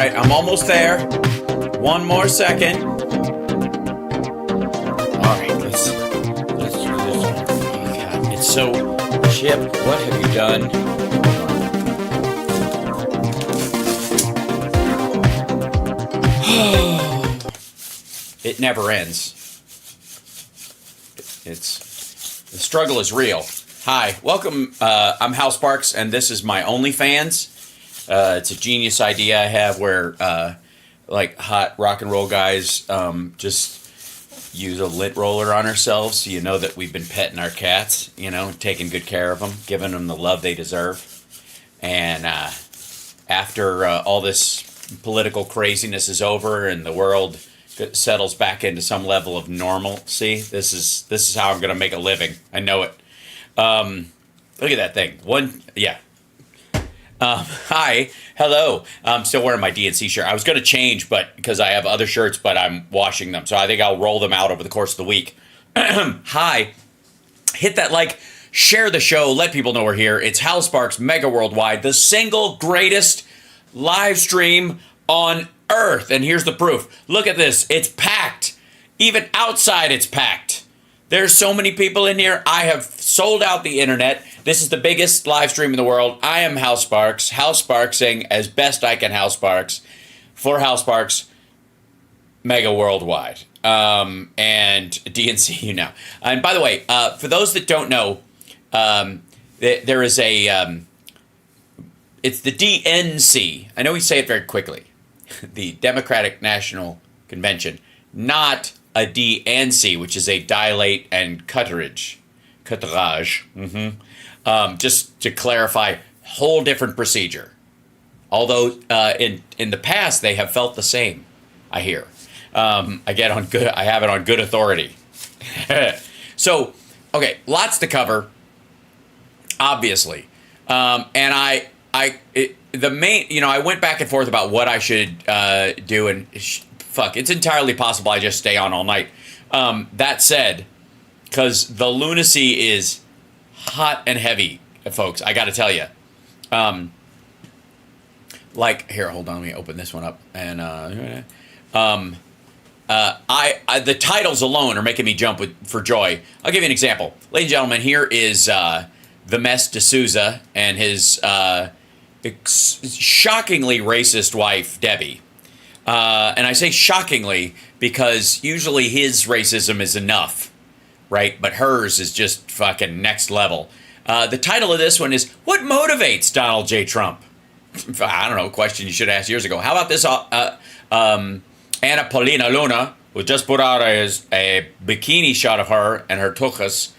right, I'm almost there. One more second. All right, let's do this. Oh, God, it's so... Chip, what have you done? It never ends. The struggle is real. Hi, welcome. I'm Hal Sparks, and this is my OnlyFans. It's a genius idea I have where, like, hot rock and roll guys just use a lint roller on ourselves so you know that we've been petting our cats, you know, taking good care of them, giving them the love they deserve. And after all this political craziness is over and the world settles back into some level of normalcy, this is how I'm going to make a living. I know it. Look at that thing. Hi, hello. I'm still wearing my DNC shirt. I was going to change, but because I have other shirts, but I'm washing them, so I think I'll roll them out over the course of the week. Hi, hit that like, share the show, let people know we're here. It's Hal Sparks, Megaworldwide, the single greatest live stream on Earth, and here's the proof. Look at this. It's packed. Even outside, it's packed. There's so many people in here. I have sold out the internet. This is the biggest live stream in the world. I am Hal Sparks. Hal Sparksing as best I can Hal Sparks for Hal Sparks Megaworldwide. And DNC you now. And by the way, for those that don't know, there is a... it's the DNC. I know we say it very quickly. The Democratic National Convention. Not a DNC, which is a dilate and cutterage. Just to clarify, whole different procedure. Although in the past they have felt the same, I hear. I have it on good authority. So, okay, lots to cover, obviously. And I went back and forth about what I should do, and it's entirely possible I just stay on all night. That said, because the lunacy is hot and heavy, folks, I got to tell you. Here, hold on, let me open this one up. And the titles alone are making me jump for joy. I'll give you an example, ladies and gentlemen. Here is the Mess D'Souza and his shockingly racist wife, Debbie. And I say shockingly because usually his racism is enough, right? But hers is just fucking next level. The title of this one is, What Motivates Donald J. Trump? I don't know, a question you should have asked years ago. How about this? Anna Paulina Luna, who just put out a bikini shot of her and her tuchus,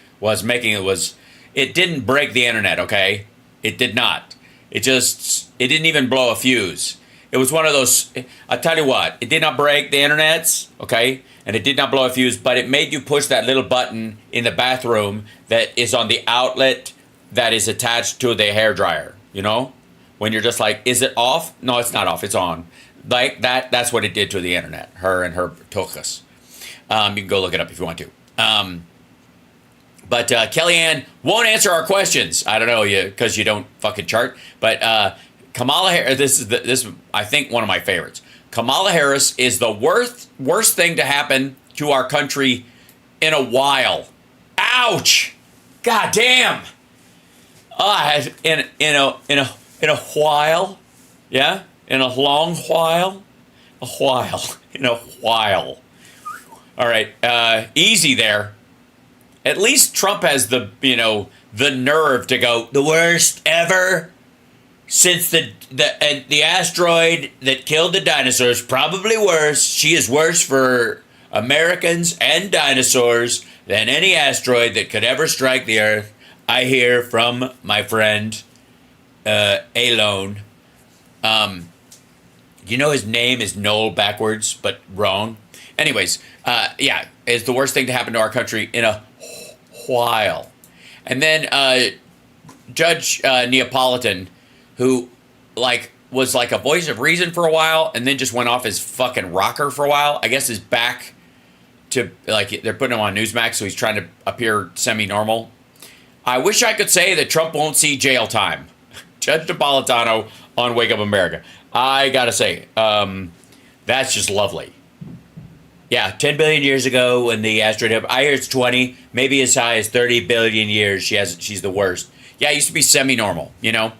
it didn't break the internet, okay? It did not. It didn't even blow a fuse. It was one of those, I'll tell you what, it did not break the internets, okay? And it did not blow a fuse, but it made you push that little button in the bathroom that is on the outlet that is attached to the hairdryer, you know? When you're just like, is it off? No, it's not off, it's on. Like that's what it did to the internet, her and her tuchus. You can go look it up if you want to. But Kellyanne won't answer our questions. I don't know, because you don't fucking chart. But Kamala Harris, this is I think one of my favorites. Kamala Harris is the worst thing to happen to our country in a while. Ouch! God damn! In a while, yeah, in a long while, in a while. All right, easy there. At least Trump has the nerve to go, the worst ever since the asteroid that killed the dinosaurs, probably worse. She is worse for Americans and dinosaurs than any asteroid that could ever strike the Earth. I hear from my friend, Alone. You know his name is Noel backwards, but wrong. Anyways, it's the worst thing to happen to our country in a while. And then Judge Neapolitan, who was like a voice of reason for a while and then just went off his fucking rocker for a while, I guess is back to, they're putting him on Newsmax, so he's trying to appear semi-normal. I wish I could say that Trump won't see jail time. Judge Napolitano on Wake Up America. I gotta say, that's just lovely. Yeah, 10 billion years ago when the asteroid hit, I hear it's 20, maybe as high as 30 billion years. She's the worst. Yeah, it used to be semi-normal, you know?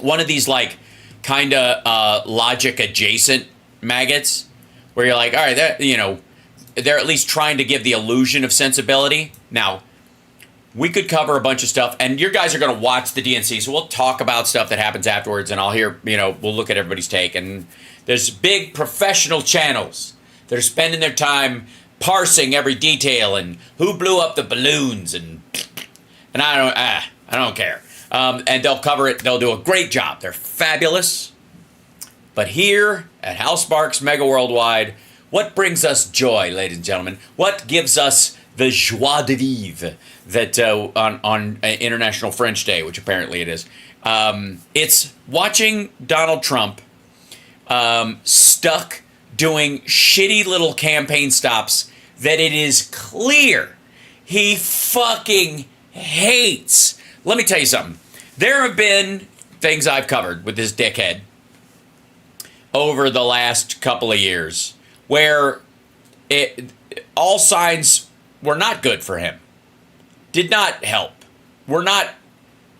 One of these, like, kind of logic adjacent maggots where you're like, all right, that, you know, they're at least trying to give the illusion of sensibility. Now, we could cover a bunch of stuff, and your guys are going to watch the DNC, so we'll talk about stuff that happens afterwards, and I'll hear, you know, we'll look at everybody's take. And there's big professional channels that are spending their time parsing every detail and who blew up the balloons, and I don't care. And they'll cover it. They'll do a great job. They're fabulous. But here at House Sparks Mega Worldwide, what brings us joy, ladies and gentlemen? What gives us the joie de vivre that on International French Day, which apparently it is? It's watching Donald Trump stuck doing shitty little campaign stops that it is clear he fucking hates. Let me tell you something. There have been things I've covered with this dickhead over the last couple of years where all signs were not good for him, did not help, were not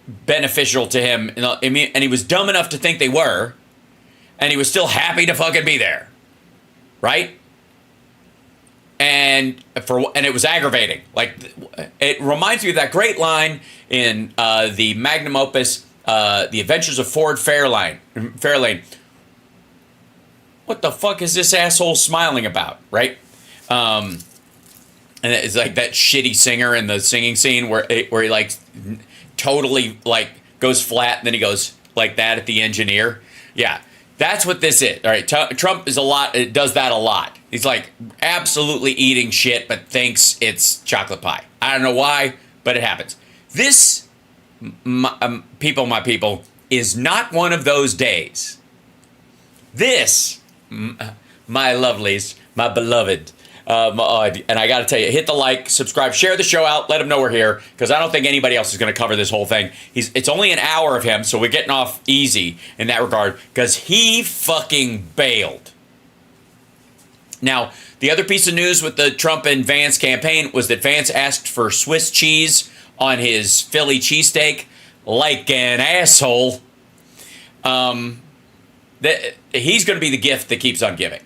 beneficial to him, and he was dumb enough to think they were, and he was still happy to fucking be there. Right? And it was aggravating. Like, it reminds me of that great line in the magnum opus, The Adventures of Ford Fairlane. What the fuck is this asshole smiling about? Right? And it's like that shitty singer in the singing scene where he like totally like goes flat and then he goes like that at the engineer. Yeah. That's what this is. All right, Trump does that a lot. He's like absolutely eating shit, but thinks it's chocolate pie. I don't know why, but it happens. This, my people, is not one of those days. This, my lovelies, my beloved, and I got to tell you, hit the like, subscribe, share the show out, let him know we're here, because I don't think anybody else is going to cover this whole thing. It's only an hour of him, so we're getting off easy in that regard, because he fucking bailed. Now, the other piece of news with the Trump and Vance campaign was that Vance asked for Swiss cheese on his Philly cheesesteak, like an asshole. He's going to be the gift that keeps on giving.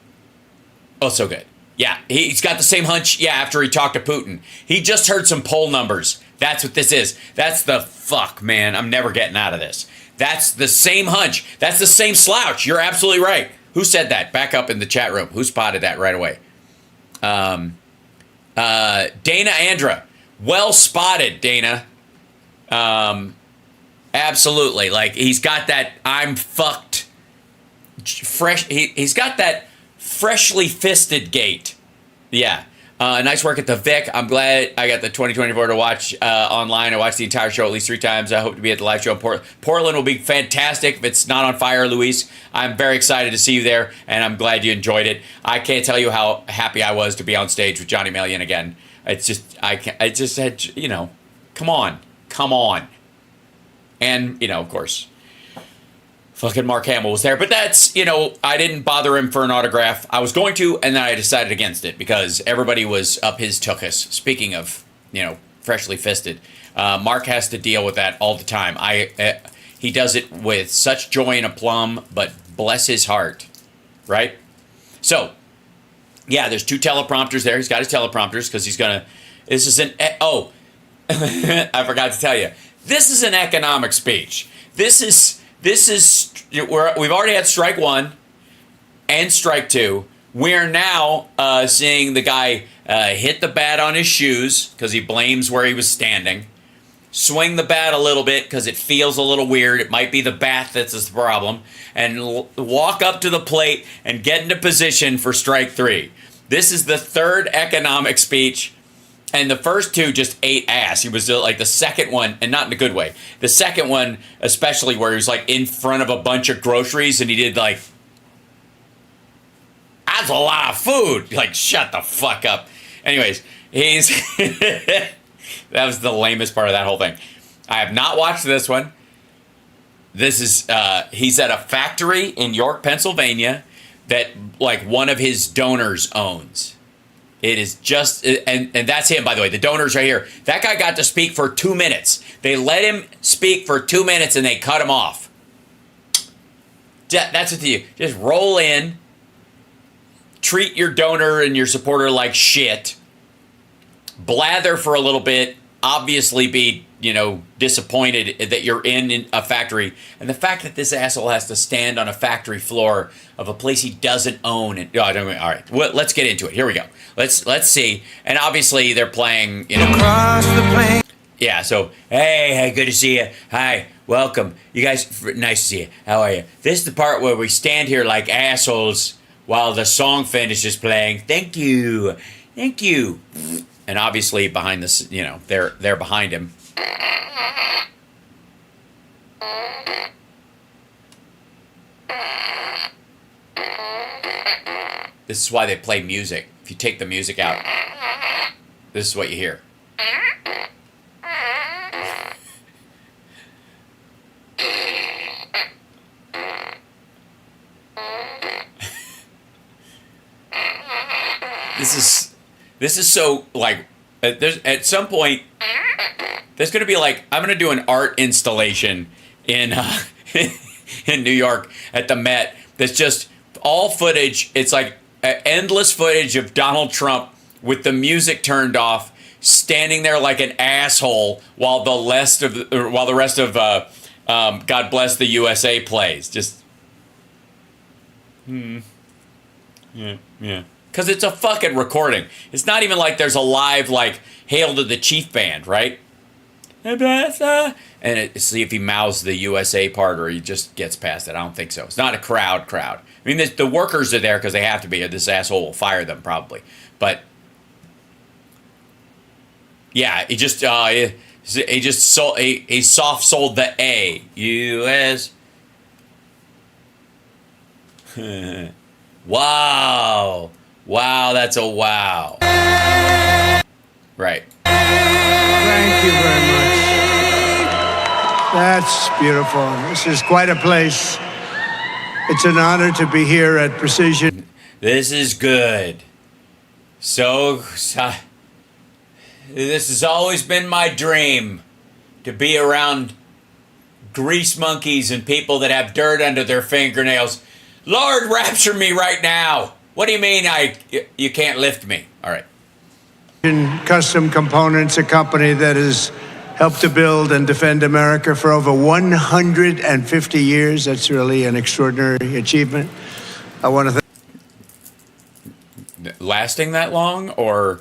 Oh, so good. Yeah, he's got the same hunch, after he talked to Putin. He just heard some poll numbers. That's what this is. That's the fuck, man. I'm never getting out of this. That's the same hunch. That's the same slouch. You're absolutely right. Who said that? Back up in the chat room. Who spotted that right away? Dana Andra. Well spotted, Dana. Absolutely. Like, he's got that I'm fucked fresh. He's got that freshly fisted gate. Yeah. Nice work at the Vic. I'm glad I got the 2024 to watch online. I watched the entire show at least 3 times. I hope to be at the live show in Portland. Portland will be fantastic if it's not on fire, Luis. I'm very excited to see you there, and I'm glad you enjoyed it. I can't tell you how happy I was to be on stage with Johnny Million again. It's just, I just had, come on. And, of course, fucking Mark Hamill was there. But that's, I didn't bother him for an autograph. I was going to, and then I decided against it because everybody was up his tuchus. Speaking of, freshly fisted, Mark has to deal with that all the time. He does it with such joy and aplomb, but bless his heart, right? So, yeah, there's 2 teleprompters there. He's got his teleprompters because he's going to, this is an, I forgot to tell you. This is an economic speech. This is, we've already had strike 1 and strike 2. We're now seeing the guy hit the bat on his shoes because he blames where he was standing. Swing the bat a little bit because it feels a little weird. It might be the bat that's the problem. And walk up to the plate and get into position for strike 3. This is the 3rd economic speech. And the first 2 just ate ass. He was like the second one, and not in a good way. The second one, especially where he was like in front of a bunch of groceries and he did like, that's a lot of food. Like, shut the fuck up. Anyways, that was the lamest part of that whole thing. I have not watched this one. This is he's at a factory in York, Pennsylvania, that like one of his donors owns. It is just, and that's him, by the way. The donor's right here. That guy got to speak for 2 minutes. They let him speak for 2 minutes and they cut him off. That's what you just roll in, treat your donor and your supporter like shit, blather for a little bit, obviously be, disappointed that you're in a factory. And the fact that this asshole has to stand on a factory floor of a place he doesn't own. And, all right, well, let's get into it. Here we go. Let's see. And obviously they're playing, Across the plain. Yeah, so, hey, good to see you. Hi, welcome. You guys, nice to see you. How are you? This is the part where we stand here like assholes while the song finishes playing. Thank you. Thank you. And obviously behind this, they're behind him. This is why they play music. If you take the music out, this is what you hear. This is so, like, there's at some point there's going to be like, I'm going to do an art installation in in New York at the Met that's just all footage. It's like endless footage of Donald Trump with the music turned off, standing there like an asshole while the rest of God Bless the USA plays. Just yeah. Because it's a fucking recording. It's not even like there's a live, like, Hail to the Chief band, right? And see if he mouths the USA part or he just gets past it. I don't think so. It's not a crowd. I mean, the workers are there because they have to be. Or this asshole will fire them probably. But yeah, he soft sold the A. U.S. Wow, that's a wow. Right. Thank you very much. That's beautiful. This is quite a place. It's an honor to be here at Precision. This is good. So this has always been my dream, to be around grease monkeys and people that have dirt under their fingernails. Lord, rapture me right now. What do you mean you can't lift me? All right. Custom Components, a company that has helped to build and defend America for over 150 years. That's really an extraordinary achievement. I want to lasting that long, or?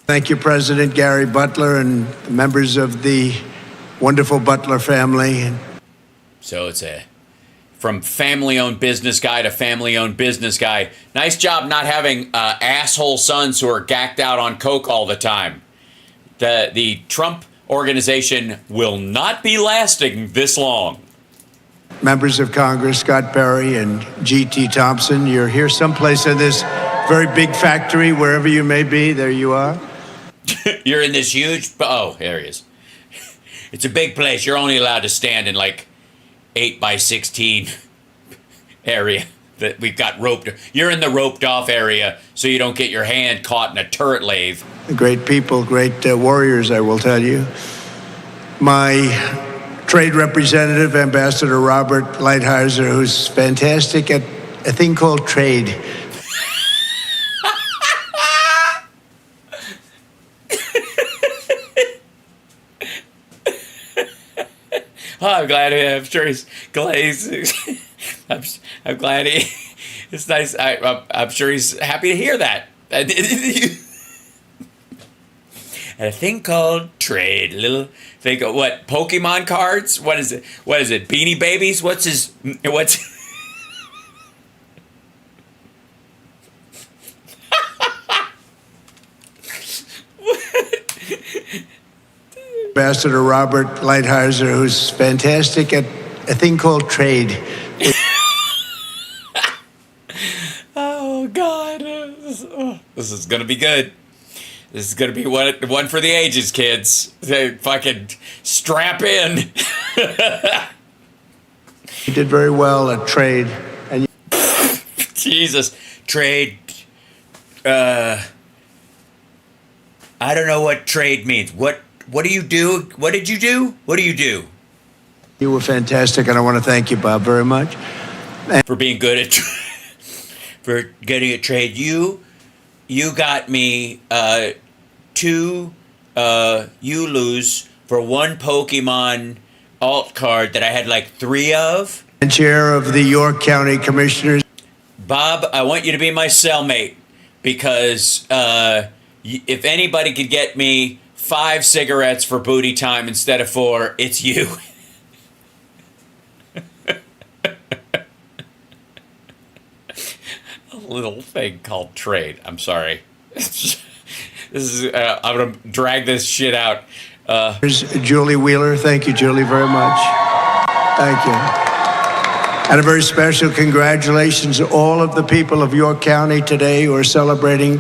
Thank you, President Gary Butler and the members of the wonderful Butler family. So it's from family-owned business guy to family-owned business guy. Nice job not having asshole sons who are gacked out on coke all the time. The Trump organization will not be lasting this long. Members of Congress, Scott Perry and G.T. Thompson, you're here someplace in this very big factory, wherever you may be. There you are. You're in this huge... Oh, there he is. It's a big place. You're only allowed to stand in, like, 8x16 area that we've got roped. You're in the roped off area so you don't get your hand caught in a turret lathe. Great people, great warriors, I will tell you. My trade representative, Ambassador Robert Lighthizer, who's fantastic at a thing called trade. Oh, I'm glad. I'm sure he's glad. I'm glad he. It's nice. I'm sure he's happy to hear that. And a thing called trade. Little thing. What? Pokemon cards? What is it? Beanie Babies? What's? Ambassador Robert Lighthizer, who's fantastic at a thing called trade. Oh, God. This is going to be good. This is going to be one for the ages, kids. They fucking strap in. You did very well at trade. And Jesus, trade. I don't know what trade means. What do you do? What did you do? What do you do? you were fantastic, and I want to thank you, Bob, very much. For being good at for getting at trade. You got me two you lose for one Pokemon alt card that I had like 3 of. And chair of the York County Commissioners. Bob, I want you to be my cellmate because if anybody could get me 5 cigarettes for booty time instead of 4, it's you. A little thing called trade. I'm sorry. This is I'm gonna drag this shit out. Here's Julie Wheeler. Thank you, Julie, very much. Thank you. And a very special congratulations to all of the people of York County today who are celebrating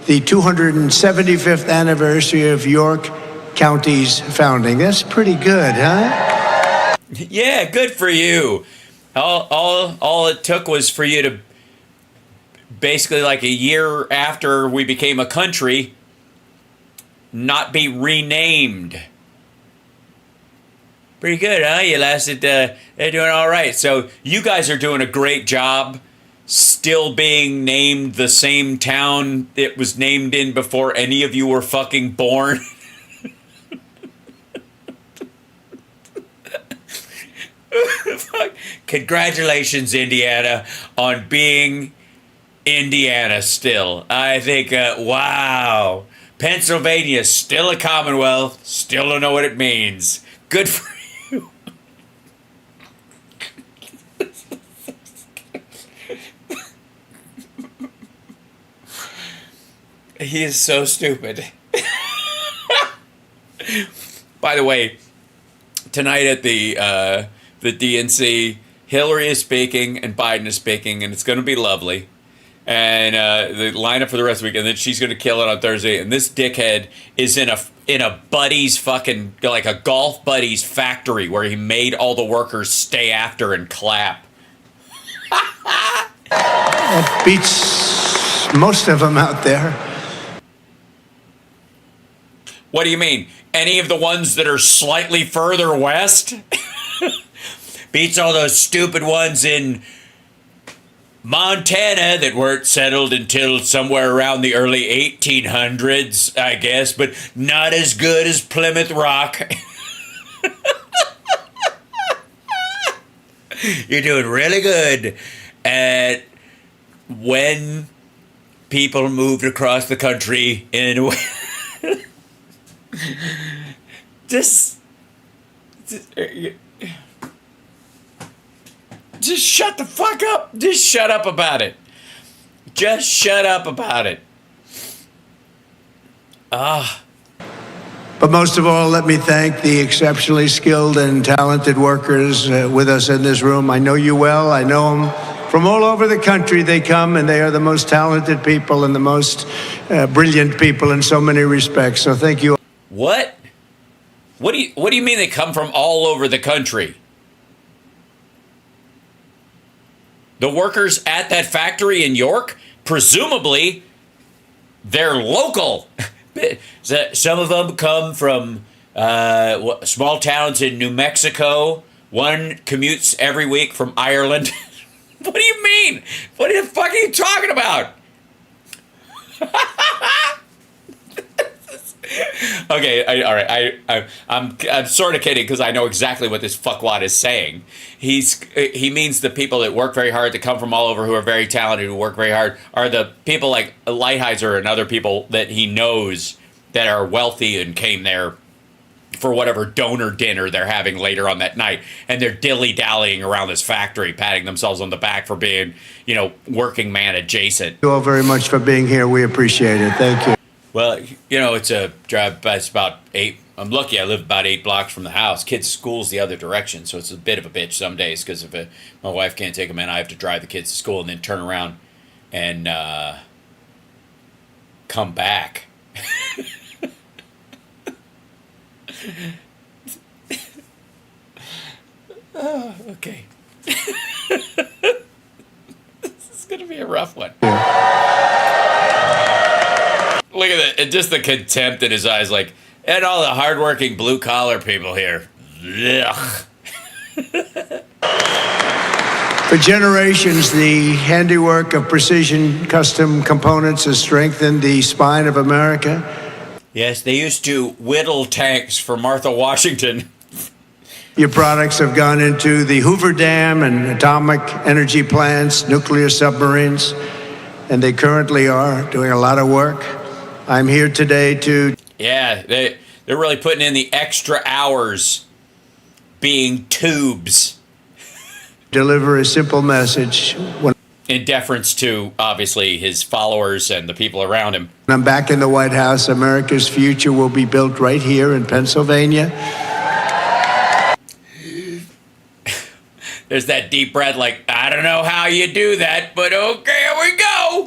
the 275th anniversary of York County's founding. That's pretty good, huh? Yeah, good for you. All it took was for you to basically, like a year after we became a country, not be renamed. Pretty good, huh? You lasted, they're doing all right. So you guys are doing a great job still being named the same town it was named in before any of you were fucking born. Congratulations, Indiana, on being Indiana still. I think, wow. Pennsylvania, still a Commonwealth, still don't know what it means. Good for you. He is so stupid. By the way, tonight at the DNC, Hillary is speaking and Biden is speaking, and it's going to be lovely. And the lineup for the rest of the week, and then she's going to kill it on Thursday. And this dickhead is in a buddy's fucking, like a golf buddy's factory where he made all the workers stay after and clap. That beats most of them out there. What do you mean? Any of the ones that are slightly further west? Beats all those stupid ones in Montana that weren't settled until somewhere around the early 1800s, I guess, but not as good as Plymouth Rock. You're doing really good at when people moved across the country in a way. Just shut the fuck up. Just shut up about it. Just shut up about it. But most of all, let me thank the exceptionally skilled and talented workers with us in this room. I know you well. I know them from all over the country. They come, and they are the most talented people and the most brilliant people in so many respects. So thank you. What? What do you mean they come from all over the country? The workers at that factory in York, presumably, they're local. Some of them come from small towns in New Mexico. One commutes every week from Ireland. What do you mean? What the fuck are you talking about? Okay, all right. I'm sort of kidding because I know exactly what this fuckwad is saying. He means the people that work very hard, that come from all over, who are very talented, who work very hard, are the people like Lighthizer and other people that he knows that are wealthy and came there for whatever donor dinner they're having later on that night, and they're dilly-dallying around this factory, patting themselves on the back for being, working man adjacent. Thank you all very much for being here. We appreciate it. Thank you. Well, it's a drive. It's about 8. I'm lucky I live about 8 blocks from the house. Kids' school's the other direction, so it's a bit of a bitch some days because if my wife can't take them in, I have to drive the kids to school and then turn around and come back. Oh, okay. This is going to be a rough one. Look at that. Just the contempt in his eyes, like, and all the hardworking blue-collar people here. Ugh. For generations, the handiwork of precision custom components has strengthened the spine of America. Yes, they used to whittle tanks for Martha Washington. Your products have gone into the Hoover Dam and atomic energy plants, nuclear submarines, and they currently are doing a lot of work. I'm here today to... Yeah, they're really putting in the extra hours being tubes. Deliver a simple message. In deference to, obviously, his followers and the people around him. When I'm back in the White House, America's future will be built right here in Pennsylvania. There's that deep breath like, I don't know how you do that, but okay, here we go.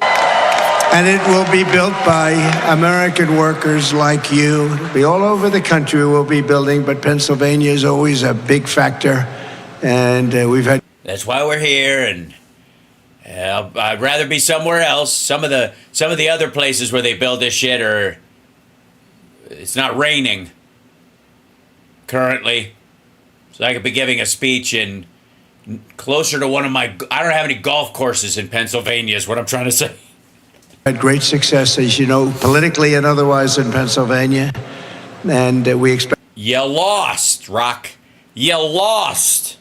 And it will be built by American workers like you. It'll be all over the country we'll be building, but Pennsylvania is always a big factor. And we've had... That's why we're here, and I'd rather be somewhere else. Some of the other places where they build this shit are... It's not raining currently. So I could be giving a speech in closer to one of my... I don't have any golf courses in Pennsylvania is what I'm trying to say. Had great success, as you know, politically and otherwise in Pennsylvania. And we expect... You lost, Rock. You lost.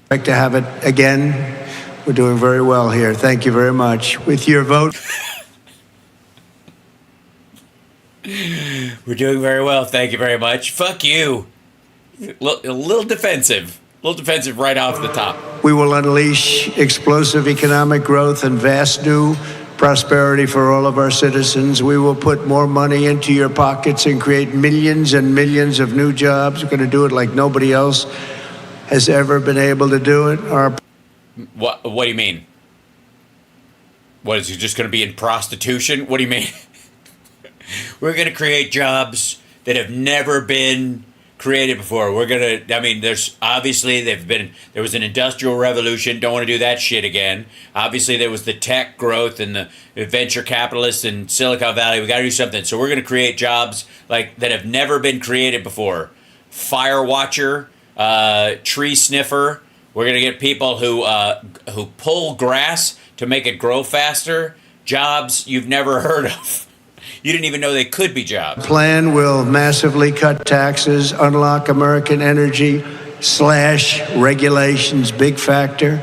Expect to have it again. We're doing very well here. Thank you very much. With your vote... We're doing very well. Thank you very much. Fuck you. A little defensive. A little defensive right off the top. We will unleash explosive economic growth and vast new prosperity for all of our citizens. We will put more money into your pockets and create millions and millions of new jobs. We're going to do it like nobody else has ever been able to do it. What do you mean? What, is he just going to be in prostitution? What do you mean? We're going to create jobs that have never been created before. We're going to, I mean, there's obviously there was an industrial revolution. Don't want to do that shit again. Obviously there was the tech growth and the venture capitalists in Silicon Valley. We got to do something. So we're going to create jobs like that have never been created before. Fire watcher, tree sniffer. We're going to get people who pull grass to make it grow faster. Jobs you've never heard of. You didn't even know they could be jobs. Plan will massively cut taxes, unlock American energy, slash regulations, big factor,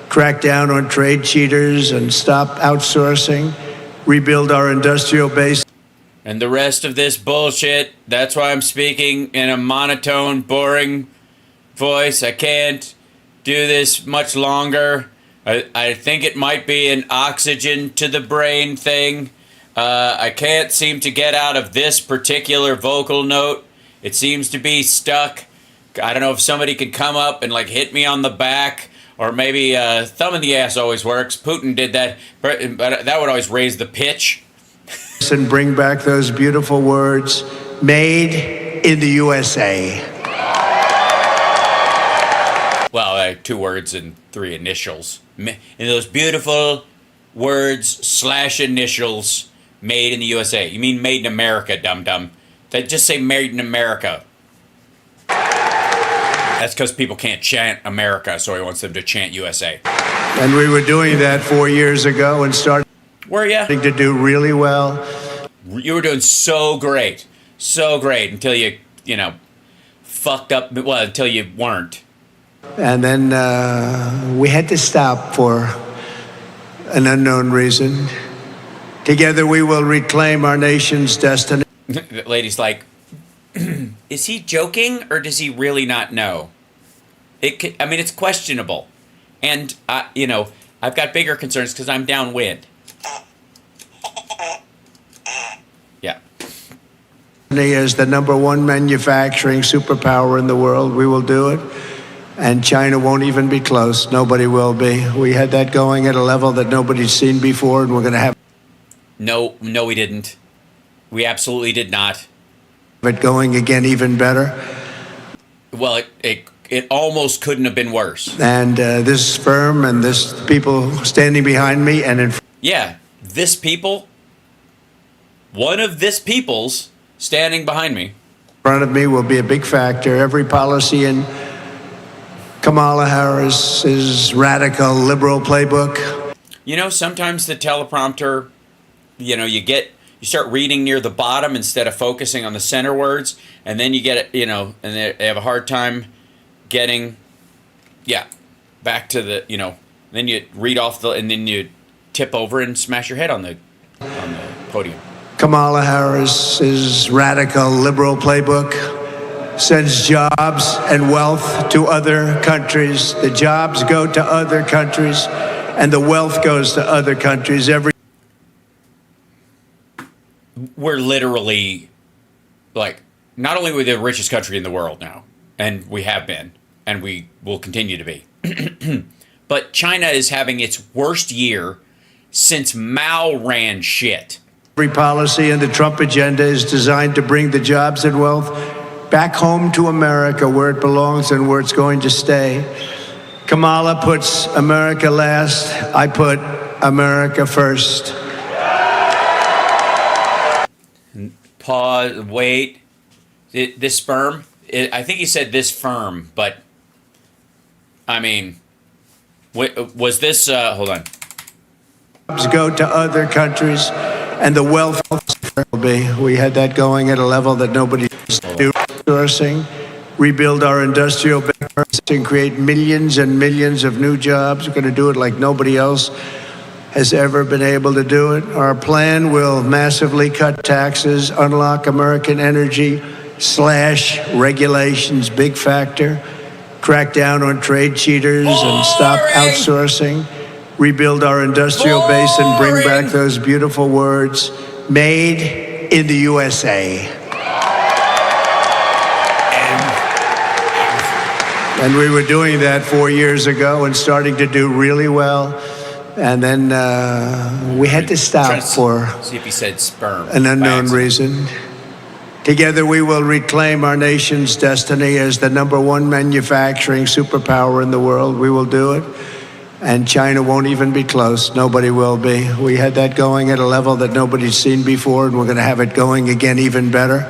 crack down on trade cheaters and stop outsourcing, rebuild our industrial base. And the rest of this bullshit, that's why I'm speaking in a monotone, boring voice. I can't do this much longer. I think it might be an oxygen to the brain thing. I can't seem to get out of this particular vocal note. It seems to be stuck. I don't know if somebody could come up and like hit me on the back, or maybe thumb in the ass always works. Putin did that, but that would always raise the pitch. And bring back those beautiful words, made in the USA. Well, 2 words and 3 initials. In those beautiful words / initials. Made in the USA. You mean made in America, dum-dum. They just say made in America. That's because people can't chant America, so he wants them to chant USA. And we were doing that 4 years ago and starting Were ya? to do really well. You were doing so great. So great until you fucked up. Well, until you weren't. And then we had to stop for an unknown reason. Together we will reclaim our nation's destiny. The lady's like, is he joking or does he really not know? It's questionable. And, I've got bigger concerns because I'm downwind. Yeah. As the #1 manufacturing superpower in the world, we will do it. And China won't even be close. Nobody will be. We had that going at a level that nobody's seen before, and we're going to have No, we didn't. We absolutely did not. it going again even better. Well, it it almost couldn't have been worse. And this firm and this people standing behind me and in Yeah, this people, one of this people's standing behind me. front of me will be a big factor. Every policy in Kamala Harris's radical liberal playbook. You know, sometimes the teleprompter, you know, you start reading near the bottom instead of focusing on the center words, and then you get it, you know, and they have a hard time getting, back to the, you know, then you read off and then you tip over and smash your head on the podium. Kamala Harris's radical liberal playbook sends jobs and wealth to other countries. The jobs go to other countries, and the wealth goes to other countries. We're literally, like, not only we're the richest country in the world now, and we have been, and we will continue to be, but China is having its worst year since Mao ran shit. Every policy in the Trump agenda is designed to bring the jobs and wealth back home to America, where it belongs and where it's going to stay. Kamala puts America last. I put America first. Pause. Wait. This firm? I think he said this firm, but I mean, was this? Hold on. Go to other countries, and the wealth will be. We had that going at a level that nobody do. Sourcing, rebuild our industrial base, and create millions and millions of new jobs. We're going to do it like nobody else has ever been able to do it. Our plan will massively cut taxes, unlock American energy, slash regulations, big factor, crack down on trade cheaters, and stop outsourcing, rebuild our industrial base, and bring back those beautiful words, made in the USA. And we were doing that 4 years ago and starting to do really well. And then we had to stop for see if he said sperm, an unknown reason. Together we will reclaim our nation's destiny as the #1 manufacturing superpower in the world. We will do it. And China won't even be close. Nobody will be. We had that going at a level that nobody's seen before, and we're going to have it going again even better.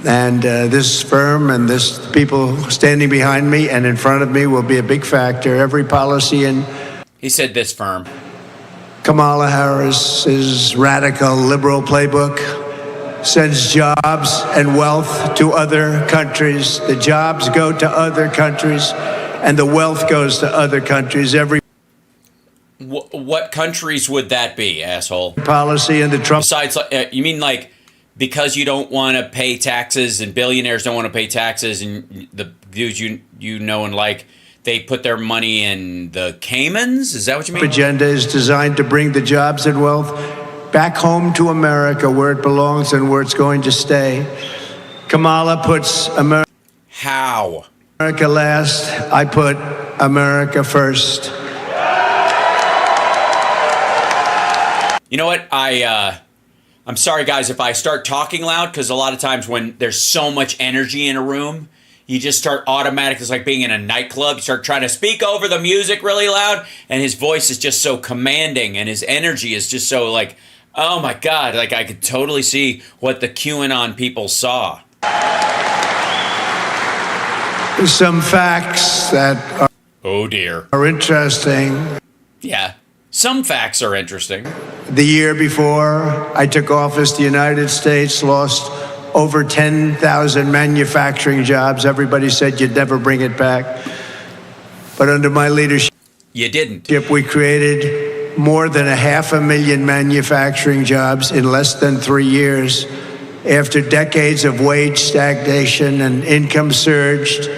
And this firm and this people standing behind me and in front of me will be a big factor. Every policy in He said this firm. Kamala Harris's radical liberal playbook sends jobs and wealth to other countries. The jobs go to other countries, and the wealth goes to other countries. Every What countries would that be, asshole? policy in the Trump. Besides, you mean like because you don't want to pay taxes and billionaires don't want to pay taxes and the dudes you know and like, they put their money in the Caymans? Is that what you mean? Agenda is designed to bring the jobs and wealth back home to America, where it belongs and where it's going to stay. Kamala puts America last. I put America first. You know what? I'm sorry, guys, if I start talking loud, because a lot of times when there's so much energy in a room, you just start automatically, it's like being in a nightclub. You start trying to speak over the music really loud, and his voice is just so commanding, and his energy is just so like, oh my God, like I could totally see what the QAnon people saw. Some facts that Oh dear. are interesting. Yeah. Some facts are interesting. The year before I took office, the United States lost over 10,000 manufacturing jobs. Everybody said you'd never bring it back. But under my leadership, You didn't. we created more than 500,000 manufacturing jobs in less than 3 years. After decades of wage stagnation and income surged,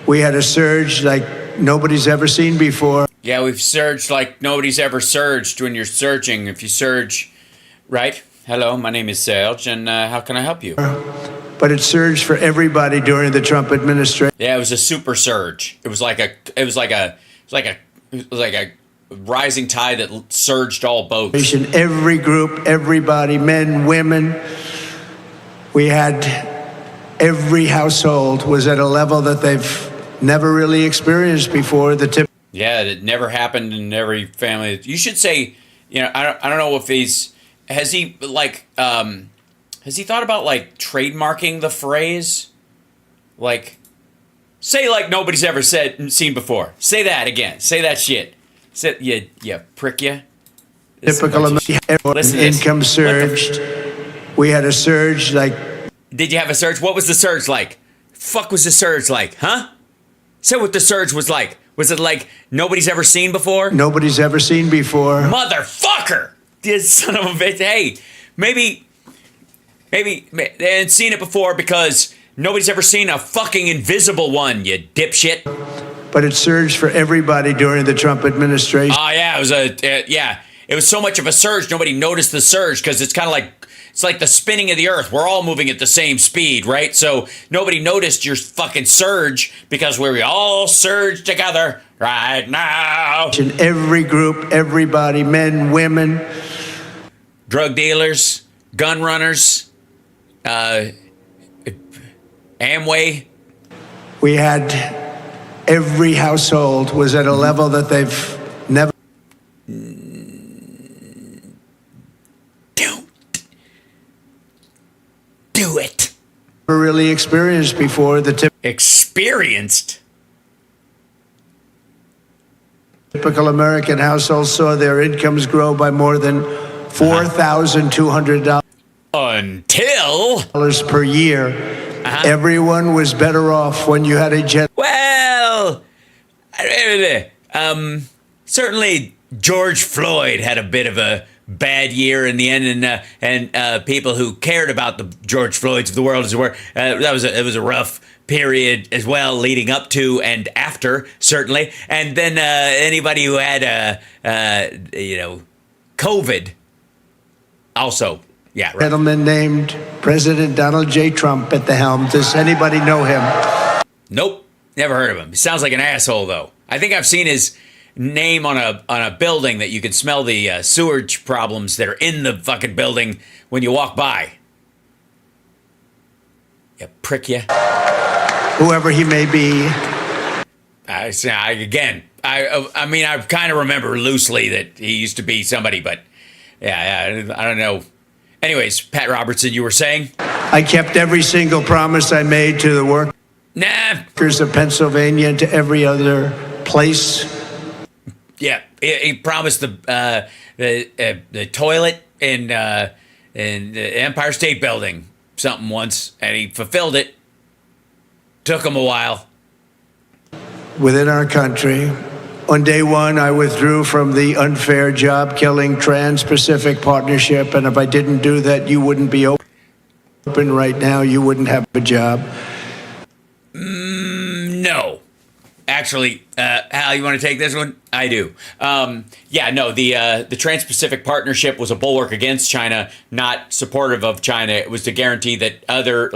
we had a surge like nobody's ever seen before. Yeah, we've surged like nobody's ever surged when you're surging. If you surge, right? Hello, my name is Serge, and how can I help you? But it surged for everybody during the Trump administration. Yeah, it was a super surge. It was like a rising tide that surged all boats. Every group, everybody, men, women, we had every household was at a level that they've never really experienced before. Yeah, it never happened in every family. You should say, I don't know if has he thought about like trademarking the phrase? Like, say like nobody's ever seen before. Say that again. Say that shit. Say, you prick you. Typical American income surged. We had a surge like. Did you have a surge? What was the surge like? Fuck was the surge like, huh? Say what the surge was like. Was it like nobody's ever seen before? Nobody's ever seen before. Motherfucker! You son of a bitch. Hey, maybe they hadn't seen it before because nobody's ever seen a fucking invisible one, you dipshit. But it surged for everybody during the Trump administration. Oh, yeah, it was so much of a surge, nobody noticed the surge because it's kind of like, it's like the spinning of the earth. We're all moving at the same speed, right? So nobody noticed your fucking surge because we all surge together right now. In every group, everybody, men, women. Drug dealers, gun runners, Amway. We had every household was at a level that they've never. Do it. Never really experienced before. Experienced? Typical American household saw their incomes grow by more than $4,200 until per year. Everyone was better off when you had a jet. Well, certainly George Floyd had a bit of a bad year in the end, and people who cared about the George Floyds of the world as it were, it was a rough period as well, leading up to and after, certainly. And then anybody who had COVID also. Yeah, right. Gentleman named President Donald J. Trump at the helm. Does anybody know him? Nope, never heard of him. He sounds like an asshole, though. I think I've seen his name on a building that you can smell the sewage problems that are in the fucking building when you walk by. You prick you. Whoever he may be. I mean, I kind of remember loosely that he used to be somebody, but yeah, I don't know. Anyways, Pat Robertson, you were saying? I kept every single promise I made to the workers of Pennsylvania and to every other place. Yeah, he promised the toilet in the Empire State Building something once, and he fulfilled it. Took him a while. Within our country. On day one, I withdrew from the unfair job-killing Trans-Pacific Partnership, and if I didn't do that, you wouldn't be open right now. You wouldn't have a job. No. Actually, Hal, you want to take this one? I do. The Trans-Pacific Partnership was a bulwark against China, not supportive of China. It was to guarantee that other,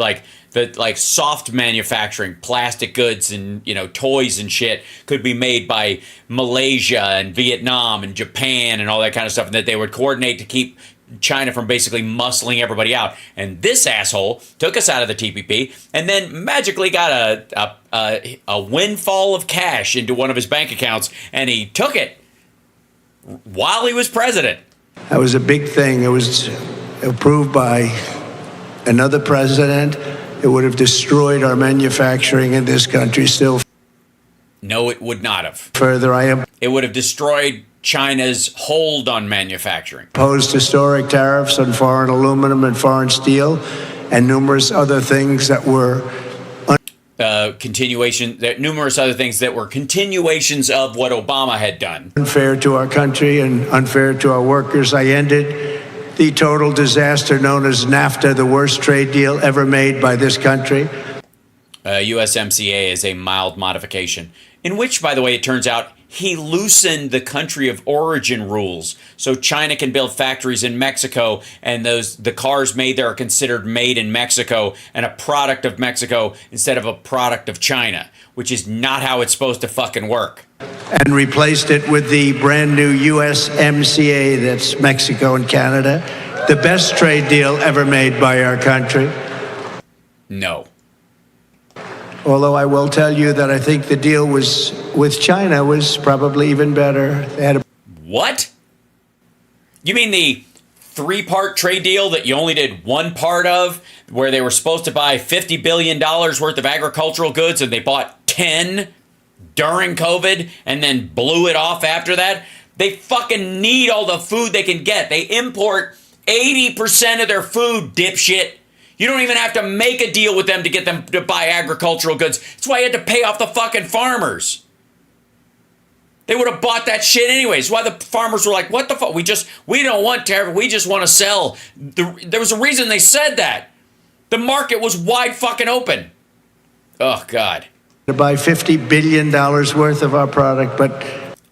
soft manufacturing, plastic goods and, toys and shit could be made by Malaysia and Vietnam and Japan and all that kind of stuff, and that they would coordinate to keep China from basically muscling everybody out. And this asshole took us out of the TPP and then magically got a windfall of cash into one of his bank accounts, and he took it while he was president. That was a big thing. It was approved by another president. It would have destroyed our manufacturing in this country still. No, it would not have. Further, it would have destroyed China's hold on manufacturing. Imposed historic tariffs on foreign aluminum and foreign steel and numerous other things that were numerous other things that were continuations of what Obama had done. Unfair to our country and unfair to our workers. I ended the total disaster known as NAFTA, the worst trade deal ever made by this country. USMCA is a mild modification, in which, by the way, it turns out he loosened the country of origin rules, so China can build factories in Mexico, and the cars made there are considered made in Mexico and a product of Mexico instead of a product of China, which is not how it's supposed to fucking work. And replaced it with the brand new USMCA, that's Mexico and Canada, the best trade deal ever made by our country. No. Although I will tell you that I think the deal with China was probably even better. They had What? You mean the 3-part trade deal that you only did one part of, where they were supposed to buy $50 billion worth of agricultural goods and they bought 10 during COVID and then blew it off after that? They fucking need all the food they can get. They import 80% of their food, dipshit. You don't even have to make a deal with them to get them to buy agricultural goods. That's why you had to pay off the fucking farmers. They would have bought that shit anyways. Why the farmers were like, what the fuck? We don't want tariff. We just want to sell. There was a reason they said that. The market was wide fucking open. Oh, God. To buy $50 billion worth of our product,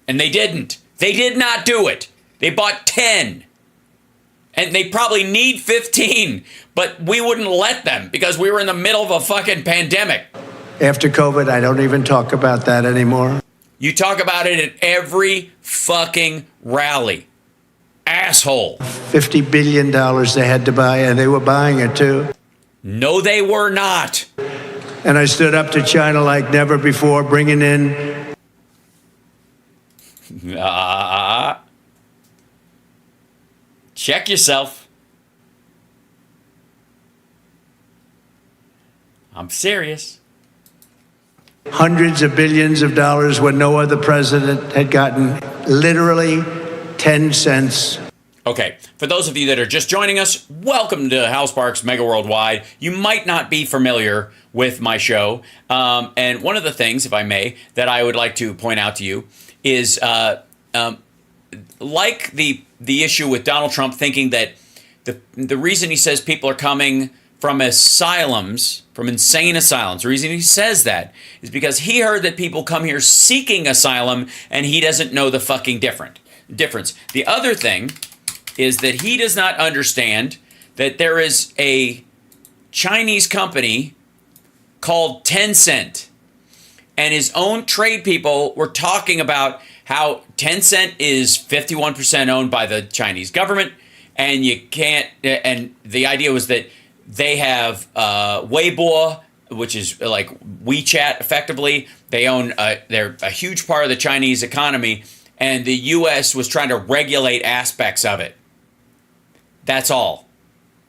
And they didn't. They did not do it. They bought 10. And they probably need 15, but we wouldn't let them because we were in the middle of a fucking pandemic. After COVID, I don't even talk about that anymore. You talk about it at every fucking rally. Asshole. $50 billion they had to buy, and they were buying it too. No, they were not. And I stood up to China like never before, bringing in... Check yourself. I'm serious. Hundreds of billions of dollars when no other president had gotten literally 10 cents. Okay, for those of you that are just joining us, welcome to Hal Sparks Mega Worldwide. You might not be familiar with my show. And one of the things, if I may, that I would like to point out to you is like the issue with Donald Trump thinking that the reason he says people are coming from asylums, from insane asylums, the reason he says that is because he heard that people come here seeking asylum and he doesn't know the fucking difference. The other thing is that he does not understand that there is a Chinese company called Tencent, and his own trade people were talking about how Tencent is 51% owned by the Chinese government, and you can't, and the idea was that they have Weibo, which is like WeChat effectively. They own, they're a huge part of the Chinese economy, and the U.S. was trying to regulate aspects of it. That's all.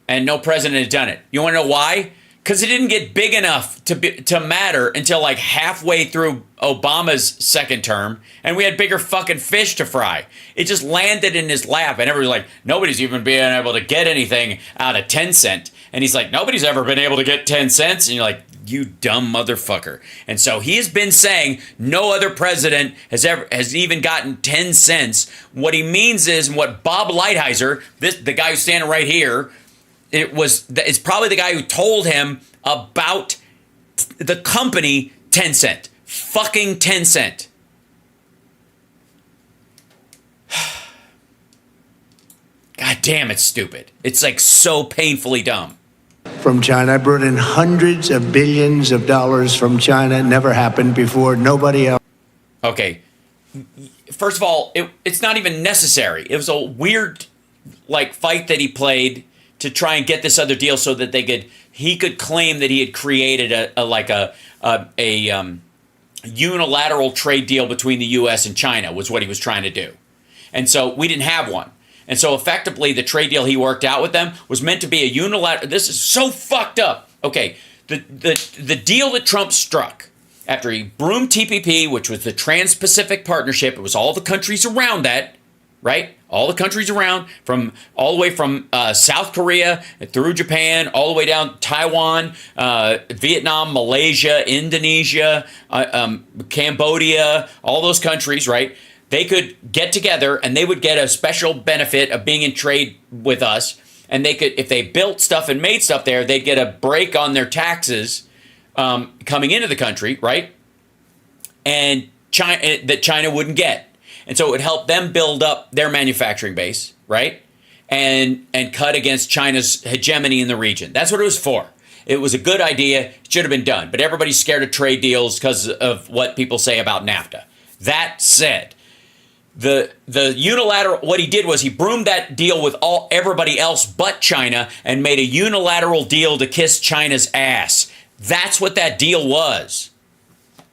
And no president had done it. You want to know why? Because it didn't get big enough to matter until like halfway through Obama's second term, and we had bigger fucking fish to fry. It just landed in his lap, and everybody's like, nobody's even being able to get anything out of Tencent. And he's like, nobody's ever been able to get 10 cents. And you're like, you dumb motherfucker. And so he has been saying no other president has even gotten 10 cents. What he means is, and what Bob Lighthizer, the guy who's standing right here, it's probably the guy who told him about the company Tencent. Fucking Tencent. God damn, it's stupid. It's like so painfully dumb. From China. I brought in hundreds of billions of dollars from China. Never happened before. Nobody else. Okay. First of all, it's not even necessary. It was a weird fight that he played to try and get this other deal so that he could claim that he had created a unilateral trade deal between the U.S. and China was what he was trying to do. And so we didn't have one. And so effectively the trade deal he worked out with them was meant to be a unilateral. This is so fucked up. Okay, the deal that Trump struck after he broomed TPP, which was the Trans-Pacific Partnership, it was all the countries around that, right? All the countries around, all the way from South Korea through Japan, all the way down Taiwan, Vietnam, Malaysia, Indonesia, Cambodia, all those countries, right? They could get together and they would get a special benefit of being in trade with us. And they could, if they built stuff and made stuff there, they'd get a break on their taxes coming into the country, right? And China wouldn't get. And so it would help them build up their manufacturing base, right? And cut against China's hegemony in the region. That's what it was for. It was a good idea. It should have been done. But everybody's scared of trade deals because of what people say about NAFTA. That said, the unilateral, what he did was he broomed that deal with everybody else but China and made a unilateral deal to kiss China's ass. That's what that deal was.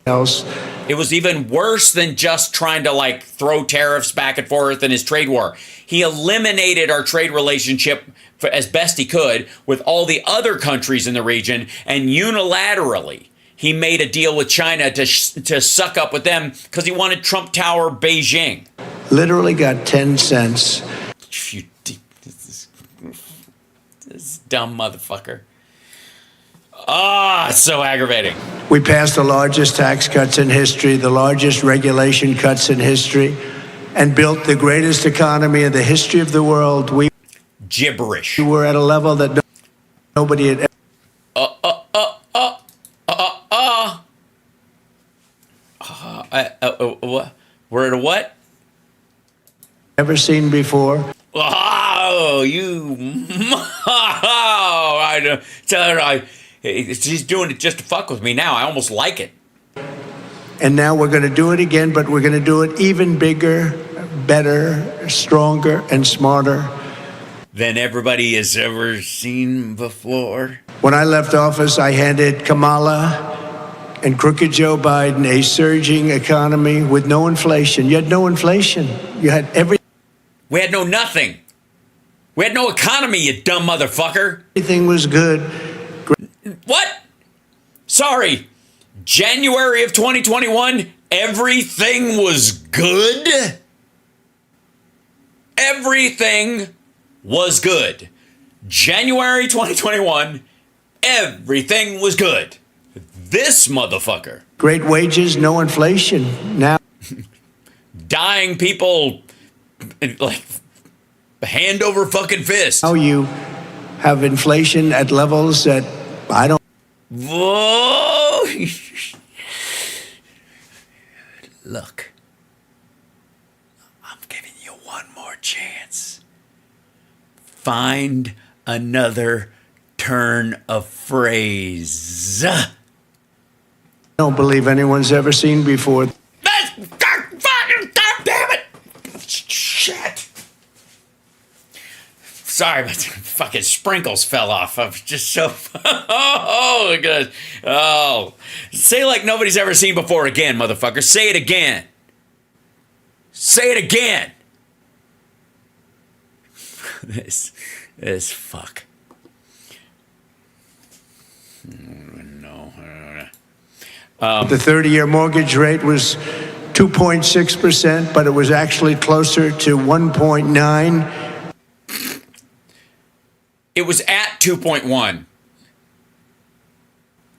else. It was even worse than just trying to like throw tariffs back and forth in his trade war. He eliminated our trade relationship as best he could with all the other countries in the region, and unilaterally he made a deal with China to suck up with them because he wanted Trump Tower Beijing. Literally got 10 cents. This dumb motherfucker. Ah, it's so aggravating. We passed the largest tax cuts in history, the largest regulation cuts in history, and built the greatest economy in the history of the world. We Gibberish. were at a level that nobody had We're at a what? ever seen before. Oh, you. Oh, I tell her she's doing it just to fuck with me now. I almost like it. And now we're going to do it again, but we're going to do it even bigger, better, stronger, and smarter Than everybody has ever seen before. When I left office, I handed Kamala and crooked Joe Biden a surging economy with no inflation. You had no inflation. You had everything. We had no nothing. We had no economy, you dumb motherfucker. Everything was good. What? Sorry. January of 2021, everything was good? Everything was good. January 2021, everything was good. This motherfucker. Great wages, no inflation. Now, dying people like hand over fucking fist. now you have inflation at levels that I don't. Whoa. Look, I'm giving you one more chance. Find another turn of phrase. don't believe anyone's ever seen before. That's fucking damn it! Shit. Sorry, but fucking sprinkles fell off. I was just so. Oh, good. Oh, say like nobody's ever seen before again, motherfucker. Say it again. Say it again. This fuck. No. The 30-year mortgage rate was 2.6%, but it was actually closer to 1.9. It was at 2.1.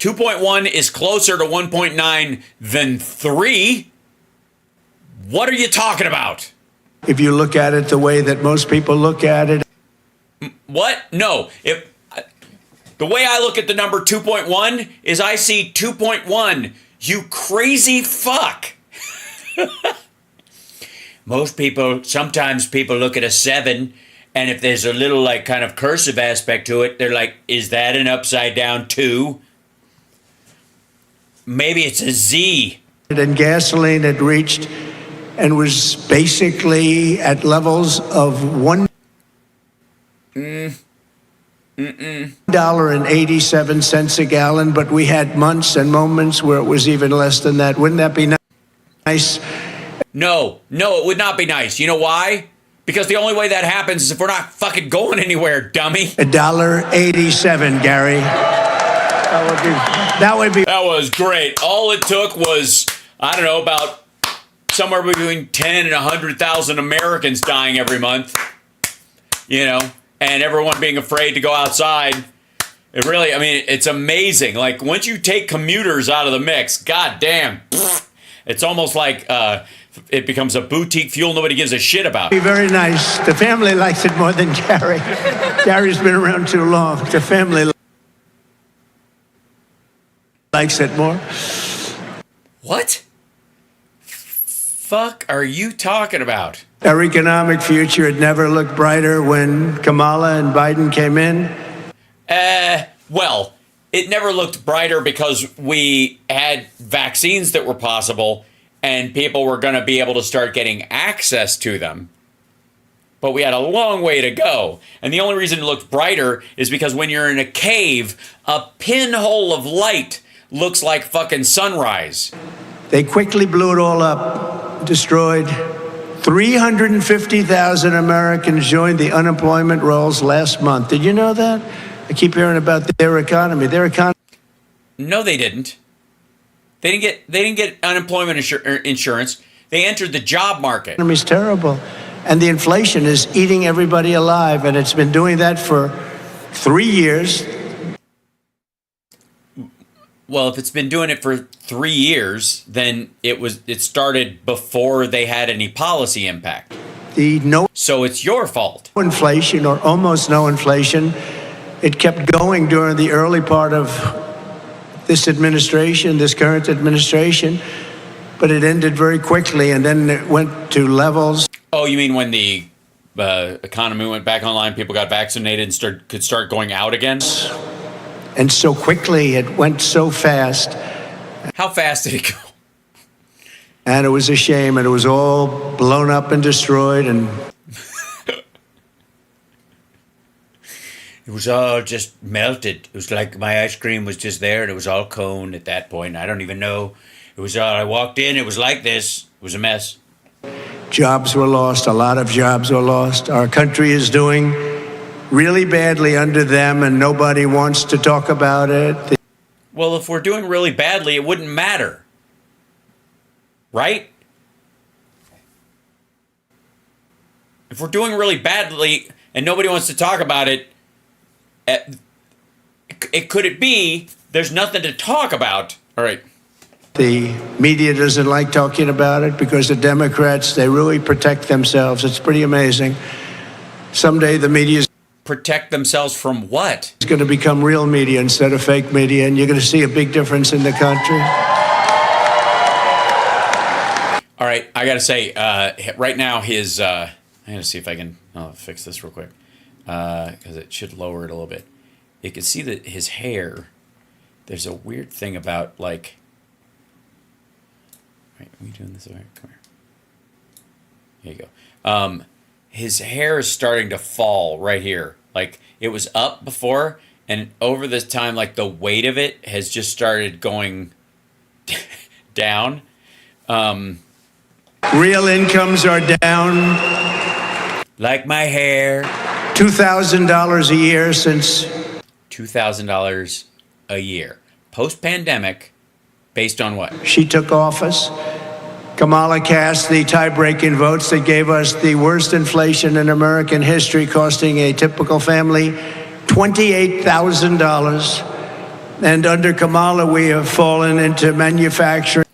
2.1 is closer to 1.9 than 3. What are you talking about? If you look at it the way that most people look at it. What? No. The way I look at the number 2.1 is I see 2.1. You crazy fuck. Sometimes people look at a 7, and if there's a little like kind of cursive aspect to it, they're like, is that an upside down 2? Maybe it's a Z. And gasoline had reached and was basically at levels of $1.87 a gallon, but we had months and moments where it was even less than that. Wouldn't that be nice? No, it would not be nice. You know why? Because the only way that happens is if we're not fucking going anywhere, dummy. $1.87, Gary. That would be. That was great. All it took was, I don't know, about somewhere between 10 and 100,000 Americans dying every month. You know, and everyone being afraid to go outside. It really, I mean, it's amazing. Like, once you take commuters out of the mix, goddamn, it's almost like it becomes a boutique fuel nobody gives a shit about. Be very nice. The family likes it more than Gary. Gary's been around too long. The family likes it more. What? Fuck are you talking about? Our economic future had never looked brighter when Kamala and Biden came in. Well, it never looked brighter because we had vaccines that were possible and people were going to be able to start getting access to them. but we had a long way to go. And the only reason it looks brighter is because when you're in a cave, a pinhole of light looks like fucking sunrise. They quickly blew it all up, destroyed. 350,000 Americans joined the unemployment rolls last month. Did you know that? I keep hearing about their economy. No, they didn't. They didn't get unemployment insurance. They entered the job market. The economy's terrible. And the inflation is eating everybody alive. And it's been doing that for 3 years. Well, if it's been doing it for 3 years, then it started before they had any policy impact. So it's your fault. Inflation, or almost no inflation, it kept going during the early part of this administration, this current administration, but it ended very quickly, and then it went to levels. Oh, you mean when the economy went back online, people got vaccinated and could start going out again? And so quickly, it went so fast. How fast did it go? And it was a shame, and it was all blown up and destroyed, and it was all just melted. It was like my ice cream was just there, and it was all cone at that point. I don't even know. It was all, I walked in, it was like this. It was a mess. Jobs were lost. A lot of jobs were lost. Our country is doing really badly under them, and nobody wants to talk about it. Well, if we're doing really badly, it wouldn't matter. Right? If we're doing really badly and nobody wants to talk about it, could it be there's nothing to talk about? All right. The media doesn't like talking about it because the Democrats, they really protect themselves. It's pretty amazing. Someday the media's protect themselves from what? It's going to become real media instead of fake media, and you're going to see a big difference in the country. All right, I got to say, right now his, I got to see if I can fix this real quick, because it should lower it a little bit. You can see that his hair, there's a weird thing about, like, wait, are we doing this right? Come here. Here you go. His hair is starting to fall right here. Like, it was up before, and over this time, like, the weight of it has just started going down. Real incomes are down. Like my hair. $2,000 a year since... $2,000 a year. Post-pandemic, based on what? She took office. Kamala cast the tie-breaking votes that gave us the worst inflation in American history, costing a typical family $28,000. And under Kamala, we have fallen into manufacturing.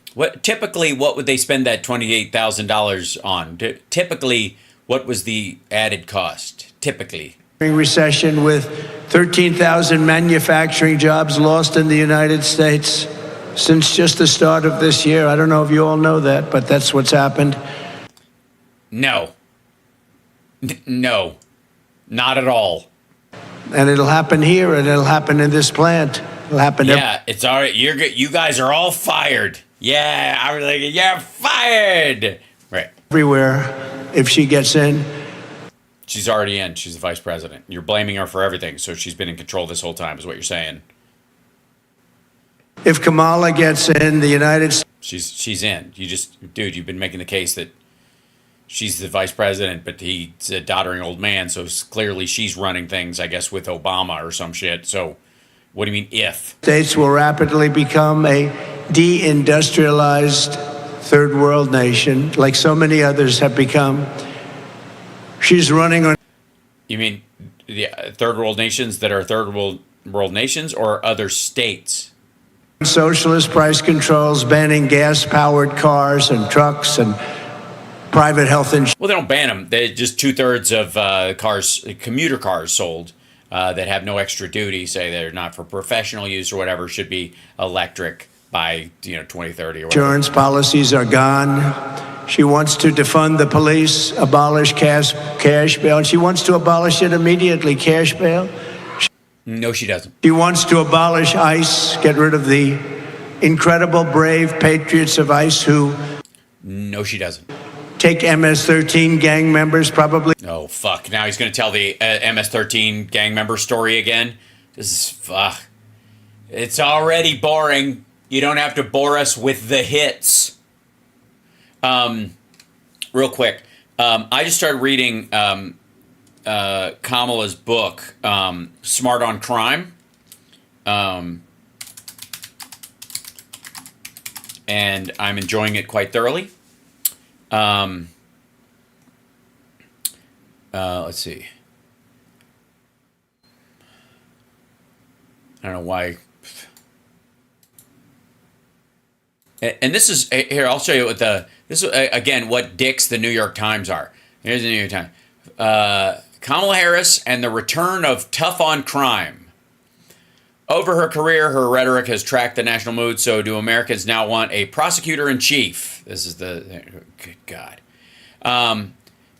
Typically, what would they spend that $28,000 on? Typically, what was the added cost? Typically. Recession with 13,000 manufacturing jobs lost in the United States since just the start of this year. I don't know if you all know that, but that's what's happened. No. No. Not at all. And it'll happen here, and it'll happen in this plant. It'll happen. Yeah, it's all right. You guys are all fired. Yeah, I was like, you're fired. Right. Everywhere, if she gets in. She's already in. She's the vice president. You're blaming her for everything, so she's been in control this whole time, is what you're saying. If Kamala gets in, the United States... She's in. Dude, you've been making the case that she's the vice president, but he's a doddering old man, so clearly she's running things, I guess, with Obama or some shit. So what do you mean if? States will rapidly become a deindustrialized third world nation, like so many others have become. She's running on... You mean the third world nations that are third world nations, or other states? Socialist price controls, banning gas-powered cars and trucks and private health insurance. Well, they don't ban them. They just 2/3 of cars, commuter cars sold that have no extra duty, say they're not for professional use or whatever, should be electric by 2030 or whatever. Insurance policies are gone. She wants to defund the police, abolish cash bail, and she wants to abolish it immediately, cash bail. No, she doesn't. She wants to abolish ICE, get rid of the incredible, brave patriots of ICE who... No, she doesn't. Take MS-13 gang members, probably... Oh, fuck. Now he's going to tell the MS-13 gang member story again. This is, fuck. It's already boring. You don't have to bore us with the hits. Real quick. I just started reading Kamala's book, Smart on Crime. And I'm enjoying it quite thoroughly. Let's see. I don't know why. And this is here. I'll show you what this is again. What dicks the New York Times are. Here's the New York Times. Kamala Harris and the return of tough on crime. Over her career, her rhetoric has tracked the national mood. So do Americans now want a prosecutor in chief? This is the good God.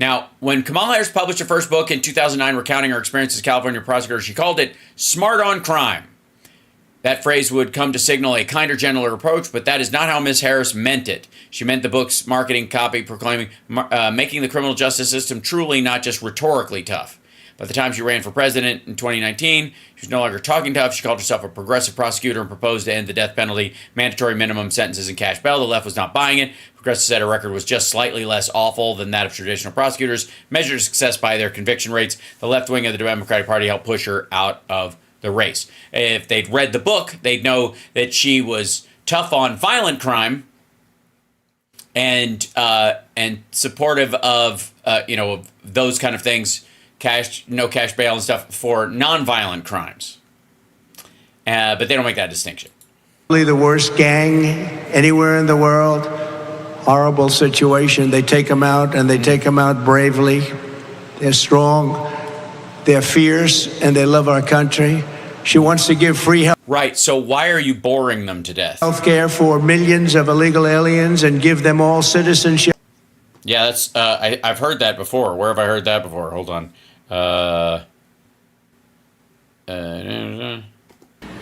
Now, when Kamala Harris published her first book in 2009 recounting her experience as a California prosecutor, she called it Smart on Crime. That phrase would come to signal a kinder, gentler approach, but that is not how Ms. Harris meant it. She meant the book's marketing copy proclaiming making the criminal justice system truly not just rhetorically tough. By the time she ran for president in 2019, she was no longer talking tough. She called herself a progressive prosecutor and proposed to end the death penalty, mandatory minimum sentences, and cash bail. The left was not buying it. Progressives said her record was just slightly less awful than that of traditional prosecutors, measured success by their conviction rates. The left wing of the Democratic Party helped push her out of the race. If they'd read the book, they'd know that she was tough on violent crime and supportive of of those kind of things. No cash bail and stuff for non-violent crimes. But they don't make that distinction. The worst gang anywhere in the world. Horrible situation. They take them out, and they take them out bravely. They're strong, they're fierce, and they love our country. She wants to give free health. Right, so why are you boring them to death? Health care for millions of illegal aliens and give them all citizenship. Yeah, that's I've heard that before. Where have I heard that before? Hold on.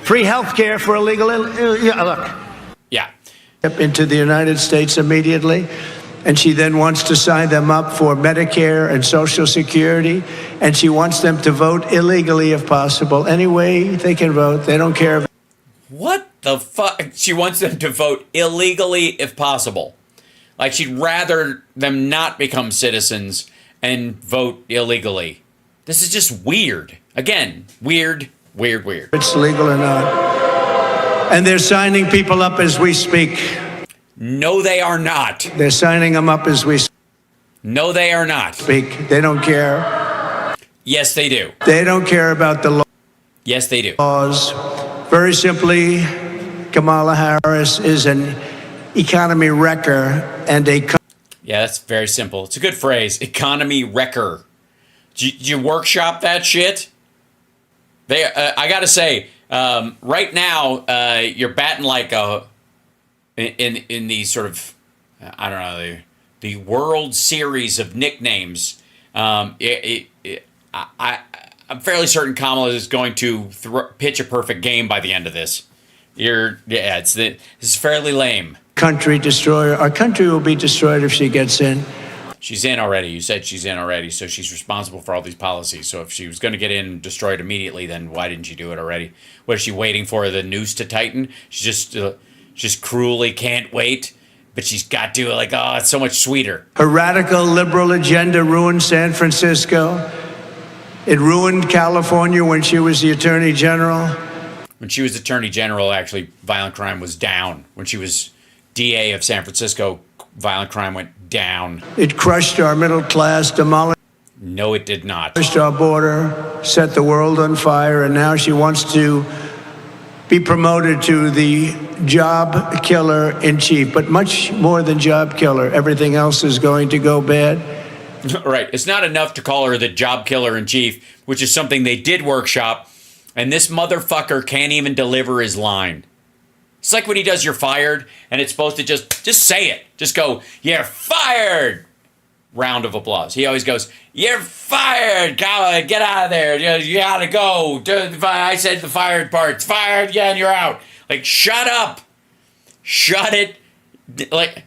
Free health care for illegal look. Yeah. Into the United States immediately. And she then wants to sign them up for Medicare and Social Security. And she wants them to vote illegally if possible. Any way they can vote. They don't care. What the fuck? She wants them to vote illegally if possible. Like she'd rather them not become citizens and vote illegally. This is just weird. Again, weird. It's legal or not. And they're signing people up as we speak. No, they are not. They're signing them up as we speak. No, they are not. They don't care. Yes, they do. They don't care about the law. Yes, they do. Laws. Very simply, Kamala Harris is an economy wrecker and a... Yeah, that's very simple. It's a good phrase. Economy wrecker. Did you workshop that shit? I gotta say, right now, you're batting like in these sort of, I don't know, the World Series of nicknames. I'm fairly certain Kamala is going to pitch a perfect game by the end of this. This is fairly lame. Country destroyer. Our country will be destroyed if she gets in. She's in already. You said she's in already, so she's responsible for all these policies. So if she was going to get in and destroy it immediately, then why didn't she do it already? What is she waiting for? The noose to tighten? She just cruelly can't wait, but she's got to. Like, oh, it's so much sweeter. Her radical liberal agenda ruined San Francisco. It ruined California when she was the Attorney General. When she was Attorney General, actually, violent crime was down. When she was DA of San Francisco, violent crime went down. It crushed our middle class, demolished. No, it did not. Our border, set the world on fire, and now she wants to be promoted to the job killer in chief. But much more than job killer. Everything else is going to go bad. Right. It's not enough to call her the job killer in chief, which is something they did workshop, and this motherfucker can't even deliver his line. It's like when he does "you're fired," and it's supposed to just say it. Just go, "You're fired." Round of applause. He always goes, "You're fired. Get out of there. You gotta go. I said the fired part. It's fired. Yeah, and you're out." Like, shut up. Shut it. Like,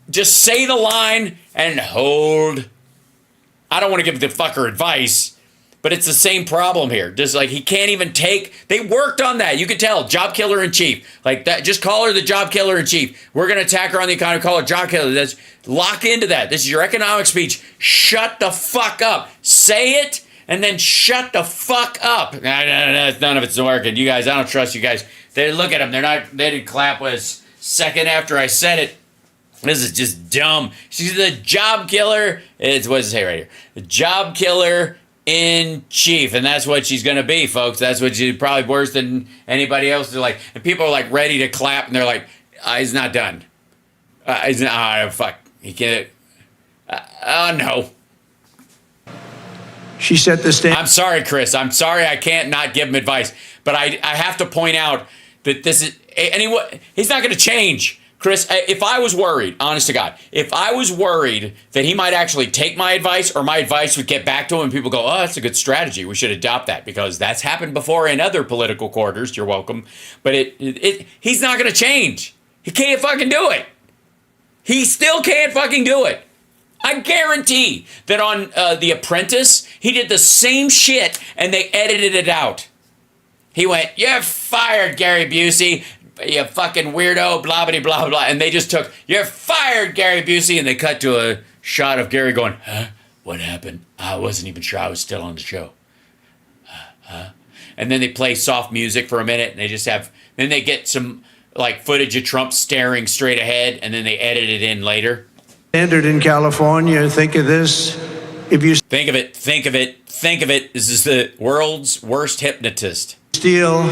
just say the line and hold. I don't want to give the fucker advice, but it's the same problem here. Just like he can't even take. They worked on that. You could tell. Job killer in chief. Like that. Just call her the job killer in chief. We're gonna attack her on the economy. Call her job killer. That's lock into that. This is your economic speech. Shut the fuck up. Say it and then shut the fuck up. None of it's working. You guys, I don't trust you guys. They look at them. They didn't clap with us second after I said it. This is just dumb. She's the job killer. What does it say right here? The job killer in chief, and that's what she's gonna be, folks. That's what she's probably worse than anybody else. They're like, and people are like ready to clap, and they're like, he's not done. He's not. Fuck. He can't. No. She set the standard. I'm sorry, Chris. I'm sorry. I can't not give him advice, but I have to point out that this is anyway. He's not gonna change. Chris, if I was worried, honest to God, if I was worried that he might actually take my advice or my advice would get back to him and people go, oh, that's a good strategy. We should adopt that because that's happened before in other political quarters. You're welcome. But he's not going to change. He can't fucking do it. He still can't fucking do it. I guarantee that on The Apprentice, he did the same shit and they edited it out. He went, you're fired, Gary Busey. You fucking weirdo, blah, blah, blah, blah. And they just took, you're fired, Gary Busey. And they cut to a shot of Gary going, huh? What happened? I wasn't even sure I was still on the show. Huh? And then they play soft music for a minute and then they get some like footage of Trump staring straight ahead and then they edit it in later. Standard in California, think of this. If you think of it. This is the world's worst hypnotist. Steal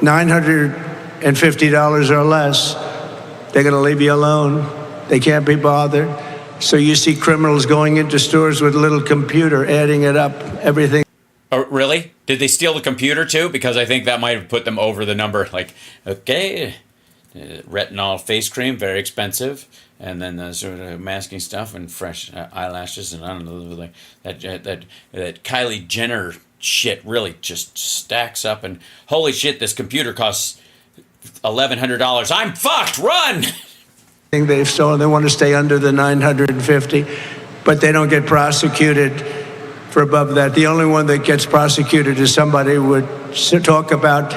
$950 or less, they're going to leave you alone. They can't be bothered. So you see criminals going into stores with a little computer, adding it up, everything. Oh, really? Did they steal the computer too? Because I think that might have put them over the number. Like, okay, retinol face cream, very expensive. And then the sort of masking stuff and fresh eyelashes. And I don't know, like that Kylie Jenner shit really just stacks up. And holy shit, this computer costs $1,100. I'm fucked. Run. They've stolen. They want to stay under the 950, but they don't get prosecuted for above that. The only one that gets prosecuted is somebody who would talk about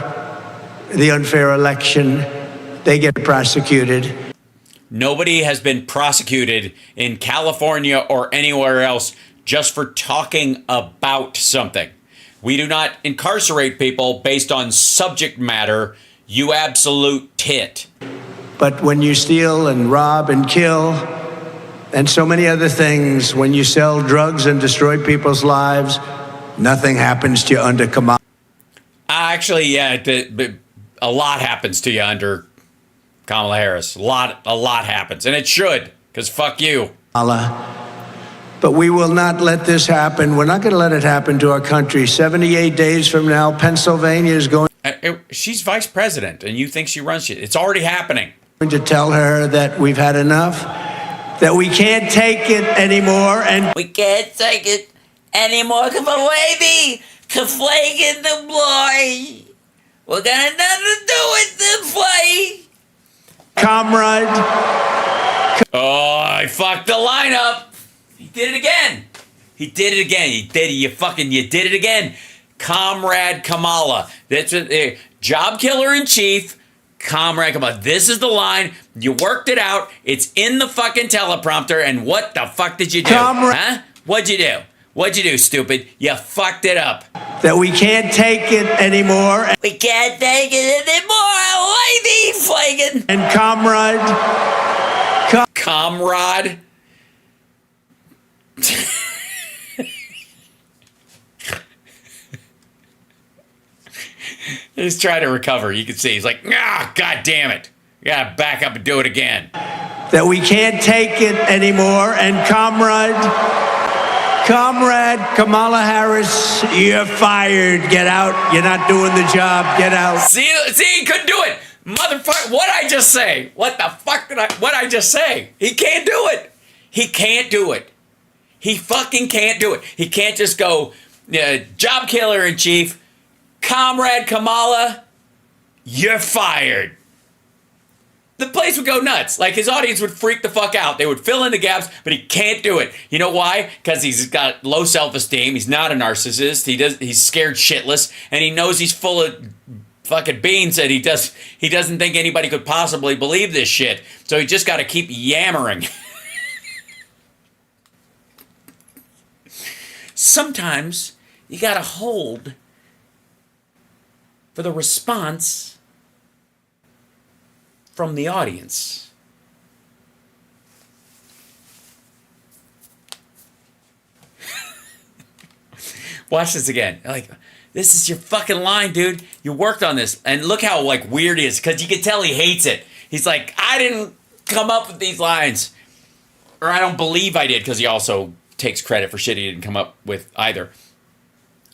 the unfair election. They get prosecuted. Nobody has been prosecuted in California or anywhere else just for talking about something. We do not incarcerate people based on subject matter. You absolute tit. But when you steal and rob and kill and so many other things, when you sell drugs and destroy people's lives, nothing happens to you under Kamala. Actually, yeah, a lot happens to you under Kamala Harris. A lot happens. And it should, because fuck you. But we will not let this happen. We're not going to let it happen to our country. 78 days from now, Pennsylvania is going... She's vice president, and you think she runs shit. It's already happening. To tell her that we've had enough, that we can't take it anymore, and we can't take it anymore. Come away, me, conflating the boy. We're gonna nothing to do with the play, comrade. Oh, I fucked the lineup. He did it again. You did it again. Comrade Kamala. That's a job killer in chief. Comrade Kamala. This is the line. You worked it out. It's in the fucking teleprompter. And what the fuck did you do? Huh? What'd you do, stupid? You fucked it up. That we can't take it anymore. We can't take it anymore. Lady flagging. And comrade. Comrade. He's trying to recover. You can see he's like, God damn it. You gotta back up and do it again. That we can't take it anymore. And comrade Kamala Harris, you're fired. Get out. You're not doing the job. Get out. See, he couldn't do it. Motherfucker, what'd I just say? What the fuck what'd I just say? He can't do it. He can't do it. He fucking can't do it. He can't just go, job killer in chief, Comrade Kamala, you're fired. the place would go nuts. Like, his audience would freak the fuck out. They would fill in the gaps, but he can't do it. You know why? Because he's got low self-esteem. He's not a narcissist. He's scared shitless, and he knows he's full of fucking beans that he doesn't think anybody could possibly believe this shit. So he just got to keep yammering. Sometimes you got to hold for the response from the audience. Watch this again. Like, this is your fucking line, dude. You worked on this. And look how, like, weird he is, because you can tell he hates it. He's like, I didn't come up with these lines. Or I don't believe I did, because he also takes credit for shit he didn't come up with either.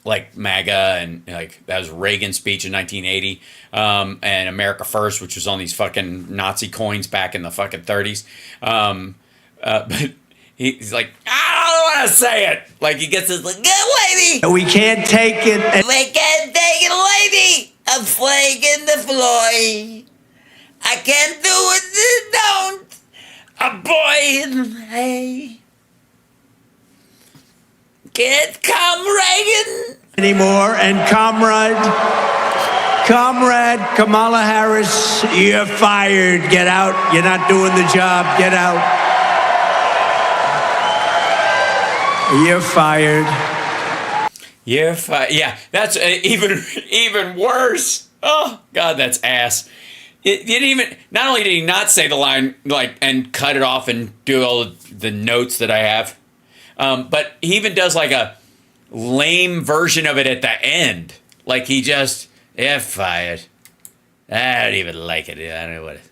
Like MAGA, and like that was Reagan's speech in 1980, and America First, which was on these fucking Nazi coins back in the fucking 30s. But he's like, I don't want to say it. Like, he gets this, like, good lady. We can't take it. We can't take it, lady. A flag in the floor. I can't do it, don't. A boy in the hay. Can't come, Reagan. Anymore. And comrade Kamala Harris, you're fired. Get out. You're not doing the job. Get out. You're fired. You're fired. Yeah, that's even worse. Oh God, that's ass. It didn't even. Not only did he not say the line, like, and cut it off and do all the notes that I have, but he even does like a lame version of it at the end. Like, he just, yeah, fired. I don't even like it. I don't know what it is.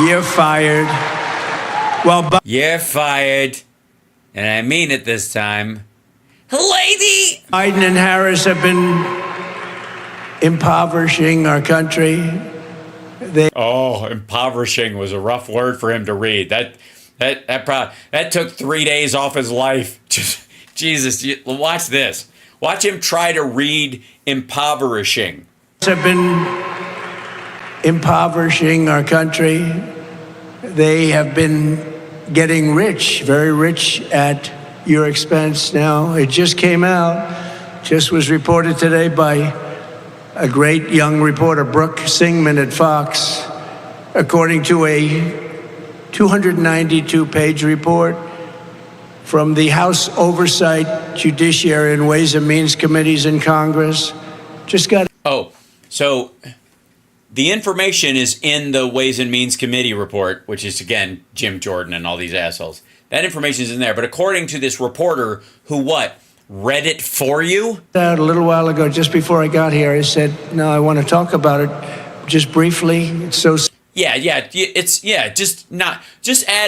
You're fired. Well, you're fired. And I mean it this time. Lady! Biden and Harris have been impoverishing our country. Impoverishing was a rough word for him to read. That took 3 days off his life. Jesus, watch this. Watch him try to read impoverishing. Have been impoverishing our country. They have been getting rich, very rich at your expense now. It just came out, just was reported today by a great young reporter, Brooke Singman at Fox, according to a 292-page report from the House Oversight, Judiciary, and Ways and Means Committees in Congress. Just got. Oh, so the information is in the Ways and Means Committee report, which is, again, Jim Jordan and all these assholes. That information is in there. But according to this reporter who, read it for you? A little while ago, just before I got here, I said, no, I want to talk about it just briefly. It's so... Just add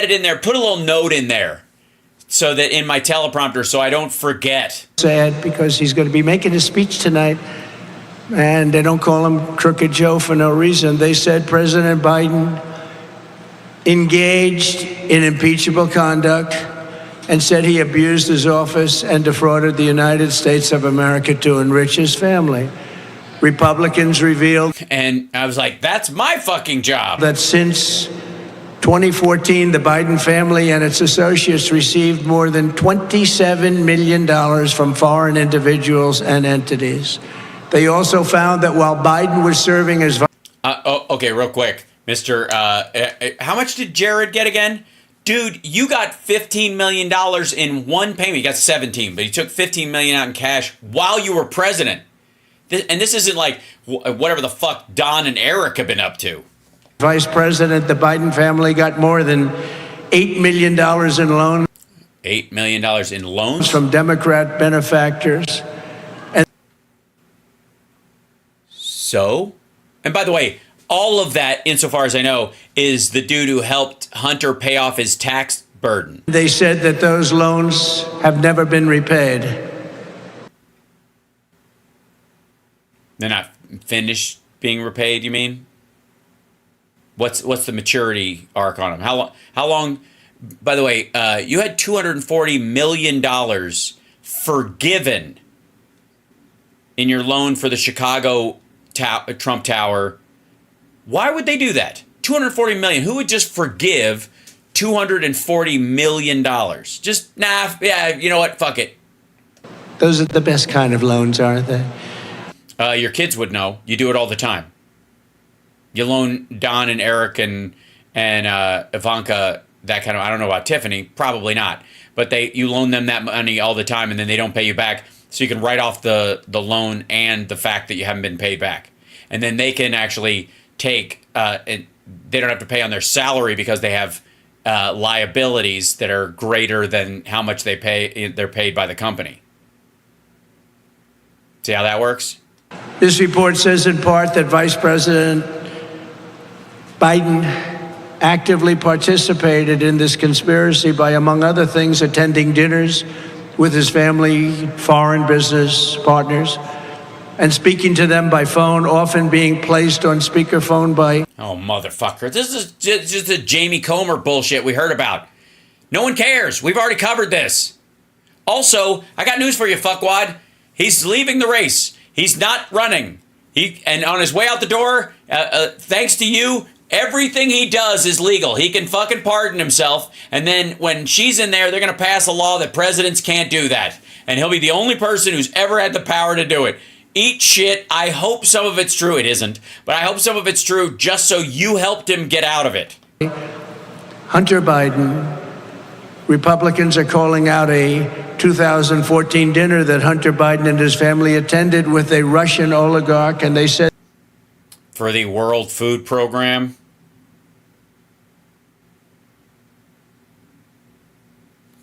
it in there. Put a little note in there so that in my teleprompter, so I don't forget. Sad, because he's going to be making a speech tonight, and they don't call him Crooked Joe for no reason. They said President Biden engaged in impeachable conduct and said he abused his office and defrauded the United States of America to enrich his family. Republicans revealed. And I was like, that's my fucking job. That since 2014, the Biden family and its associates received more than $27 million from foreign individuals and entities. They also found that while Biden was serving as... Okay, real quick. Mr. How much did Jared get again? Dude, you got $15 million in one payment. You got 17, but he took $15 million out in cash while you were president. And this isn't like whatever the fuck Don and Eric have been up to. Vice President, the Biden family got more than $8 million in loans. $8 million in loans? From Democrat benefactors. So? And by the way, all of that, insofar as I know, is the dude who helped Hunter pay off his tax burden. They said that those loans have never been repaid. They're not finished being repaid, you mean? What's the maturity arc on them? How long? By the way, you had $240 million forgiven in your loan for the Chicago Trump Tower Why would they do that? 240 million. Who would just forgive $240 million? Just, nah, yeah, you know what? Fuck it. Those are the best kind of loans, aren't they? Your kids would know. You do it all the time. You loan Don and Eric and Ivanka that kind of, I don't know about Tiffany, probably not. But you loan them that money all the time and then they don't pay you back. So you can write off the loan and the fact that you haven't been paid back. And then they can actually take, they don't have to pay on their salary because they have liabilities that are greater than how much they're paid by the company. See how that works? This report says in part that Vice President Biden actively participated in this conspiracy by, among other things, attending dinners with his family, foreign business partners, and speaking to them by phone, often being placed on speakerphone by... Oh, motherfucker. This is just the Jamie Comer bullshit we heard about. No one cares. We've already covered this. Also, I got news for you, fuckwad. He's leaving the race. He's not running. And on his way out the door, thanks to you, everything he does is legal. He can fucking pardon himself. And then when she's in there, they're going to pass a law that presidents can't do that. And he'll be the only person who's ever had the power to do it. Eat shit. I hope some of it's true. It isn't. But I hope some of it's true just so you helped him get out of it. Hunter Biden. Republicans are calling out a 2014 dinner that Hunter Biden and his family attended with a Russian oligarch, and they said... For the World Food Program.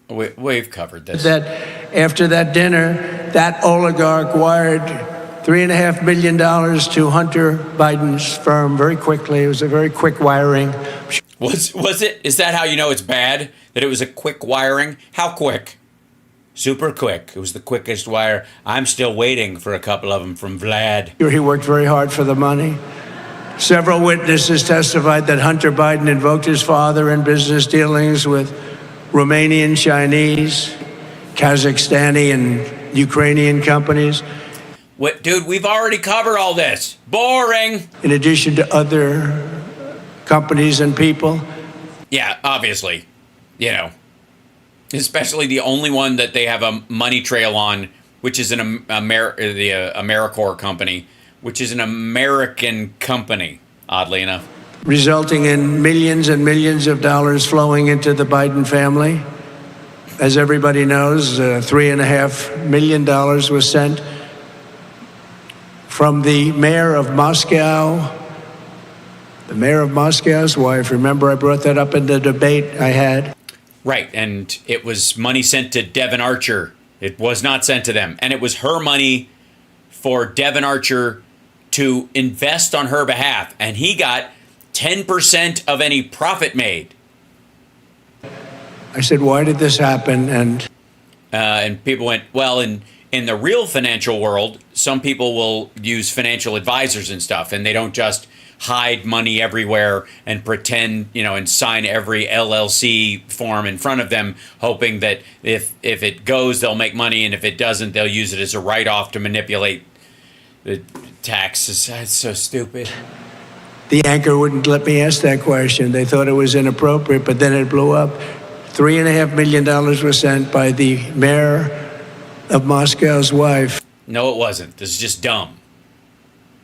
We've covered this. That after that dinner, that oligarch wired $3.5 million to Hunter Biden's firm very quickly. It was a very quick wiring. Was it? Is that how you know it's bad? That it was a quick wiring? How quick? Super quick. It was the quickest wire. I'm still waiting for a couple of them from Vlad. He worked very hard for the money. Several witnesses testified that Hunter Biden invoked his father in business dealings with Romanian, Chinese, Kazakhstani, and Ukrainian companies. What, dude, we've already covered all this. Boring. In addition to other companies and people. Yeah, obviously. You know, especially the only one that they have a money trail on, which is the AmeriCorps company, which is an American company, oddly enough. Resulting in millions and millions of dollars flowing into the Biden family. As everybody knows, $3.5 million was sent from the mayor of Moscow, the mayor of Moscow's wife. Remember, I brought that up in the debate I had. Right, and it was money sent to Devon Archer. It was not sent to them. And it was her money for Devon Archer to invest on her behalf. And he got 10% of any profit made. I said, why did this happen? And people went, well, in the real financial world, some people will use financial advisors and stuff, and they don't just hide money everywhere and pretend, you know, and sign every LLC form in front of them, hoping that if it goes, they'll make money, and if it doesn't, they'll use it as a write-off to manipulate the taxes. That's so stupid. The anchor wouldn't let me ask that question. They thought it was inappropriate, but then it blew up. $3.5 million was sent by the mayor of Moscow's wife. No, it wasn't. This is just dumb.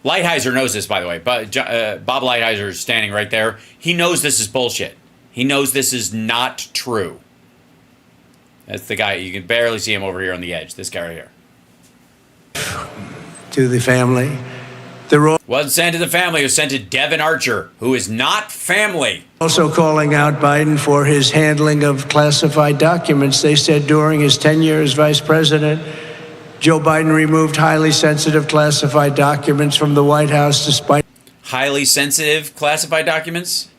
Lighthizer knows this, by the way. Bob Lighthizer is standing right there. He knows this is bullshit. He knows this is not true. That's the guy. You can barely see him over here on the edge. This guy right here. To the family. Wasn't sent to the family. It was sent to Devon Archer, who is not family. Also calling out Biden for his handling of classified documents. They said during his tenure as vice president, Joe Biden removed highly sensitive classified documents from the White House despite... Highly sensitive classified documents?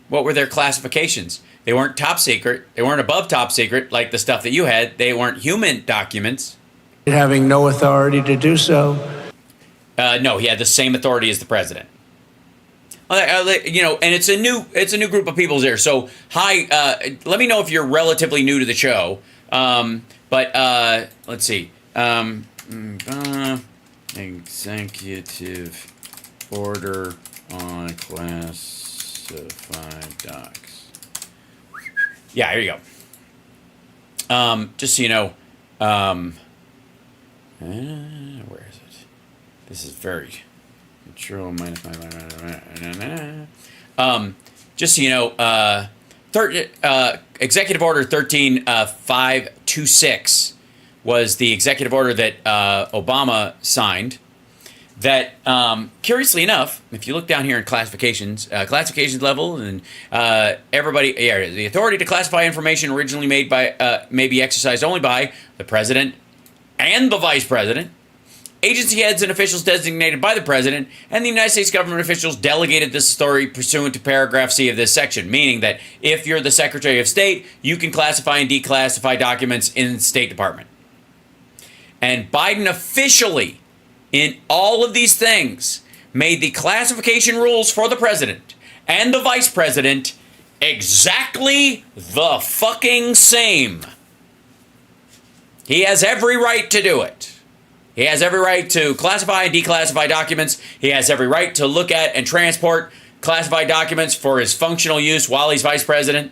What were their classifications? They weren't top secret. They weren't above top secret like the stuff that you had. They weren't human documents. Having no authority to do so. No, he had the same authority as the president. You know, and it's a new group of people there. So, hi, let me know if you're relatively new to the show. But let's see. Executive order on classified docs. Yeah, here you go. Just so you know, where is it? This is very control minus my. Just so you know, Executive Order 13526 was the executive order that Obama signed. That, curiously enough, if you look down here in classifications level, and the authority to classify information originally made by may be exercised only by the president and the vice president, agency heads and officials designated by the president, and the United States government officials delegated this authority pursuant to paragraph C of this section, meaning that if you're the Secretary of State, you can classify and declassify documents in the State Department. And Biden officially, in all of these things, made the classification rules for the president and the vice president exactly the fucking same. He has every right to do it. He has every right to classify and declassify documents. He has every right to look at and transport classified documents for his functional use while he's vice president.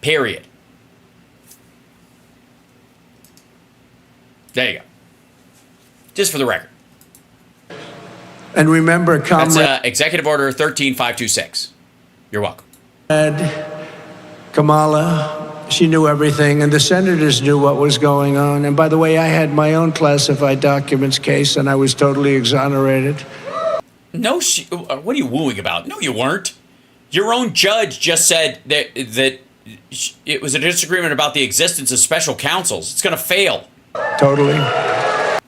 Period. There you go. Just for the record. And remember, That's Executive Order 13526. You're welcome. Kamala, she knew everything, and the senators knew what was going on. And by the way, I had my own classified documents case, and I was totally exonerated. No, what are you wooing about? No, you weren't. Your own judge just said that it was a disagreement about the existence of special counsels. It's going to fail. Totally.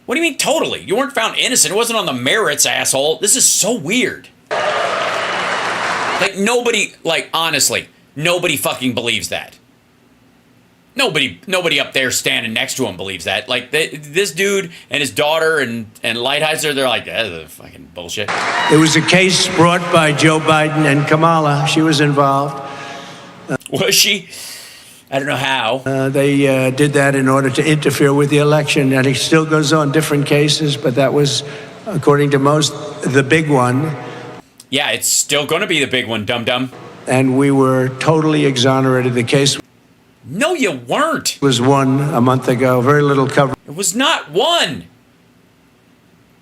What do you mean totally? You weren't found innocent. It wasn't on the merits, asshole. This is so weird. Like, nobody, honestly, nobody fucking believes that. Nobody up there standing next to him believes that. Like, this dude and his daughter and Lighthizer, they're like, that's fucking bullshit. It was a case brought by Joe Biden and Kamala. She was involved. Was she? I don't know how. They did that in order to interfere with the election, and it still goes on, different cases, but that was, according to most, the big one. Yeah, it's still going to be the big one, dum-dum. And we were totally exonerated. The case No, you weren't. was won a month ago. Very little coverage. It was not one.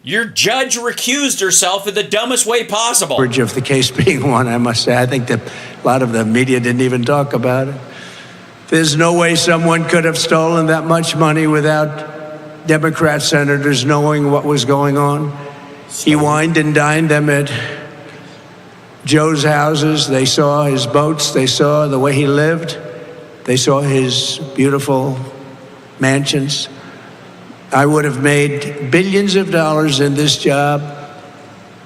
Your judge recused herself in the dumbest way possible. Of the case being won, I must say. I think that a lot of the media didn't even talk about it. There's no way someone could have stolen that much money without Democrat senators knowing what was going on. He wined and dined them at Joe's houses. They saw his boats. They saw the way he lived. They saw his beautiful mansions. I would have made billions of dollars in this job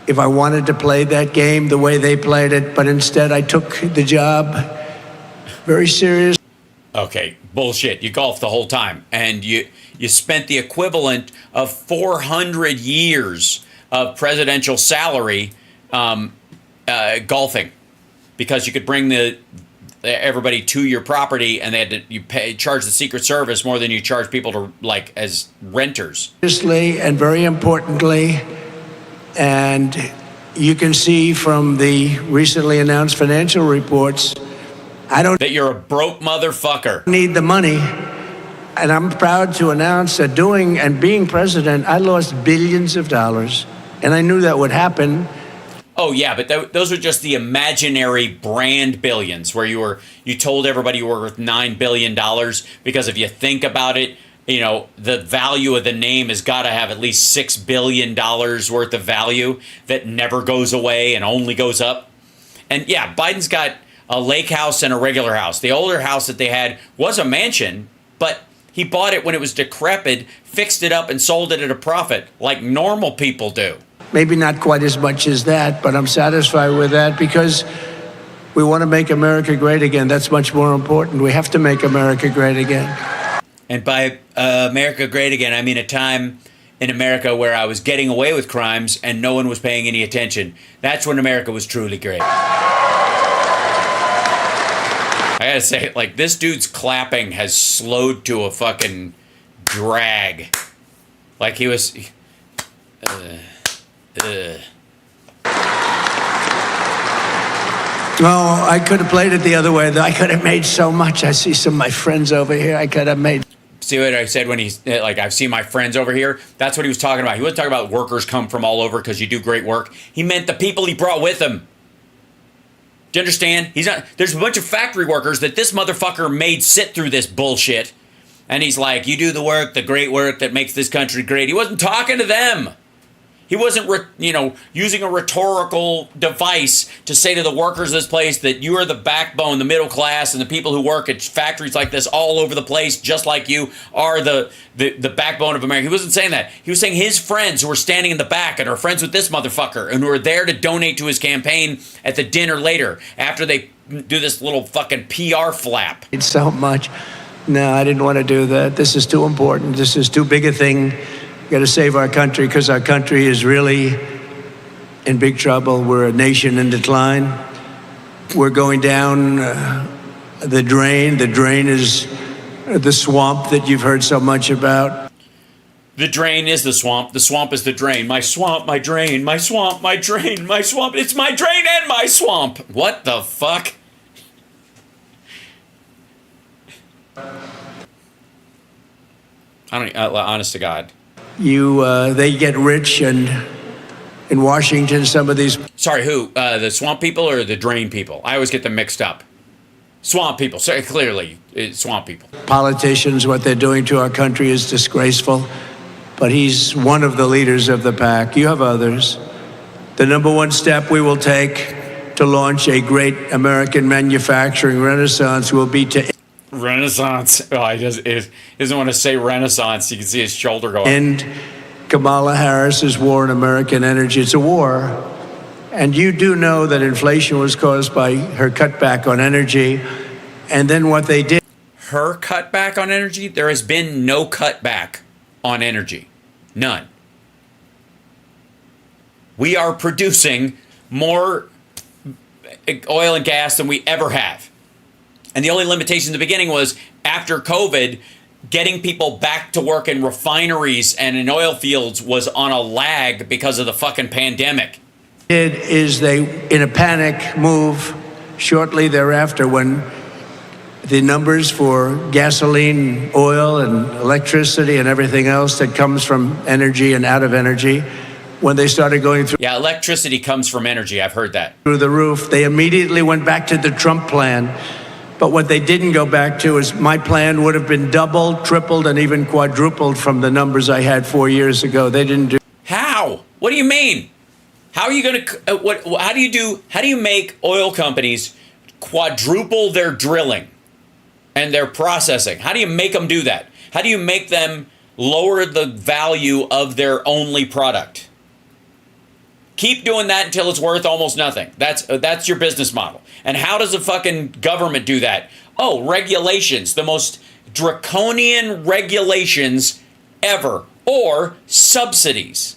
if I wanted to play that game the way they played it, but instead I took the job very serious. Okay, bullshit. You golfed the whole time, and you spent the equivalent of 400 years of presidential salary golfing, because you could bring everybody to your property, and they had to charge the Secret Service more than you charge people to as renters. Seriously, and very importantly, and you can see from the recently announced financial reports, I don't that you're a broke motherfucker. Need the money, and I'm proud to announce that doing and being president, I lost billions of dollars, and I knew that would happen. Oh yeah, but those are just the imaginary brand billions, where you told everybody you were worth $9 billion, because if you think about it, the value of the name has got to have at least $6 billion worth of value that never goes away and only goes up. And yeah, Biden's got a lake house and a regular house. The older house that they had was a mansion, but he bought it when it was decrepit, fixed it up, and sold it at a profit, like normal people do. Maybe not quite as much as that, but I'm satisfied with that, because we want to make America great again. That's much more important. We have to make America great again. And by America great again, I mean a time in America where I was getting away with crimes and no one was paying any attention. That's when America was truly great. I gotta say, this dude's clapping has slowed to a fucking drag. Oh, I could have played it the other way. I could have made so much. I see some of my friends over here. I could have made. See what I said when he's like, I've seen my friends over here? That's what he was talking about. He wasn't talking about workers come from all over because you do great work. He meant the people he brought with him. Do you understand? He's not. There's a bunch of factory workers that this motherfucker made sit through this bullshit. And he's like, you do the work, the great work that makes this country great. He wasn't talking to them. He wasn't, using a rhetorical device to say to the workers of this place that you are the backbone, the middle class, and the people who work at factories like this all over the place, just like you, are the backbone of America. He wasn't saying that. He was saying his friends who are standing in the back and are friends with this motherfucker and who are there to donate to his campaign at the dinner later after they do this little fucking PR flap. It's so much. No, I didn't want to do that. This is too important. This is too big a thing. Got to save our country because our country is really in big trouble. We're a nation in decline. We're going down the drain. The drain is the swamp that you've heard so much about. The drain is the swamp. The swamp is the drain. My swamp, my drain, my swamp, my drain, my swamp. It's my drain and my swamp. What the fuck? Honest to God. They get rich, and in Washington, some of these. Sorry, who? The swamp people or the drain people? I always get them mixed up. Swamp people. Sorry, clearly, swamp people. Politicians, what they're doing to our country is disgraceful. But he's one of the leaders of the pack. You have others. The number one step we will take to launch a great American manufacturing renaissance will be to. Renaissance. Oh, he doesn't want to say Renaissance. You can see his shoulder going. End Kamala Harris's war on American energy. It's a war. And you do know that inflation was caused by her cutback on energy. And then what they did. Her cutback on energy? There has been no cutback on energy. None. We are producing more oil and gas than we ever have. And the only limitation in the beginning was after COVID, getting people back to work in refineries and in oil fields was on a lag because of the fucking pandemic. Is they, in a panic move, shortly thereafter, when the numbers for gasoline, oil, and electricity and everything else that comes from energy and out of energy, when they started going through. Yeah, electricity comes from energy. I've heard that. Through the roof, they immediately went back to the Trump plan. But what they didn't go back to is my plan would have been doubled, tripled, and even quadrupled from the numbers I had 4 years ago. They didn't do. How? What do you mean? How are you going to? How do you make oil companies quadruple their drilling and their processing? How do you make them do that? How do you make them lower the value of their only product? Keep doing that until it's worth almost nothing. That's your business model. And how does the fucking government do that? Oh, regulations, the most draconian regulations ever, or subsidies.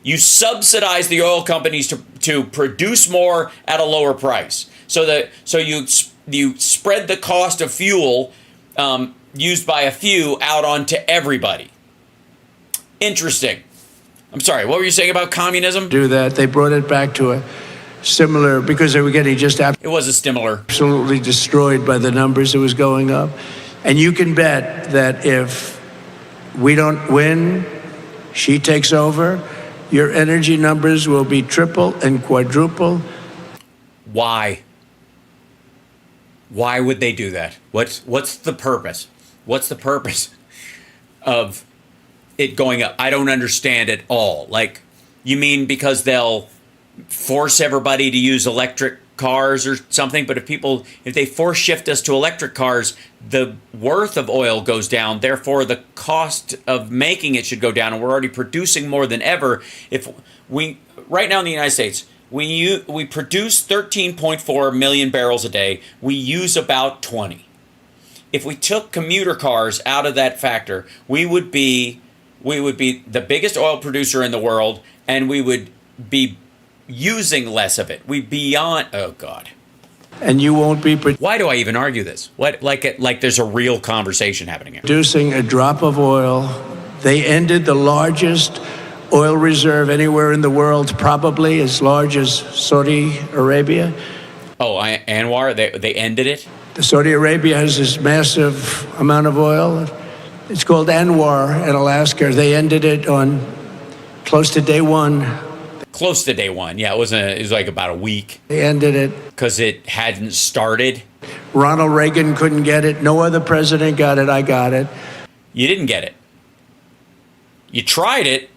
You subsidize the oil companies to produce more at a lower price. So you spread the cost of fuel used by a few out onto everybody. Interesting. I'm sorry, what were you saying about communism? Do that. They brought it back to a similar, because they were getting just it was a similar. Absolutely destroyed by the numbers it was going up. And you can bet that if we don't win, she takes over, your energy numbers will be triple and quadruple. Why? Why would they do that? What's the purpose? What's the purpose of it going up? I don't understand at all. Like, you mean because they'll force everybody to use electric cars or something? But if they force shift us to electric cars, the worth of oil goes down. Therefore, the cost of making it should go down, and we're already producing more than ever. Right now in the United States, we produce 13.4 million barrels a day. We use about 20. If we took commuter cars out of that factor, we would be the biggest oil producer in the world, and we would be using less of it. Oh God. And you won't be. Why do I even argue this? Like there's a real conversation happening here. Producing a drop of oil. They ended the largest oil reserve anywhere in the world, probably as large as Saudi Arabia. Oh, Anwar, they ended it? Saudi Arabia has this massive amount of oil. It's called Anwar in Alaska. They ended it on close to day one. Close to day one. Yeah, it was like about a week. They ended it. Because it hadn't started. Ronald Reagan couldn't get it. No other president got it. I got it. You didn't get it. You tried it,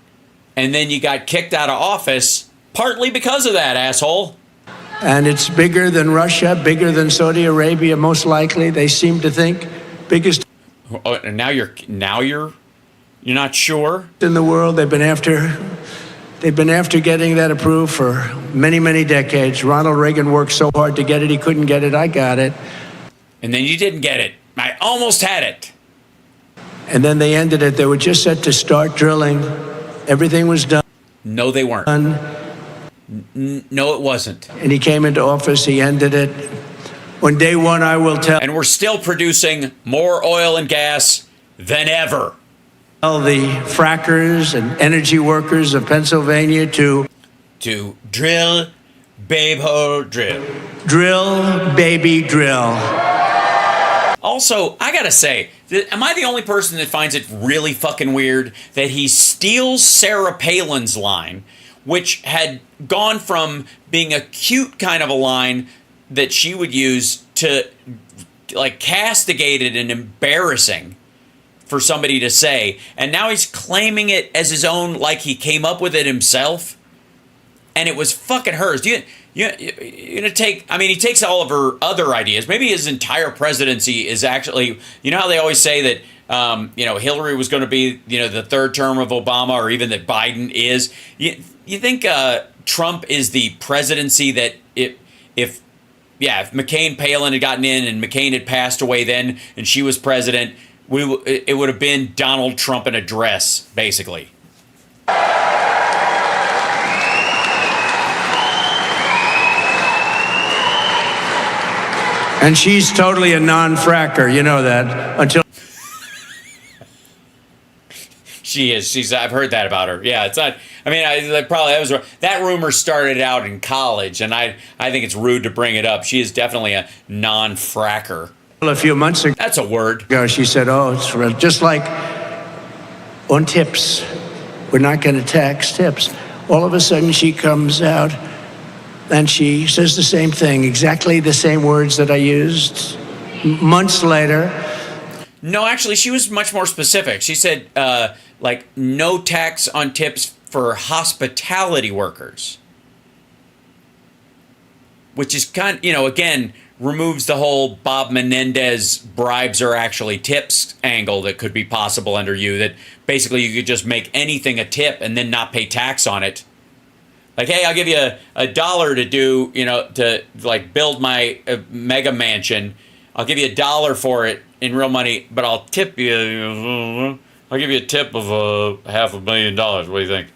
and then you got kicked out of office partly because of that, asshole. And it's bigger than Russia, bigger than Saudi Arabia, most likely. They seem to think biggest. Oh, and now you're not sure in the world. They've been after getting that approved for many, many decades. Ronald Reagan worked so hard to get it, he couldn't get it. I got it. And then you didn't get it. I almost had it. And then they ended it. They were just set to start drilling. Everything was done. No, they weren't. No, it wasn't. And he came into office. He ended it. On day one, I will tell. And we're still producing more oil and gas than ever. Tell the frackers and energy workers of Pennsylvania to drill, babe hole, drill. Drill, baby, drill. Also, I gotta say, am I the only person that finds it really fucking weird that he steals Sarah Palin's line, which had gone from being a cute kind of a line that she would use to like castigated and embarrassing for somebody to say, and now he's claiming it as his own, like he came up with it himself, and it was fucking hers. You're gonna take, I mean, he takes all of her other ideas. Maybe his entire presidency is actually, you know how they always say that, Hillary was going to be, the third term of Obama, or even that Biden is. You think Trump is the presidency that if McCain Palin had gotten in and McCain had passed away then and she was president, it would have been Donald Trump in a dress, basically. And she's totally a non-fracker, you know that, until... She is. I've heard that about her. Yeah, it's not... I mean, that rumor started out in college, and I think it's rude to bring it up. She is definitely a non-fracker. A few months ago... That's a word. She said, it's just like on tips. We're not going to tax tips. All of a sudden, she comes out... and she says the same thing, exactly the same words that I used months later. No, actually, she was much more specific. She said, no tax on tips for hospitality workers. Which is again, removes the whole Bob Menendez bribes are actually tips angle that could be possible under you. That basically you could just make anything a tip and then not pay tax on it. Like, hey, I'll give you $1 to do, to build my mega mansion. I'll give you $1 for it in real money, but I'll tip you. I'll give you a tip of $500,000. What do you think?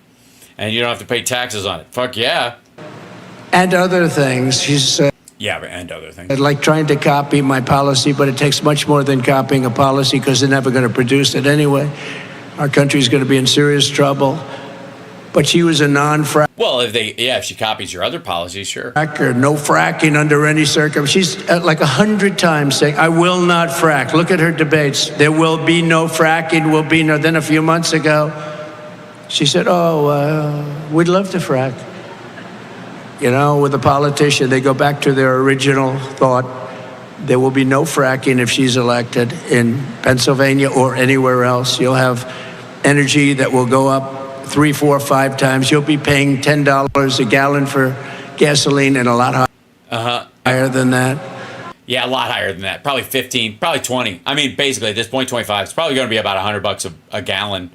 And you don't have to pay taxes on it. Fuck yeah. And other things. She's and other things. Like trying to copy my policy, but it takes much more than copying a policy because they're never going to produce it anyway. Our country's going to be in serious trouble. But she was a non-fracker. Well, if she copies your other policies, sure. No fracking under any circumstance. She's 100 times saying, I will not frack. Look at her debates. There will be no fracking, will be no. Then a few months ago, she said, we'd love to frack. With a politician, they go back to their original thought. There will be no fracking if she's elected in Pennsylvania or anywhere else. You'll have energy that will go up 3, 4, 5 times. You'll be paying $10 a gallon for gasoline, and a lot higher than that. Yeah, a lot higher than that. Probably 15, probably 20. I mean, basically at this point, 25. It's probably going to be about $100 a gallon.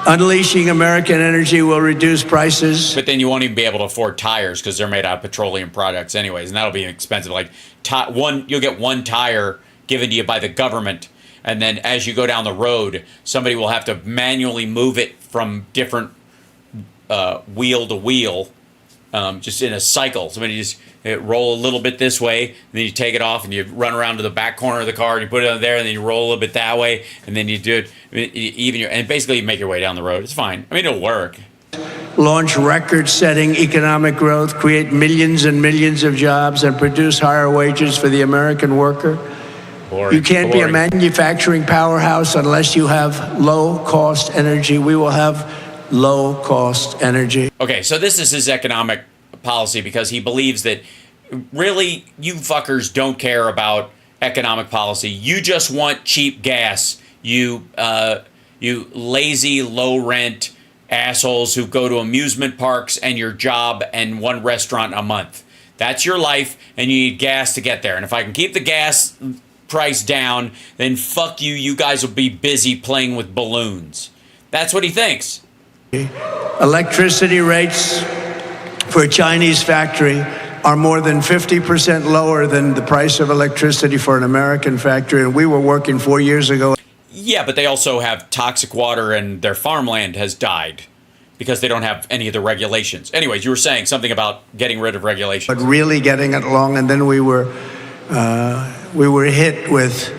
Unleashing American energy will reduce prices. But then you won't even be able to afford tires because they're made out of petroleum products, anyways, and that'll be expensive. You'll get one tire given to you by the government. And then as you go down the road, somebody will have to manually move it from different wheel to wheel just in a cycle. Somebody just roll a little bit this way, and then you take it off, and you run around to the back corner of the car, and you put it on there, and then you roll a little bit that way, and then you do it, and basically you make your way down the road. It's fine. I mean, it'll work. Launch record-setting economic growth, create millions and millions of jobs, and produce higher wages for the American worker. Boring. You can't be a manufacturing powerhouse unless you have low-cost energy. We will have low-cost energy. Okay, so this is his economic policy because he believes that really you fuckers don't care about economic policy. You just want cheap gas. You lazy, low-rent assholes who go to amusement parks and your job and one restaurant a month. That's your life, and you need gas to get there. And if I can keep the gas price down, then fuck you. You guys will be busy playing with balloons. That's what he thinks. Electricity rates for a Chinese factory are more than 50% lower than the price of electricity for an American factory. And we were working 4 years ago. Yeah, but they also have toxic water and their farmland has died because they don't have any of the regulations. Anyways, you were saying something about getting rid of regulations. But really getting it along, and then we were hit with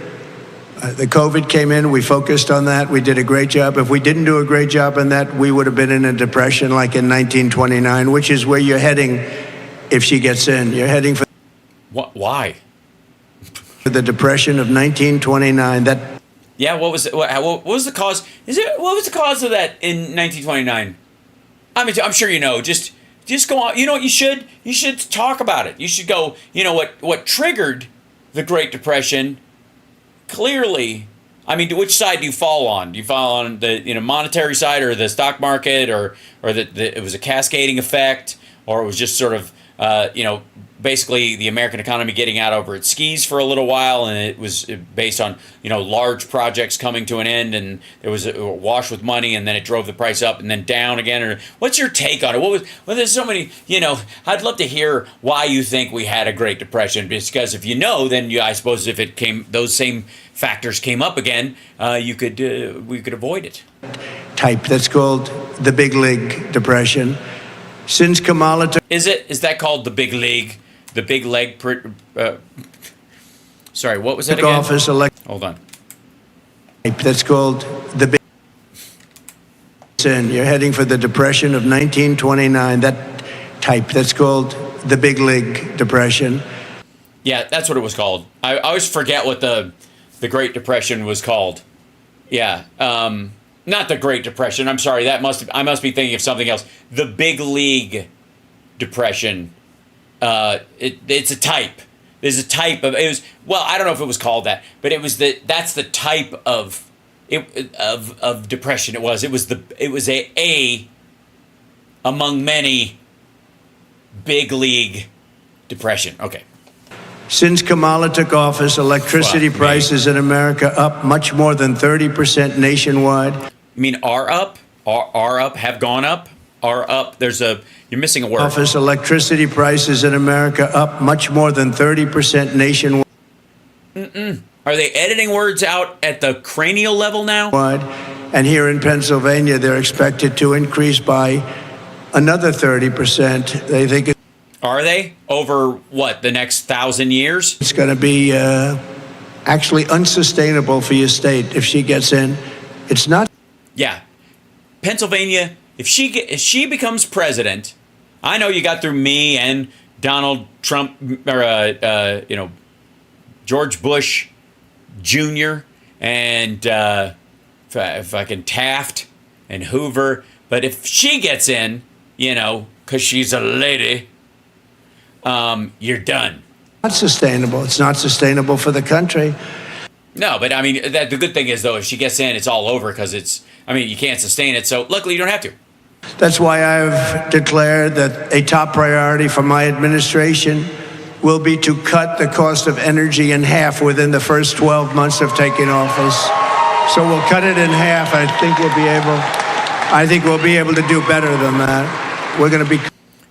the COVID came in. We focused on that. We did a great job. If we didn't do a great job on that, we would have been in a depression like in 1929, which is where you're heading if she gets in. You're heading for Why? the depression of 1929. That. Yeah, what was the cause? What was the cause of that in 1929? I mean, I'm sure you know. Just go on. You know what you should? You should talk about it. You should go. You know what triggered the Great Depression? Clearly, I mean, which side do you fall on? Do you fall on the monetary side, or the stock market, or that it was a cascading effect, or it was just sort of basically the American economy getting out over its skis for a little while, and it was based on large projects coming to an end, and there was a wash with money, and then it drove the price up and then down again. Or what's your take on it? Well, there's so many. I'd love to hear why you think we had a Great Depression, because if you know, then I suppose if it came, those same factors came up again, we could avoid it. Type that's called the Big League Depression. Since Kamala is that called the Big League? The Big Leg? Sorry, what was that again? Office Hold on. That's called the Big. You're heading for the depression of 1929. That type that's called the Big League Depression. Yeah, that's what it was called. I always forget what the Great Depression was called. Yeah. Not the Great Depression. I'm sorry. I must be thinking of something else. The Big League Depression. It's a type. There's a type of it was. Well, I don't know if it was called that, but it was that's the type of depression. It was a among many big league depression. Okay. Since Kamala took office, electricity prices in America up much more than 30% nationwide. You mean are up? Are up? Have gone up? Are up? You're missing a word. Office electricity prices in America up much more than 30% nationwide. Are they editing words out at the cranial level now? And here in Pennsylvania, they're expected to increase by another 30%. They think Are they? Over what, the next 1,000 years? It's going to be actually unsustainable for your state if she gets in. It's not. Yeah. Pennsylvania, if she becomes president, I know you got through me and Donald Trump, or George Bush Jr. and fucking Taft and Hoover, but if she gets in, because she's a lady, you're done. Not sustainable. It's not sustainable for the country. No, but I mean, the good thing is, though, if she gets in, it's all over because you can't sustain it. So luckily, you don't have to. That's why I've declared that a top priority for my administration will be to cut the cost of energy in half within the first 12 months of taking office. So we'll cut it in half. I think we'll be able to do better than that. We're going to be.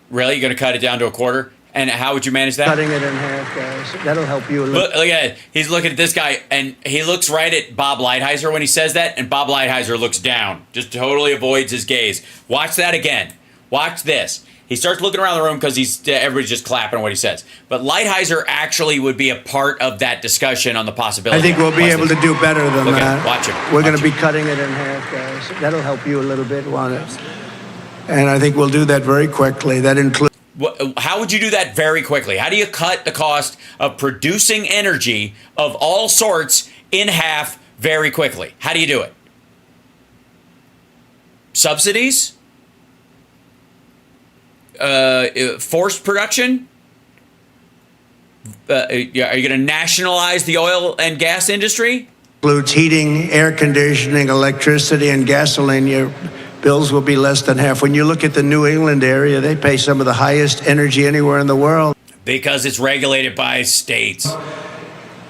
Really? You're going to cut it down to a quarter? And how would you manage that? Cutting it in half, guys. That'll help you a little. Look at it. He's looking at this guy, and he looks right at Bob Lighthizer when he says that, and Bob Lighthizer looks down. Just totally avoids his gaze. Watch that again. Watch this. He starts looking around the room because everybody's just clapping what he says. But Lighthizer actually would be a part of that discussion on the possibility. I think we'll be able to do better than Look at that. him. Watch him. We're going Watch to be cutting it in half, guys. That'll help you a little bit, won't it? And I think we'll do that very quickly. That includes... How would you do that very quickly? How do you cut the cost of producing energy of all sorts in half very quickly? How do you do it? Subsidies? Forced production? Are you going to nationalize the oil and gas industry? Includes heating, air conditioning, electricity, and gasoline. Your bills will be less than half. When you look at the New England area, they pay some of the highest energy anywhere in the world. Because it's regulated by states.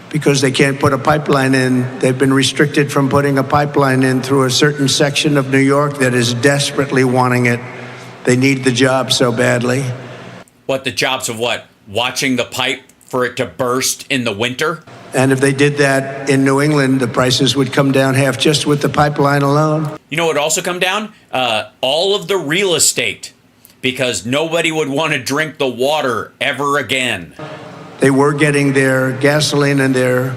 Because they can't put a pipeline in. They've been restricted from putting a pipeline in through a certain section of New York that is desperately wanting it. They need the job so badly. What, the jobs of what? Watching the pipe for it to burst in the winter? And if they did that in New England, the prices would come down half just with the pipeline alone. You know what would also come down? All of the real estate. Because nobody would want to drink the water ever again. They were getting their gasoline and their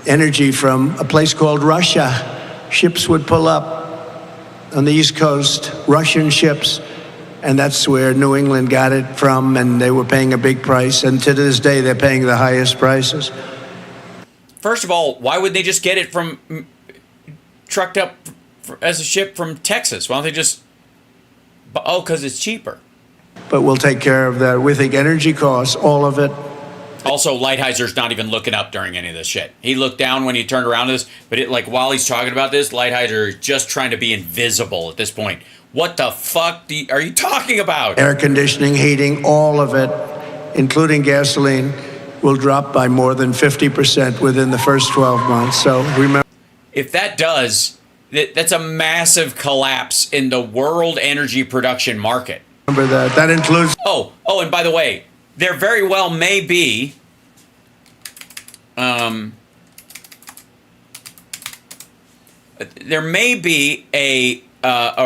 energy from a place called Russia. Ships would pull up on the East Coast, Russian ships, and that's where New England got it from, and they were paying a big price, and to this day they're paying the highest prices. First of all, why would they just get it from trucked up as a ship from Texas? Why don't they just... Oh, because it's cheaper. But we'll take care of that. We think energy costs, all of it. Also, Lighthizer's not even looking up during any of this shit. He looked down when he turned around to this, but while he's talking about this, Lighthizer is just trying to be invisible at this point. What the fuck are you talking about? Air conditioning, heating, all of it, including gasoline, will drop by more than 50% within the first 12 months. So remember... If that does, that's a massive collapse in the world energy production market. Remember that. That includes... Oh, and by the way, there very well may be a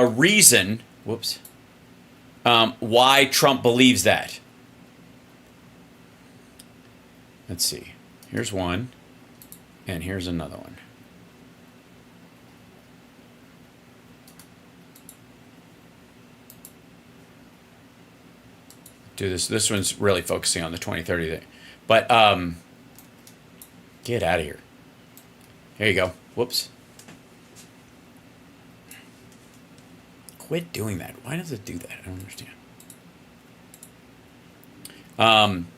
reason, why Trump believes that. Let's see. Here's one, and here's another one. Do this. This one's really focusing on the 2030 thing. But get out of here. Here you go. Whoops. Quit doing that. Why does it do that? I don't understand.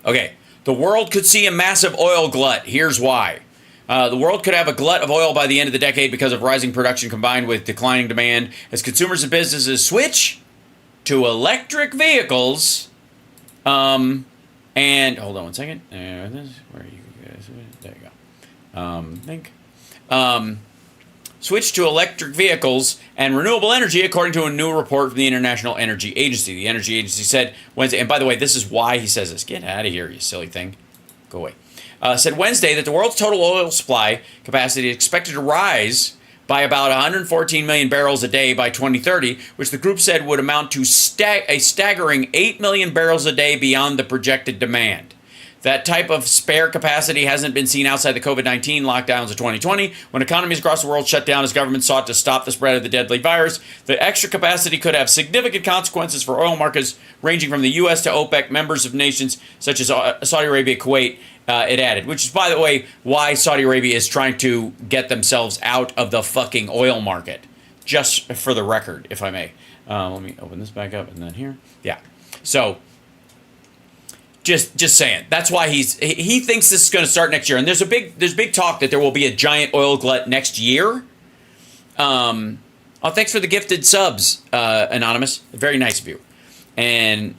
Okay. The world could see a massive oil glut. Here's why. The world could have a glut of oil by the end of the decade because of rising production combined with declining demand as consumers and businesses switch to electric vehicles. And hold on one second. Where are you guys? There you go. Switch to electric vehicles and renewable energy, according to a new report from the International Energy Agency. The Energy Agency said Wednesday, and by the way, this is why he says this. Get out of here, you silly thing. Go away. Said Wednesday that the world's total oil supply capacity is expected to rise by about 114 million barrels a day by 2030, which the group said would amount to a staggering 8 million barrels a day beyond the projected demand. That type of spare capacity hasn't been seen outside the COVID-19 lockdowns of 2020, when economies across the world shut down as governments sought to stop the spread of the deadly virus. The extra capacity could have significant consequences for oil markets, ranging from the U.S. to OPEC, members of nations such as Saudi Arabia, Kuwait, it added, which is, by the way, why Saudi Arabia is trying to get themselves out of the fucking oil market. Just for the record, if I may. Let me open this back up and then here. Yeah. So, just saying. That's why he thinks this is going to start next year. And there's big talk that there will be a giant oil glut next year. Oh, thanks for the gifted subs, Anonymous. Very nice of you. And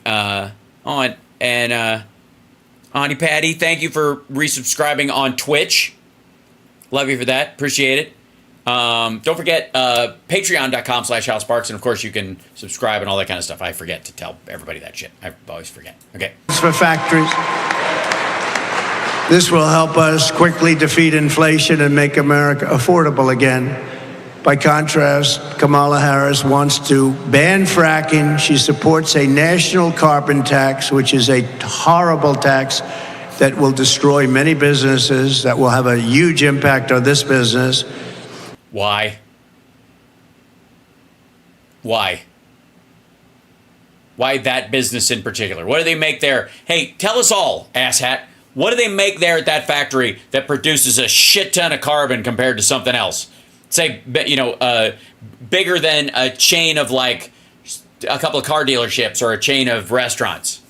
Auntie Patty, thank you for resubscribing on Twitch. Love you for that. Appreciate it. Don't forget patreon.com/HalSparks. And of course, you can subscribe and all that kind of stuff. I forget to tell everybody that shit. I always forget. Okay. For factories. This will help us quickly defeat inflation and make America affordable again. By contrast, Kamala Harris wants to ban fracking. She supports a national carbon tax, which is a horrible tax that will destroy many businesses, that will have a huge impact on this business. Why? Why? Why that business in particular? What do they make there? Hey, tell us all, asshat. What do they make there at that factory that produces a shit ton of carbon compared to something else? Say, bigger than a chain of like a couple of car dealerships or a chain of restaurants.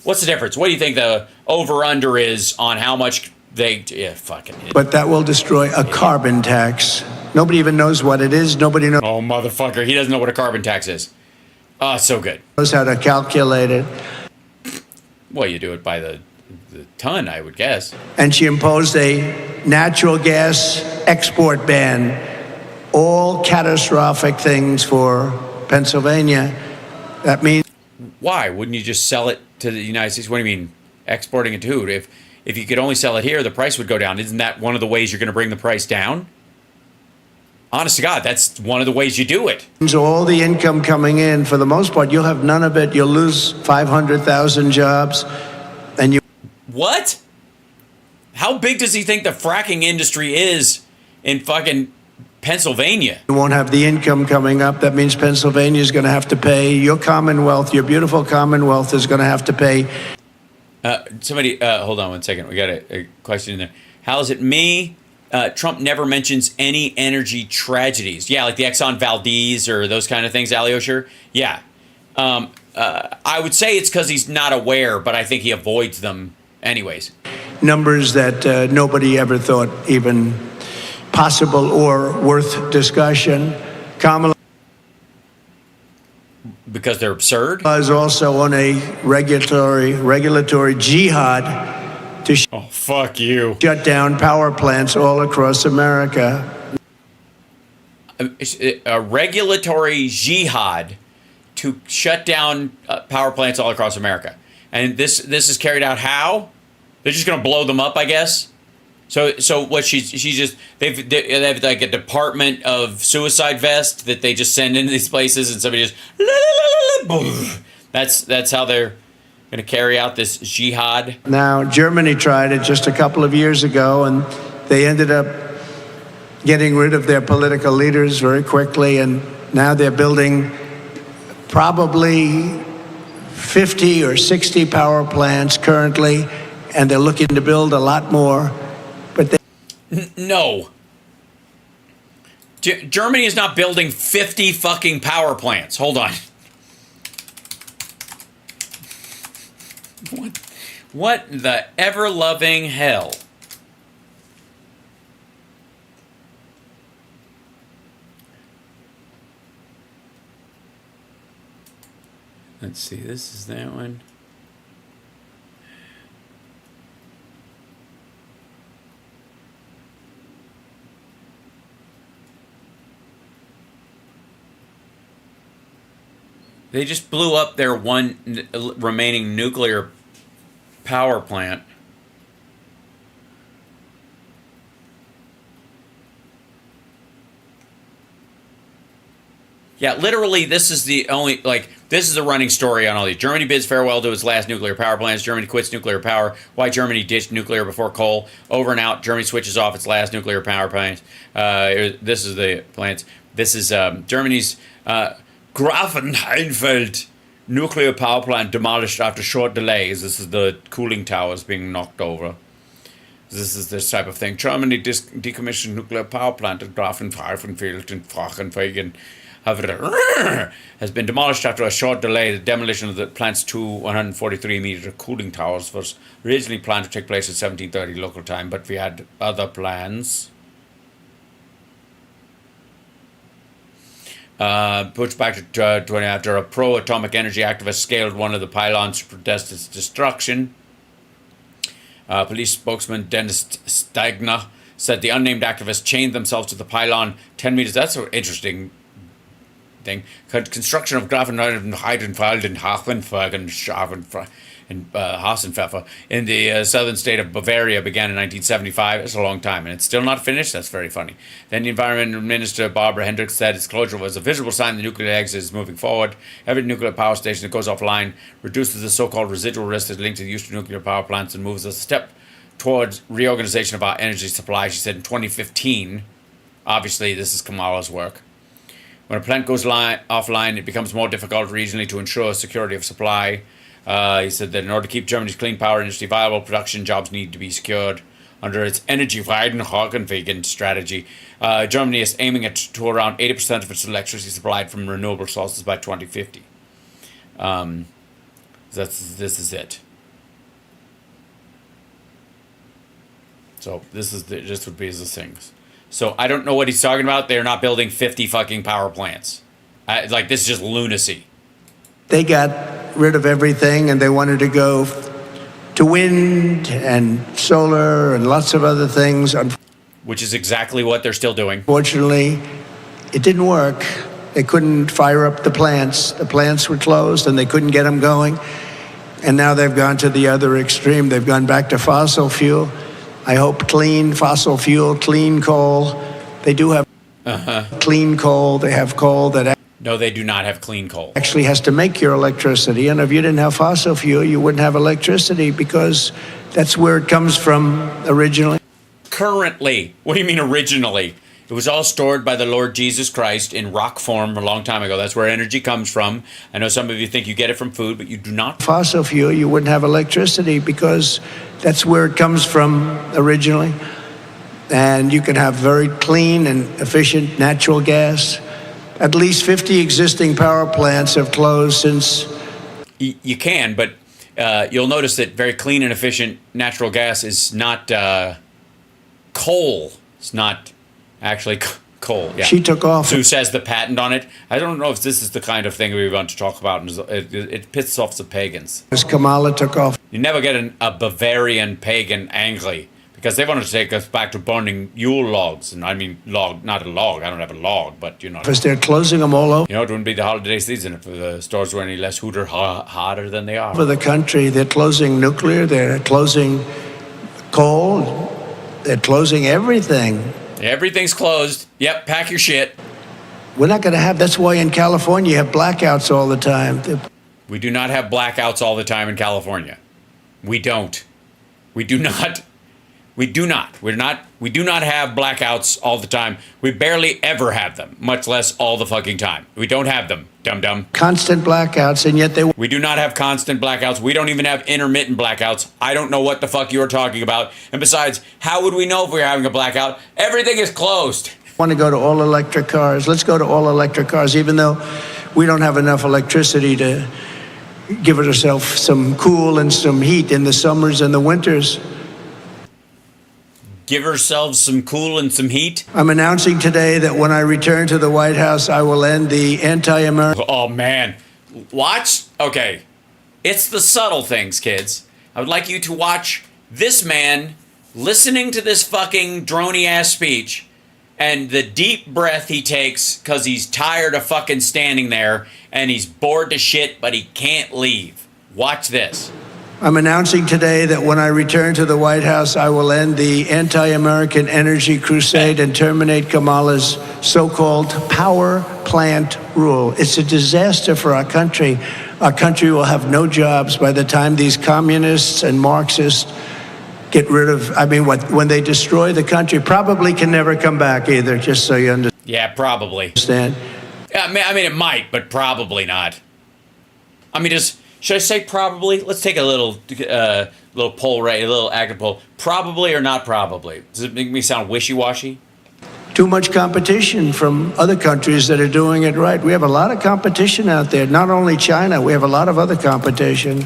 What's the difference? What do you think the over-under is on how much they... Yeah, fucking... But that will destroy a carbon tax. Nobody even knows what it is. Nobody knows... Oh, motherfucker. He doesn't know what a carbon tax is. Oh, so good. Knows how to calculate it. Well, you do it by the ton, I would guess. And she imposed a natural gas export ban. All catastrophic things for Pennsylvania. That means... Why? Wouldn't you just sell it to the United States? What do you mean, exporting it to who? If you could only sell it here, the price would go down. Isn't that one of the ways you're going to bring the price down? Honest to God, that's one of the ways you do it. All the income coming in, for the most part, you'll have none of it. You'll lose 500,000 jobs. And you... What? How big does he think the fracking industry is in fucking Pennsylvania? You won't have the income coming up. That means Pennsylvania is going to have to pay. Your Commonwealth, your beautiful Commonwealth, is going to have to pay. Somebody, hold on one second. We got a question in there. How is it me? Trump never mentions any energy tragedies. Yeah, like the Exxon Valdez or those kind of things, Alyosher. Yeah. I would say it's because he's not aware, but I think he avoids them anyways. Numbers that nobody ever thought even possible or worth discussion. Kamala because they're absurd. Is also on a regulatory jihad to fuck you. Shut down power plants all across America. A regulatory jihad to shut down power plants all across America. And this is carried out how? They're just going to blow them up, I guess. So what she's just they have like a department of suicide vest that they just send into these places, and somebody just that's how they're going to carry out this jihad. Now Germany tried it just a couple of years ago, and they ended up getting rid of their political leaders very quickly, and now they're building probably 50 or 60 power plants currently, and they're looking to build a lot more. But they no. Germany is not building 50 fucking power plants. Hold on. What the ever-loving hell? Let's see, this is that one. They just blew up their one remaining nuclear power plant. Yeah, literally, this is the only, this is the running story on all these. Germany bids farewell to its last nuclear power plants. Germany quits nuclear power. Why Germany ditched nuclear before coal. Over and out, Germany switches off its last nuclear power plants. This is the plants. This is Germany's Grafenhainfeld nuclear power plant demolished after short delays. This is the cooling towers being knocked over. This is this type of thing. Germany decommissioned nuclear power plant at Grafenhainfeld in Frankenfegen has been demolished after a short delay. The demolition of the plant's two 143-meter cooling towers was originally planned to take place at 17:30 local time, but we had other plans. Pushed back to 20 after a pro-atomic energy activist scaled one of the pylons to protest its destruction. Police spokesman Dennis Stagner said the unnamed activists chained themselves to the pylon 10 meters. That's an interesting thing. Construction of Grafenhainfeld in Hafenfeld in Hassenpfeffer in the southern state of Bavaria began in 1975. It's a long time, and it's still not finished. That's very funny. Then the Environment Minister Barbara Hendricks said its closure was a visible sign the nuclear exit is moving forward. Every nuclear power station that goes offline reduces the so-called residual risk that's linked to the use of nuclear power plants and moves us a step towards reorganization of our energy supply, she said in 2015. Obviously, this is Kamala's work. When a plant goes offline, it becomes more difficult regionally to ensure security of supply. He said that in order to keep Germany's clean power industry viable, production jobs need to be secured. Under its Energiewende strategy, Germany is aiming to around 80% of its electricity supplied from renewable sources by 2050. This is it. So this would be the things. So I don't know what he's talking about. They're not building 50 fucking power plants. This is just lunacy. They got rid of everything and they wanted to go to wind and solar and lots of other things. Which is exactly what they're still doing. Unfortunately, it didn't work. They couldn't fire up the plants. The plants were closed and they couldn't get them going. And now they've gone to the other extreme. They've gone back to fossil fuel. I hope clean fossil fuel, clean coal. They do have clean coal. They have coal that no, they do not have clean coal. Actually has to make your electricity. And if you didn't have fossil fuel, you wouldn't have electricity because that's where it comes from originally. Currently. What do you mean originally? It was all stored by the Lord Jesus Christ in rock form a long time ago. That's where energy comes from. I know some of you think you get it from food, but you do not. Fossil fuel, you wouldn't have electricity because that's where it comes from originally. And you can have very clean and efficient natural gas. At least 50 existing power plants have closed since. You can, but you'll notice that very clean and efficient natural gas is not coal. It's not actually coal. Yeah. She took off. Sue says the patent on it. I don't know if this is the kind of thing we want to talk about. It pisses off the pagans. As Kamala took off. You never get a Bavarian pagan angry because they wanted to take us back to burning Yule logs. And I mean log, not a log. I don't have a log, but you know. Because they're closing them all over. You know, it wouldn't be the holiday season if the stores were any less hotter than they are. For the country, they're closing nuclear. They're closing coal. They're closing everything. Everything's closed. Yep, pack your shit. We're not going to have, that's why in California you have blackouts all the time. We do not have blackouts all the time in California. We don't. We do not. We do not. We do not have blackouts all the time. We barely ever have them, much less all the fucking time. We don't have them, dum-dum. Constant blackouts, and yet We do not have constant blackouts. We don't even have intermittent blackouts. I don't know what the fuck you're talking about. And besides, how would we know if we're having a blackout? Everything is closed. Want to go to all electric cars. Let's go to all electric cars, even though we don't have enough electricity to give ourselves some cool and some heat in the summers and the winters. Give ourselves some cool and some heat? I'm announcing today that when I return to the White House, I will end the anti-American... Oh, man. Watch? Okay. It's the subtle things, kids. I would like you to watch this man listening to this fucking drony-ass speech and the deep breath he takes because he's tired of fucking standing there and he's bored to shit, but he can't leave. Watch this. I'm announcing today that when I return to the White House, I will end the anti-American energy crusade and terminate Kamala's so-called power plant rule. It's a disaster for our country. Our country will have no jobs by the time these communists and Marxists get rid of, when they destroy the country, probably can never come back either, just so you understand. Yeah, probably. Yeah, I mean, it might, but probably not. I mean, should I say probably? Let's take a little poll, right? A little active poll. Probably or not probably? Does it make me sound wishy-washy? Too much competition from other countries that are doing it right. We have a lot of competition out there. Not only China, we have a lot of other competition.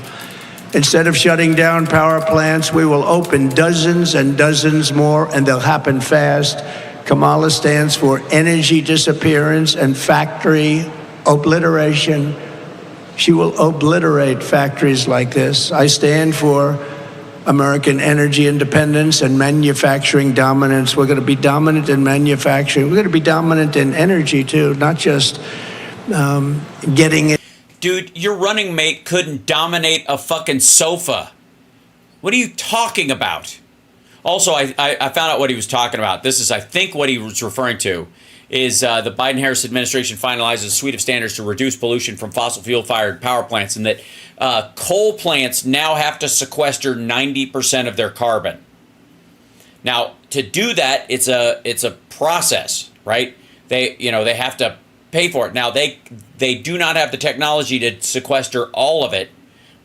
Instead of shutting down power plants, we will open dozens and dozens more, and they'll happen fast. Kamala stands for energy disappearance and factory obliteration. She will obliterate factories like this. I stand for American energy independence and manufacturing dominance. We're going to be dominant in manufacturing. We're going to be dominant in energy, too, not just getting it. Dude, your running mate couldn't dominate a fucking sofa. What are you talking about? Also, I found out what he was talking about. This is, I think, what he was referring to is the Biden-Harris administration finalizes a suite of standards to reduce pollution from fossil fuel-fired power plants, and that coal plants now have to sequester 90% of their carbon. Now, to do that, it's a process, right? They have to pay for it. Now, they do not have the technology to sequester all of it,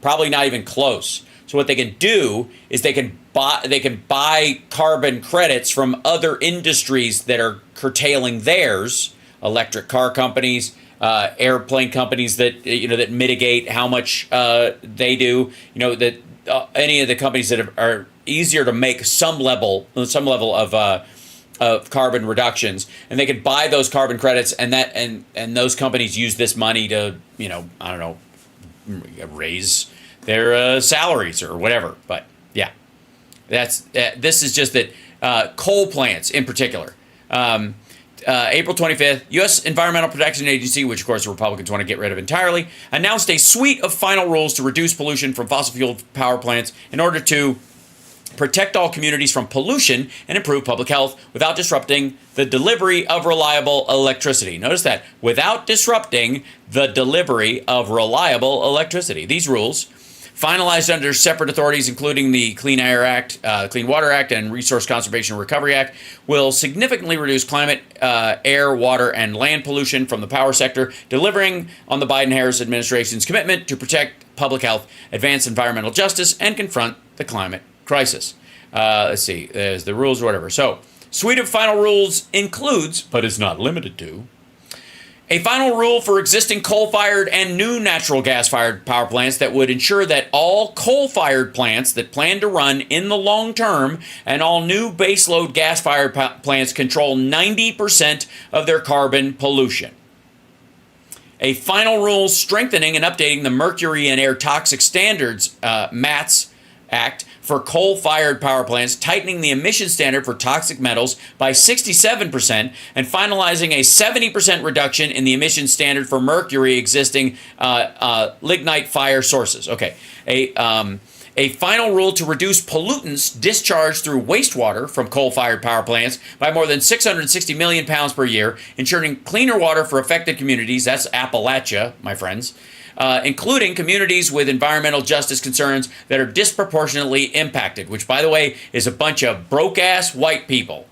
probably not even close. So what they can do is they can buy carbon credits from other industries that are curtailing theirs, electric car companies, airplane companies that mitigate how much they do. That any of the companies that are easier to make some level of carbon reductions, and they can buy those carbon credits, and those companies use this money to raise their salaries or whatever. But yeah, this is just that coal plants in particular. April 25th, U.S. Environmental Protection Agency, which of course the Republicans want to get rid of entirely, announced a suite of final rules to reduce pollution from fossil fuel power plants in order to protect all communities from pollution and improve public health without disrupting the delivery of reliable electricity. Notice that, without disrupting the delivery of reliable electricity. These rules, finalized under separate authorities, including the Clean Air Act, Clean Water Act, and Resource Conservation and Recovery Act, will significantly reduce climate, air, water, and land pollution from the power sector, delivering on the Biden-Harris administration's commitment to protect public health, advance environmental justice, and confront the climate crisis. Let's see, there's the rules or whatever. So, suite of final rules includes, but is not limited to, a final rule for existing coal-fired and new natural gas-fired power plants that would ensure that all coal-fired plants that plan to run in the long term and all new baseload gas-fired plants control 90% of their carbon pollution. A final rule strengthening and updating the Mercury and Air Toxic Standards, MATS Act, for coal-fired power plants, tightening the emission standard for toxic metals by 67%, and finalizing a 70% reduction in the emission standard for mercury existing lignite fire sources. Okay, a final rule to reduce pollutants discharged through wastewater from coal-fired power plants by more than 660 million pounds per year, ensuring cleaner water for affected communities. That's Appalachia, my friends. Including communities with environmental justice concerns that are disproportionately impacted, which, by the way, is a bunch of broke-ass white people.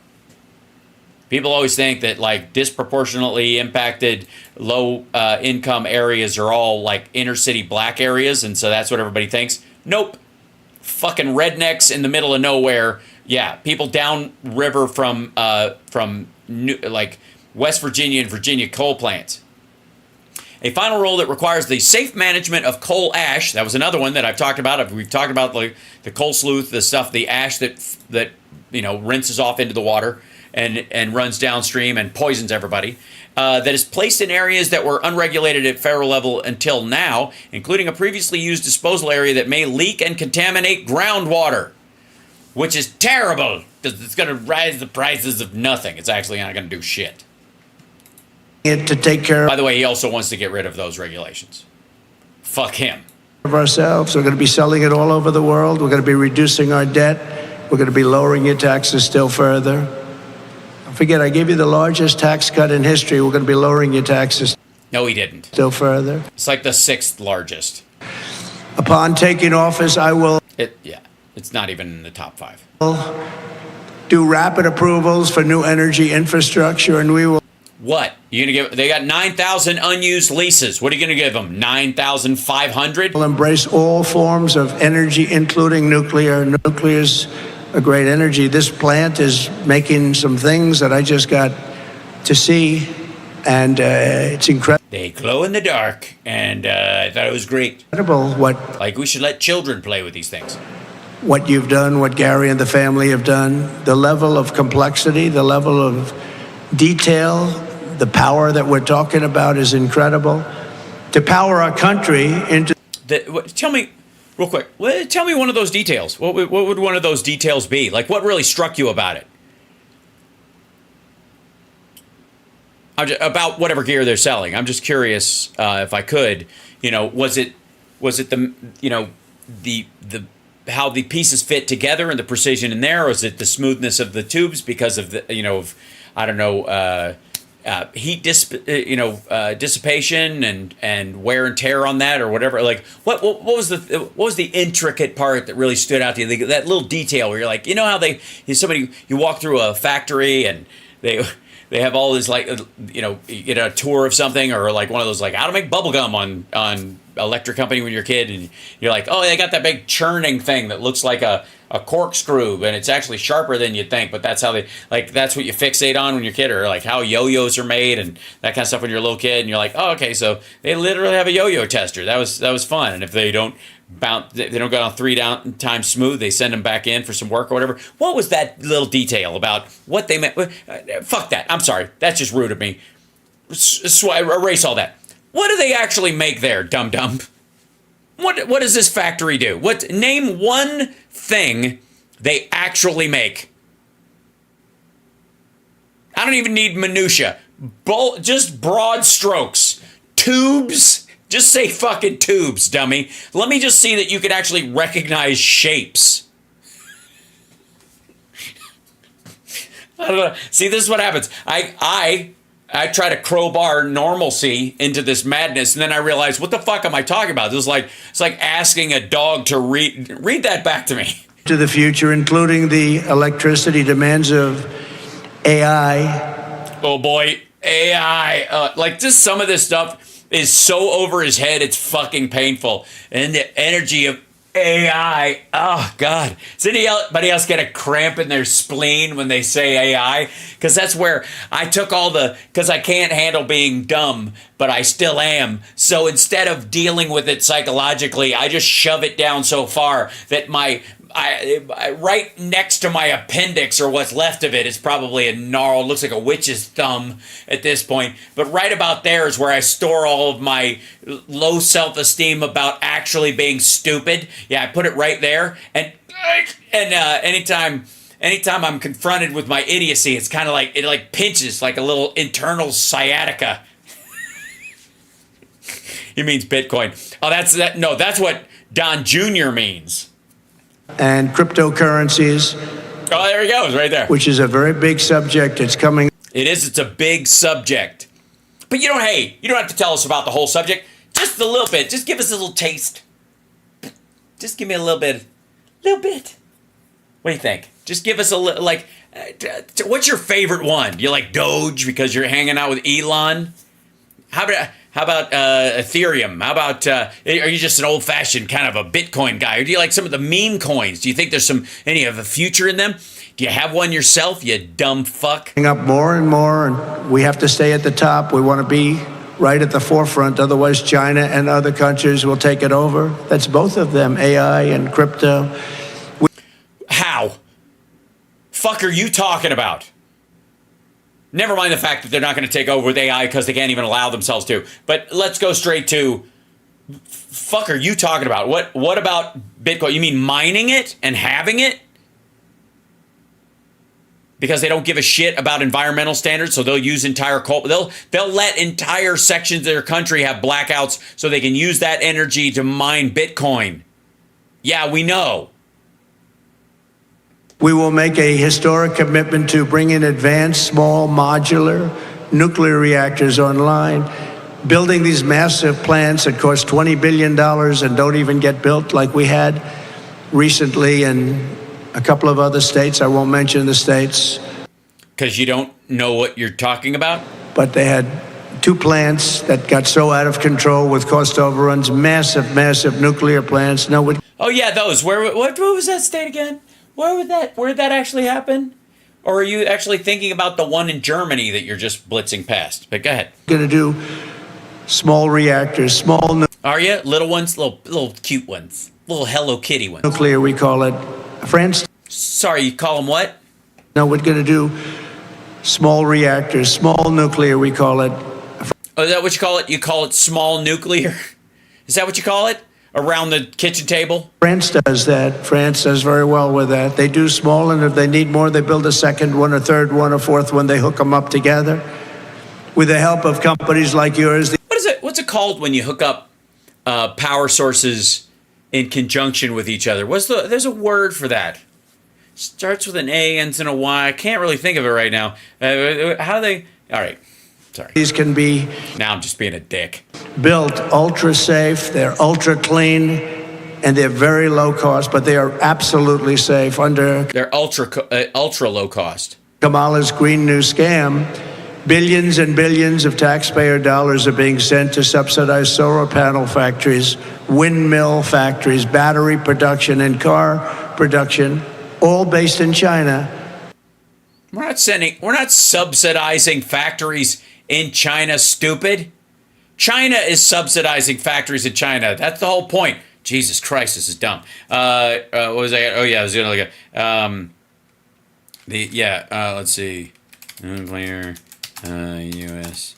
People always think that, like, disproportionately impacted low-income areas are all, like, inner-city black areas, and so that's what everybody thinks. Nope. Fucking rednecks in the middle of nowhere. Yeah, people downriver from West Virginia and Virginia coal plants. A final rule that requires the safe management of coal ash. That was another one that I've talked about. We've talked about the coal sleuth, the stuff, the ash that rinses off into the water and runs downstream and poisons everybody. That is placed in areas that were unregulated at federal level until now, including a previously used disposal area that may leak and contaminate groundwater, which is terrible because it's going to rise the prices of nothing. It's actually not going to do shit. To take care By the way, he also wants to get rid of those regulations. Fuck him. of ourselves. We're going to be selling it all over the world. We're going to be reducing our debt. We're going to be lowering your taxes still further. Don't forget, I gave you the largest tax cut in history. We're going to be lowering your taxes No, he didn't. still further. It's like the 6th largest. Upon taking office, I will It's not even in the top 5. do rapid approvals for new energy infrastructure, and we will What? You gonna give? They got 9,000 unused leases. What are you gonna give them? 9,500? embrace all forms of energy, including nuclear. Nuclear's a great energy. This plant is making some things that I just got to see, and it's incredible. They glow in the dark, and I thought it was great. What Like, we should let children play with these things. what you've done, what Gary and the family have done, the level of complexity, the level of detail, the power that we're talking about is incredible. To power our country into Tell me, real quick, tell me one of those details. What would one of those details be? Like, what really struck you about it? about whatever gear they're selling. I'm just curious if I could, was it the the how the pieces fit together and the precision in there, or is it the smoothness of the tubes because of the of I don't know heat dissipation and wear and tear on that or whatever? Like what was the intricate part that really stood out to you? That little detail where you're like, how you walk through a factory and they have all this, like, you get a tour of something, or like one of those, like, how to make bubble gum on Electric Company when you're a kid, and you're like, oh, they got that big churning thing that looks like a corkscrew, and it's actually sharper than you think, but that's how that's what you fixate on when you're a kid, or like how yo-yos are made and that kind of stuff when you're a little kid, and you're like, oh, okay, so they literally have a yo-yo tester. That was fun. And if they don't go on 3 times smooth, they send them back in for some work or whatever. What was that little detail about what they meant? Fuck that. I'm sorry. That's just rude of me. Erase all that. What do they actually make there, dum-dum? What does this factory do? Name one thing they actually make. I don't even need minutia. Just broad strokes. Tubes. Just say fucking tubes, dummy. Let me just see that you can actually recognize shapes. I don't know. See, this is what happens. I try to crowbar normalcy into this madness, and then I realize, what the fuck am I talking about? It's like asking a dog to read that back to me. To the future, including the electricity demands of AI. Oh boy, AI. Like, just some of this stuff is so over his head, it's fucking painful. And the energy of AI, oh God. Does anybody else get a cramp in their spleen when they say AI? Because that's where I took because I can't handle being dumb, but I still am. So instead of dealing with it psychologically, I just shove it down so far that right next to my appendix, or what's left of it, is probably a gnarl. Looks like a witch's thumb at this point. But right about there is where I store all of my low self-esteem about actually being stupid. Yeah, I put it right there. And anytime I'm confronted with my idiocy, it's kind of like it pinches like a little internal sciatica. He means Bitcoin. Oh, that's what Don Jr. means. And cryptocurrencies. Oh, there he goes, right there. Which is a very big subject. It's coming. It is. It's a big subject. But you don't have to tell us about the whole subject. Just a little bit. Just give us a little taste. Just give me a little bit. Little bit. What do you think? Just give us a little, what's your favorite one? Do you like Doge because you're hanging out with Elon? How about Ethereum? How about, are you just an old-fashioned kind of a Bitcoin guy? Or do you like some of the meme coins? Do you think there's any of a future in them? Do you have one yourself, you dumb fuck? Up more and more, and we have to stay at the top. We want to be right at the forefront. Otherwise, China and other countries will take it over. That's both of them, AI and crypto. How? Fuck are you talking about? Never mind the fact that they're not going to take over with AI because they can't even allow themselves to. But let's go straight to, fuck are you talking about? What about Bitcoin? You mean mining it and having it? Because they don't give a shit about environmental standards, so they'll use they'll let entire sections of their country have blackouts so they can use that energy to mine Bitcoin. Yeah, we know. We will make a historic commitment to bring in advanced, small, modular nuclear reactors online, building these massive plants that cost $20 billion and don't even get built, like we had recently in a couple of other states. I won't mention the states. Because you don't know what you're talking about? But they had 2 plants that got so out of control with cost overruns, massive nuclear plants. Oh yeah, those. What was that state again? Where did that actually happen? Or are you actually thinking about the one in Germany that you're just blitzing past? But go ahead. Going to do small reactors, Are you? Little ones? Little cute ones. Little Hello Kitty ones. Nuclear, we call it. France. Sorry, you call them what? No, we're going to do small reactors, small nuclear, we call it. Oh, is that what you call it? You call it small nuclear? Is that what you call it? Around the kitchen table? France does that. France does very well with that. They do small, and if they need more, they build a second one, a third one, a fourth one. They hook them up together. with the help of companies like yours. What is it? What's it called when you hook up power sources in conjunction with each other? There's a word for that. Starts with an A, ends in a Y. I can't really think of it right now. How do they? All right. Sorry. These can be Now I'm just being a dick. built ultra safe, they're ultra clean, and they're very low cost, but they are absolutely safe under They're ultra low cost. Kamala's Green New Scam. Billions and billions of taxpayer dollars are being sent to subsidize solar panel factories, windmill factories, battery production, and car production, all based in China. We're not subsidizing factories in China, stupid. China is subsidizing factories in China. That's the whole point. Jesus Christ, this is dumb. What was I? Oh yeah, I was gonna look at let's see. Nuclear U.S.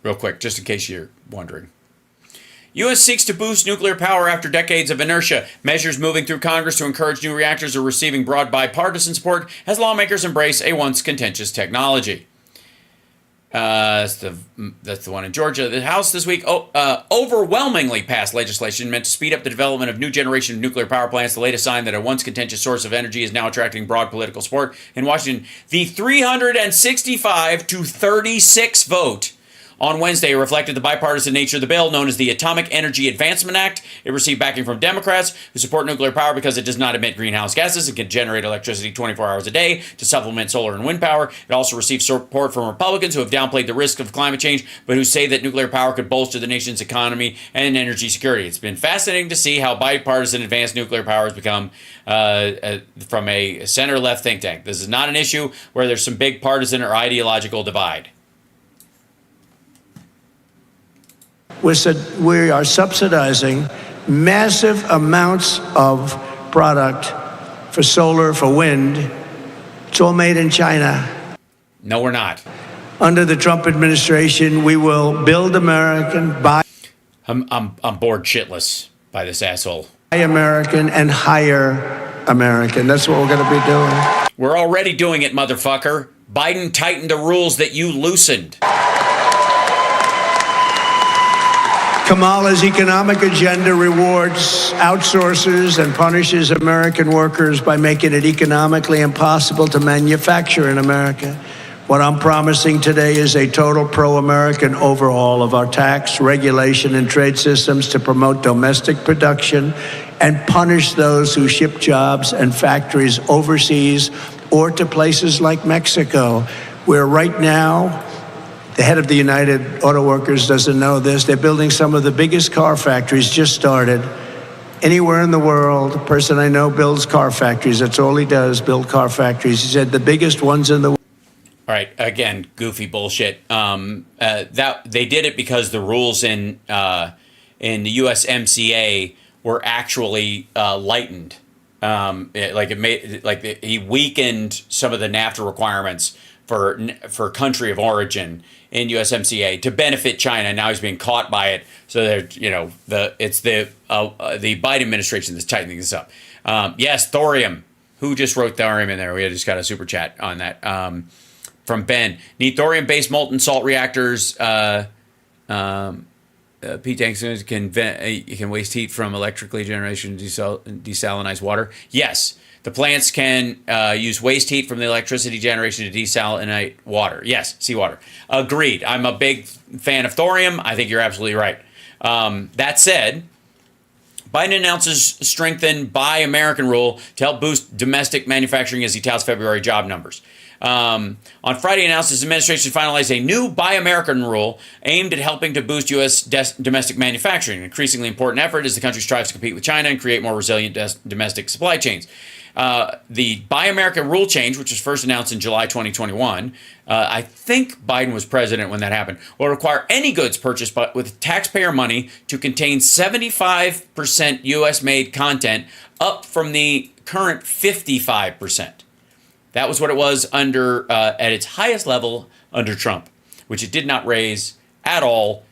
Real quick, just in case you're wondering. U.S. seeks to boost nuclear power after decades of inertia. Measures moving through Congress to encourage new reactors are receiving broad bipartisan support as lawmakers embrace a once contentious technology. That's the one in Georgia. The House this week overwhelmingly passed legislation meant to speed up the development of new generation of nuclear power plants, the latest sign that a once contentious source of energy is now attracting broad political support in Washington. The 365 to 36 vote on Wednesday reflected the bipartisan nature of the bill, known as the Atomic Energy Advancement Act. It received backing from Democrats who support nuclear power because it does not emit greenhouse gases and can generate electricity 24 hours a day to supplement solar and wind power. It also received support from Republicans who have downplayed the risk of climate change, but who say that nuclear power could bolster the nation's economy and energy security. It's been fascinating to see how bipartisan advanced nuclear power has become from a center-left think tank. This is not an issue where there's some big partisan or ideological divide. We are subsidizing massive amounts of product for solar, for wind. It's all made in China. No, we're not. Under the Trump administration, we will build American, buy I'm bored shitless by this asshole. American, and hire American. That's what we're going to be doing. We're already doing it, motherfucker. Biden tightened the rules that you loosened. Kamala's economic agenda rewards outsourcers and punishes American workers by making it economically impossible to manufacture in America. What I'm promising today is a total pro-American overhaul of our tax, regulation, and trade systems to promote domestic production and punish those who ship jobs and factories overseas or to places like Mexico, where right now, the head of the United Auto Workers doesn't know this. They're building some of the biggest car factories, just started. Anywhere in the world, a person I know builds car factories. That's all he does, build car factories. He said the biggest ones in the world. All right, again, goofy bullshit. That they did it because the rules in the USMCA were actually lightened. He weakened some of the NAFTA requirements for country of origin in USMCA to benefit China. Now he's being caught by it. So it's the Biden administration that's tightening this up. Yes, thorium. Who just wrote thorium in there? We just got a super chat on that from Ben. Need thorium-based molten salt reactors. P-tanks can waste heat from electrically generation to desalinize water. Yes. The plants can use waste heat from the electricity generation to desalinate water. Yes, seawater. Agreed. I'm a big fan of thorium. I think you're absolutely right. That said, Biden announces strengthened Buy American rule to help boost domestic manufacturing as he touts February job numbers. On Friday, announced his administration finalized a new Buy American rule aimed at helping to boost U.S. domestic manufacturing, an increasingly important effort as the country strives to compete with China and create more resilient domestic supply chains. The Buy American rule change, which was first announced in July 2021, I think Biden was president when that happened, will require any goods purchased with taxpayer money to contain 75% U.S.-made content, up from the current 55%. That was what it was under at its highest level under Trump, which it did not raise at all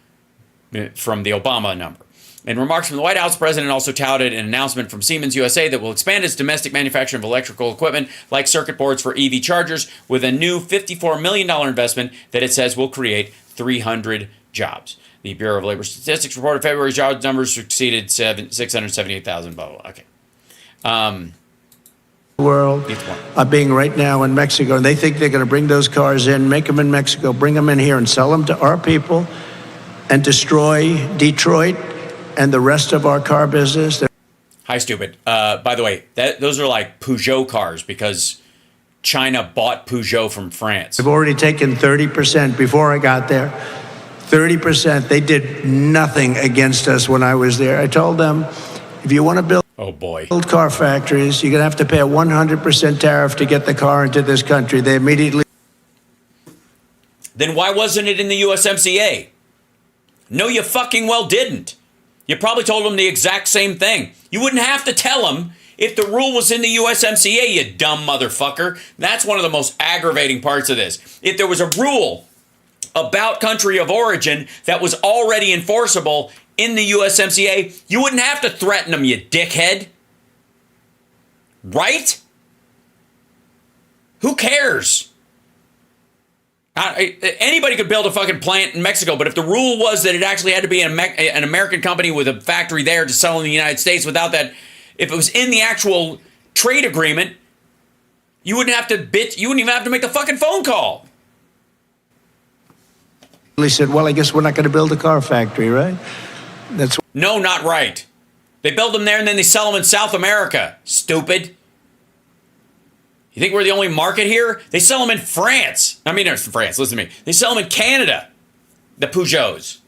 from the Obama number. In remarks from the White House, the president also touted an announcement from Siemens USA that will expand its domestic manufacturing of electrical equipment like circuit boards for EV chargers with a new $54 million investment that it says will create 300 jobs. The Bureau of Labor Statistics reported February's jobs numbers exceeded 678,000, blah, blah, blah. Okay. World are being right now in Mexico, and they think they're going to bring those cars in, make them in Mexico, bring them in here and sell them to our people and destroy Detroit and the rest of our car business. Hi, stupid. By the way, those are like Peugeot cars because China bought Peugeot from France. They've already taken 30% before I got there. 30%. They did nothing against us when I was there. I told them, if you want to build car factories, you're going to have to pay a 100% tariff to get the car into this country. They immediately... Then why wasn't it in the USMCA? No, you fucking well didn't. You probably told them the exact same thing. You wouldn't have to tell them if the rule was in the USMCA, you dumb motherfucker. That's one of the most aggravating parts of this. If there was a rule about country of origin that was already enforceable in the USMCA, you wouldn't have to threaten them, you dickhead. Right? Who cares? Anybody could build a fucking plant in Mexico, but if the rule was that it actually had to be an American company with a factory there to sell in the United States without that, if it was in the actual trade agreement, you wouldn't have to bitch, you wouldn't even have to make the fucking phone call. They said, well, I guess we're not going to build a car factory, right? No, not right. They build them there and then they sell them in South America. Stupid. You think we're the only market here? They sell them in France. I mean, France, listen to me. They sell them in Canada. The Peugeots.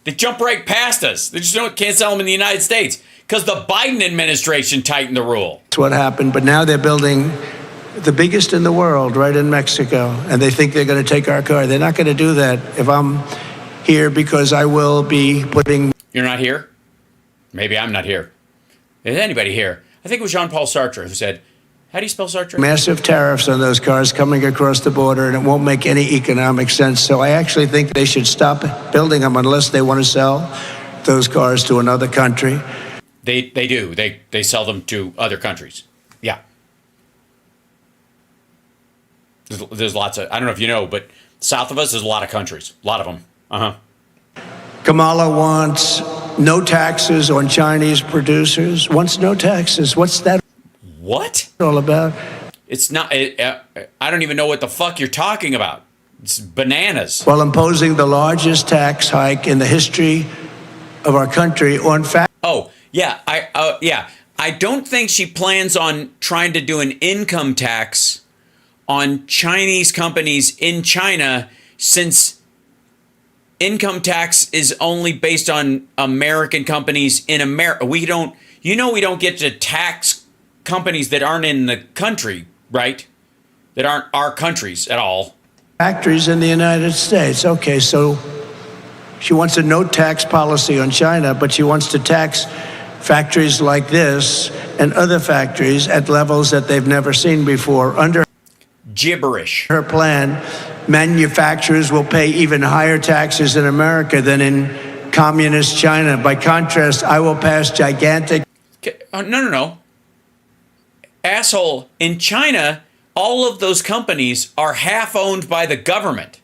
They jump right past us. They just can't sell them in the United States because the Biden administration tightened the rule. That's what happened. But now they're building the biggest in the world right in Mexico. And they think they're going to take our car. They're not going to do that if I'm here because I will be putting... You're not here? Maybe I'm not here. Is anybody here? I think it was Jean-Paul Sartre who said, how do you spell Sartre? Massive tariffs on those cars coming across the border, and it won't make any economic sense. So I actually think they should stop building them unless they want to sell those cars to another country. They do. They sell them to other countries. Yeah. There's lots of, I don't know if you know, but south of us, there's a lot of countries. A lot of them. Uh-huh. Kamala wants no taxes on Chinese producers. Wants no taxes. What's that? What? All about? It's not, I don't even know what the fuck you're talking about. It's bananas. While imposing the largest tax hike in the history of our country on Oh, yeah. I don't think she plans on trying to do an income tax on Chinese companies in China, since income tax is only based on American companies in America. We don't get to tax companies that aren't in the country, right? That aren't our countries at all. Factories in the United States. Okay, so she wants a no tax policy on China, but she wants to tax factories like this and other factories at levels that they've never seen before. Under gibberish. Her plan, manufacturers will pay even higher taxes in America than in communist China. By contrast, I will pass gigantic... No. Asshole, in China, all of those companies are half owned by the government.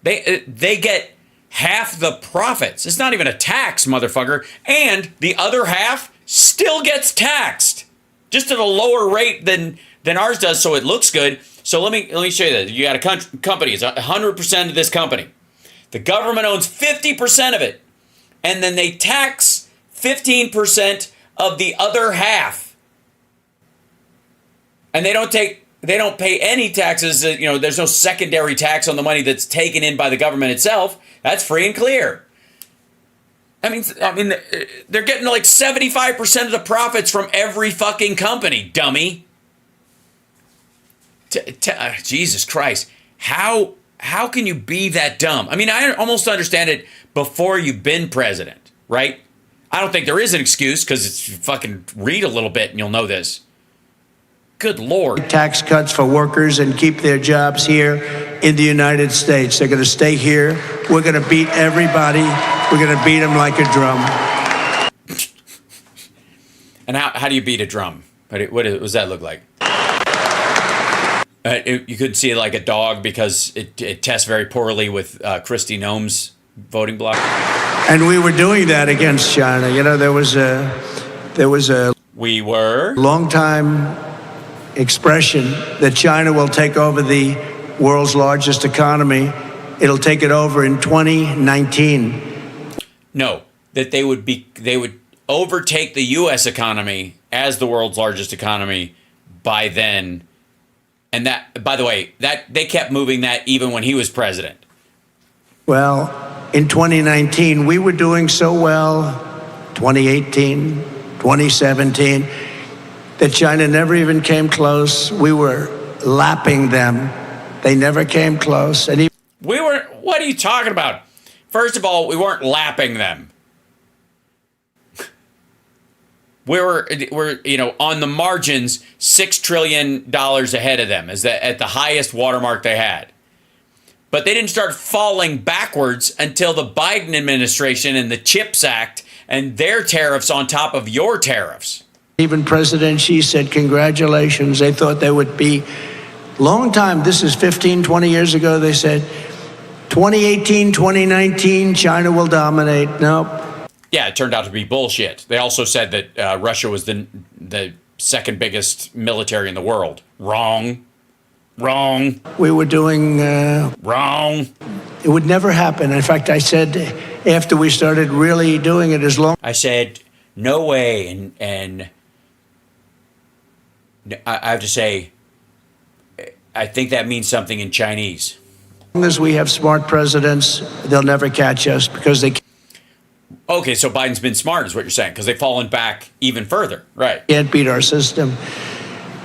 They get half the profits. It's not even a tax, motherfucker. And the other half still gets taxed, just at a lower rate than ours does, so it looks good. So let me show you this. You got a company. It's 100% of this company. The government owns 50% of it, and then they tax 15% of the other half. And they don't pay any taxes. There's no secondary tax on the money that's taken in by the government itself. That's free and clear. I mean, they're getting like 75% of the profits from every fucking company, dummy. Jesus Christ. How can you be that dumb? I mean, I almost understand it before you've been president, right? I don't think there is an excuse, because it's fucking read a little bit and you'll know this. Good Lord. Tax cuts for workers and keep their jobs here in the United States. They're going to stay here. We're going to beat everybody We're going to beat them like a drum. And how do you beat a drum? What does that look like? You could see it like a dog because it tests very poorly with Kristi Noem's voting bloc. And we were doing that against China. You know, there was a We were long time expression that China will take over the world's largest economy. It'll take it over in 2019. No, that they would overtake the U.S. economy as the world's largest economy by then. And that, by the way, that they kept moving that even when he was president. Well, in 2019, we were doing so well, 2018, 2017, that China never even came close. We were lapping them. They never came close. And What are you talking about? First of all, we weren't lapping them. We're on the margins, $6 trillion ahead of them, at the highest watermark they had. But they didn't start falling backwards until the Biden administration and the CHIPS Act and their tariffs on top of your tariffs. even President Xi said, congratulations. They thought they would be long time. This is 15, 20 years ago. They said 2018, 2019, China will dominate. Nope. Yeah, it turned out to be bullshit. They also said that Russia was the second biggest military in the world. Wrong. We were doing... Wrong. It would never happen. In fact, I said after we started really doing it, as long... I said, no way. And I have to say, I think that means something in Chinese. As long as we have smart presidents, they'll never catch us because they Okay, so Biden's been smart is what you're saying, because they've fallen back even further. Right. can't beat our system.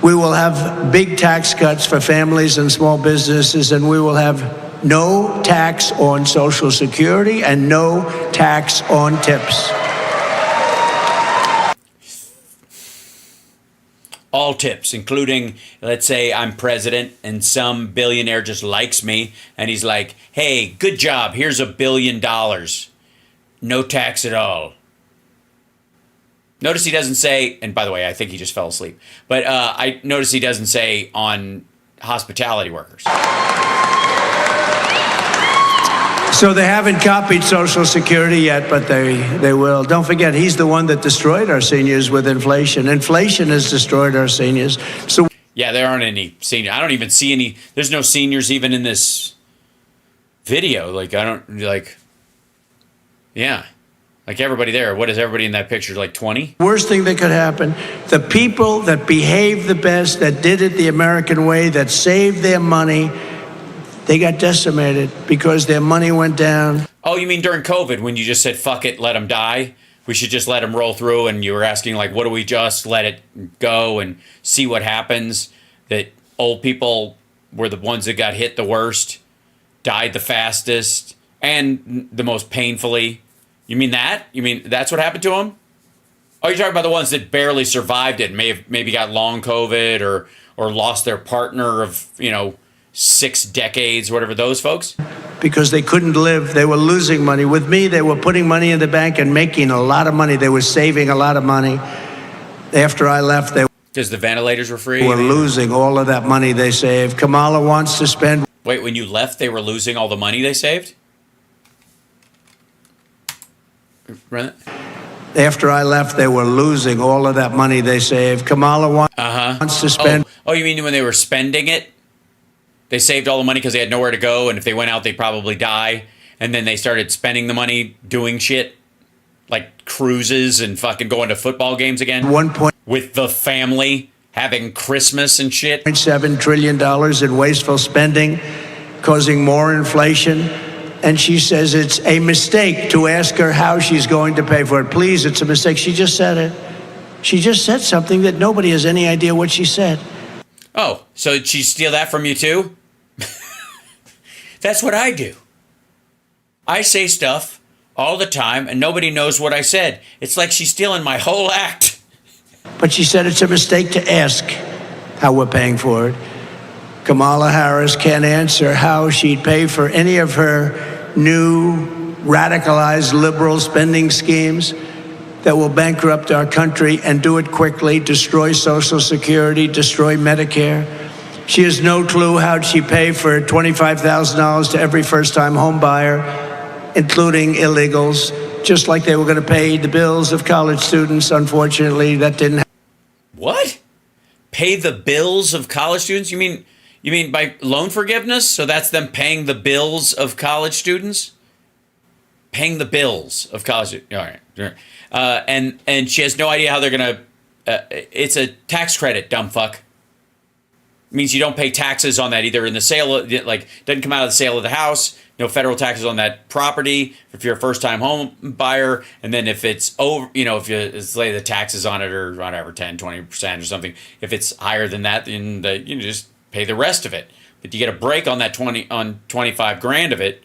We will have big tax cuts for families and small businesses, and we will have no tax on Social Security and no tax on tips. All tips, including, let's say I'm president and some billionaire just likes me and he's like, hey, good job, here's $1 billion. No tax at all. Notice he doesn't say, and by the way, I think he just fell asleep, but I notice he doesn't say on hospitality workers. So they haven't copied Social Security yet, but they will. Don't forget, he's the one that destroyed our seniors with inflation. Inflation has destroyed our seniors. So Yeah, there aren't any seniors. I don't even see any. There's no seniors even in this video. Like, I don't, like, yeah. Like everybody there. What is everybody in that picture, like 20? worst thing that could happen, the people that behaved the best, that did it the American way, that saved their money, they got decimated because their money went down. Oh, you mean during COVID when you just said, fuck it, let them die? We should just let them roll through, and you were asking, like, what do we just let it go and see what happens? That old people were the ones that got hit the worst, died the fastest, and the most painfully. You mean that? You mean that's what happened to them? Oh, you're talking about the ones that barely survived it, maybe got long COVID or lost their partner of, 6 decades, whatever, those folks? Because they couldn't live. They were losing money. With me, they were putting money in the bank and making a lot of money. They were saving a lot of money. After I left, they Because the ventilators were free? were losing all of that money they saved. Kamala wants to spend... Wait, when you left, they were losing all the money they saved? Run it? After I left, they were losing all of that money they saved. Kamala wants to spend... Oh, you mean when they were spending it? They saved all the money because they had nowhere to go, and if they went out, they'd probably die. And then they started spending the money doing shit, like cruises and fucking going to football games again. With the family, having Christmas and shit. $1.7 trillion in wasteful spending, causing more inflation. And she says it's a mistake to ask her how she's going to pay for it. Please, it's a mistake. She just said it. She just said something that nobody has any idea what she said. Oh, so did she steal that from you too? That's what I do. I say stuff all the time and nobody knows what I said. It's like she's stealing my whole act. But she said it's a mistake to ask how we're paying for it. Kamala Harris can't answer how she'd pay for any of her new radicalized liberal spending schemes that will bankrupt our country and do it quickly, destroy Social Security, destroy Medicare. She has no clue how she paid for $25,000 to every first-time home buyer, including illegals, just like they were going to pay the bills of college students. Unfortunately, that didn't happen. What? Pay the bills of college students? You mean by loan forgiveness? So that's them paying the bills of college students? Paying the bills of college students. All right. And she has no idea how they're going to... it's a tax credit, dumb fuck. It means you don't pay taxes on that either in the sale of... Like, doesn't come out of the sale of the house. No federal taxes on that property if you're a first-time home buyer. And then if it's over... if you say the taxes on it are whatever, 10, 20% or something. If it's higher than that, then you just pay the rest of it. But you get a break on that 25 grand of it.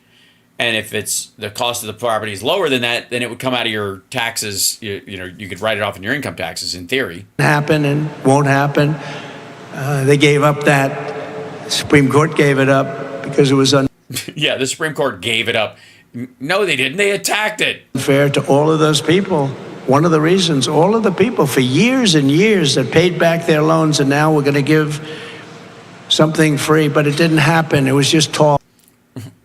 And if it's the cost of the property is lower than that, then it would come out of your taxes. You could write it off in your income taxes in theory. Happen and won't happen. They gave up that. The Supreme Court gave it up because it was Yeah, the Supreme Court gave it up. No, they didn't. They attacked it. Unfair to all of those people. One of the reasons, all of the people for years and years that paid back their loans, and now we're going to give something free, but it didn't happen. It was just talk.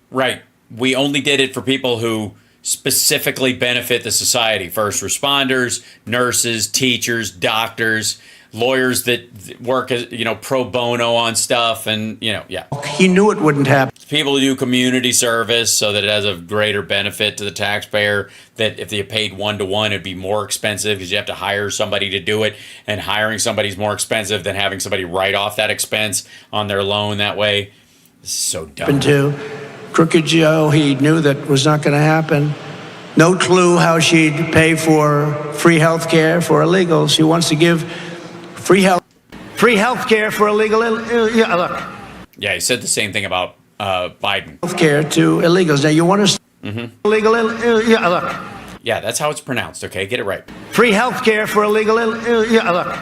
Right. We only did it for people who specifically benefit the society. First responders, nurses, teachers, doctors, lawyers that work as, pro bono on stuff. And, yeah. He knew it wouldn't happen. People who do community service so that it has a greater benefit to the taxpayer, that if they paid 1-to-1, it'd be more expensive because you have to hire somebody to do it. And hiring somebody is more expensive than having somebody write off that expense on their loan that way. This is so dumb. Too. Crooked Joe, he knew that was not going to happen. No clue how she'd pay for free health care for illegals. She wants to give free health care for illegal. Look. Yeah, he said the same thing about Biden. Health care to illegals. Now you want to illegal. Look. Yeah, that's how it's pronounced. Okay, get it right. Free health care for illegal. Look.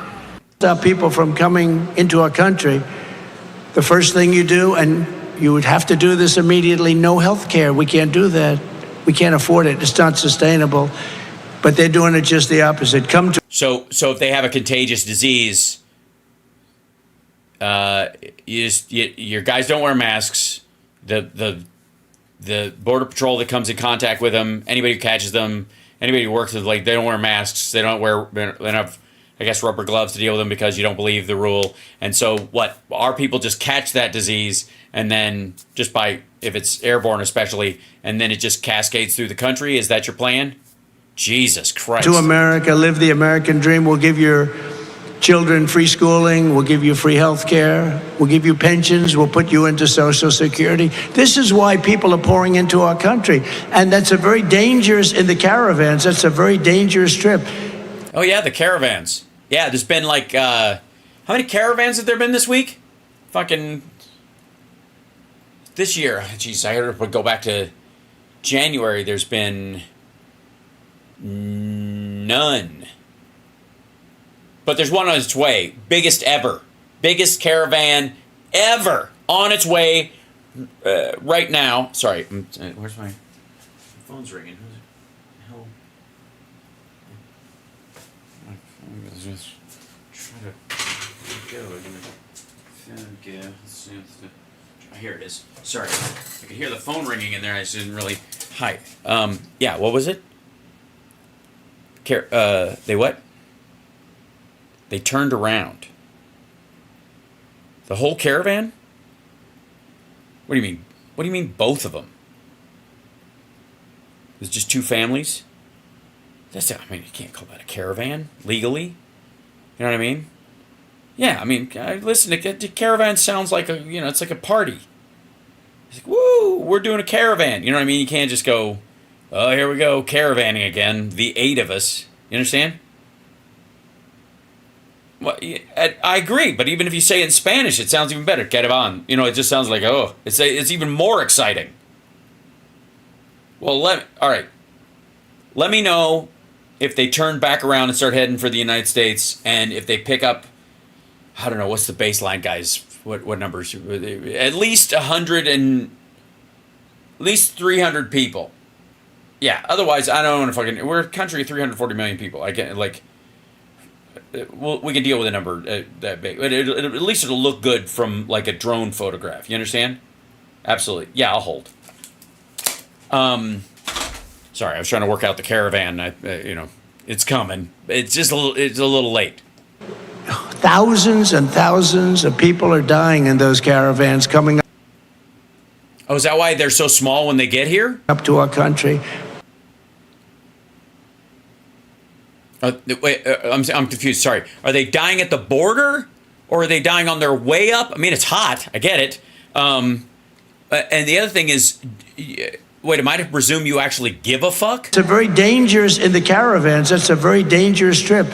Stop people from coming into our country. The first thing you do, and you would have to do this immediately, no health care. We can't do that. We can't afford it. It's not sustainable. But they're doing it just the opposite. So if they have a contagious disease, your guys don't wear masks. The border patrol that comes in contact with them, anybody who catches them, anybody who works with, they don't wear masks. They don't have, I guess, rubber gloves to deal with them because you don't believe the rule. And so what? Our people just catch that disease, and then just if it's airborne especially, and then it just cascades through the country. Is that your plan? Jesus Christ. To America, live the American dream. We'll give your children free schooling. We'll give you free health care. We'll give you pensions. We'll put you into Social Security. This is why people are pouring into our country. And that's a very dangerous, in the caravans, that's a very dangerous trip. Oh, yeah, the caravans. Yeah, there's been how many caravans have there been this week? Fucking this year. Jeez, I heard it go back to January. There's been none. But there's one on its way. Biggest ever. Biggest caravan ever on its way right now. Sorry. Where's my phone's ringing? Who's the hell? Just try to go. Okay. Here it is. Sorry. I could hear the phone ringing in there. I just didn't really. Hi. Yeah, what was it? They what? They turned around. The whole caravan? What do you mean? What do you mean both of them? It was just two families? You can't call that a caravan legally. You know what I mean? Yeah, listen, the caravan sounds like it's like a party. It's like, woo, we're doing a caravan. You know what I mean? You can't just go, oh, here we go, caravanning again, the 8 of us. You understand? Well, I agree, but even if you say it in Spanish, it sounds even better. Caravan. It just sounds like, oh, it's even more exciting. Well, all right. Let me know if they turn back around and start heading for the United States, and if they pick up, I don't know, what's the baseline, guys? What numbers? At least 100 and at least 300 people. Yeah. Otherwise, I don't want to fucking. We're a country of 340 million people. I get like. We can deal with a number that big, but at least it'll look good from like a drone photograph. You understand? Absolutely. Yeah, I'll hold. Sorry, I was trying to work out the caravan. It's coming. It's just it's a little late. Thousands and thousands of people are dying in those caravans coming Oh, is that why they're so small when they get here? up to our country. Wait, I'm confused. Sorry. Are they dying at the border, or are they dying on their way up? I mean, it's hot. I get it. And the other thing is, wait, am I to presume you actually give a fuck? It's a very dangerous, in the caravans, it's a very dangerous trip.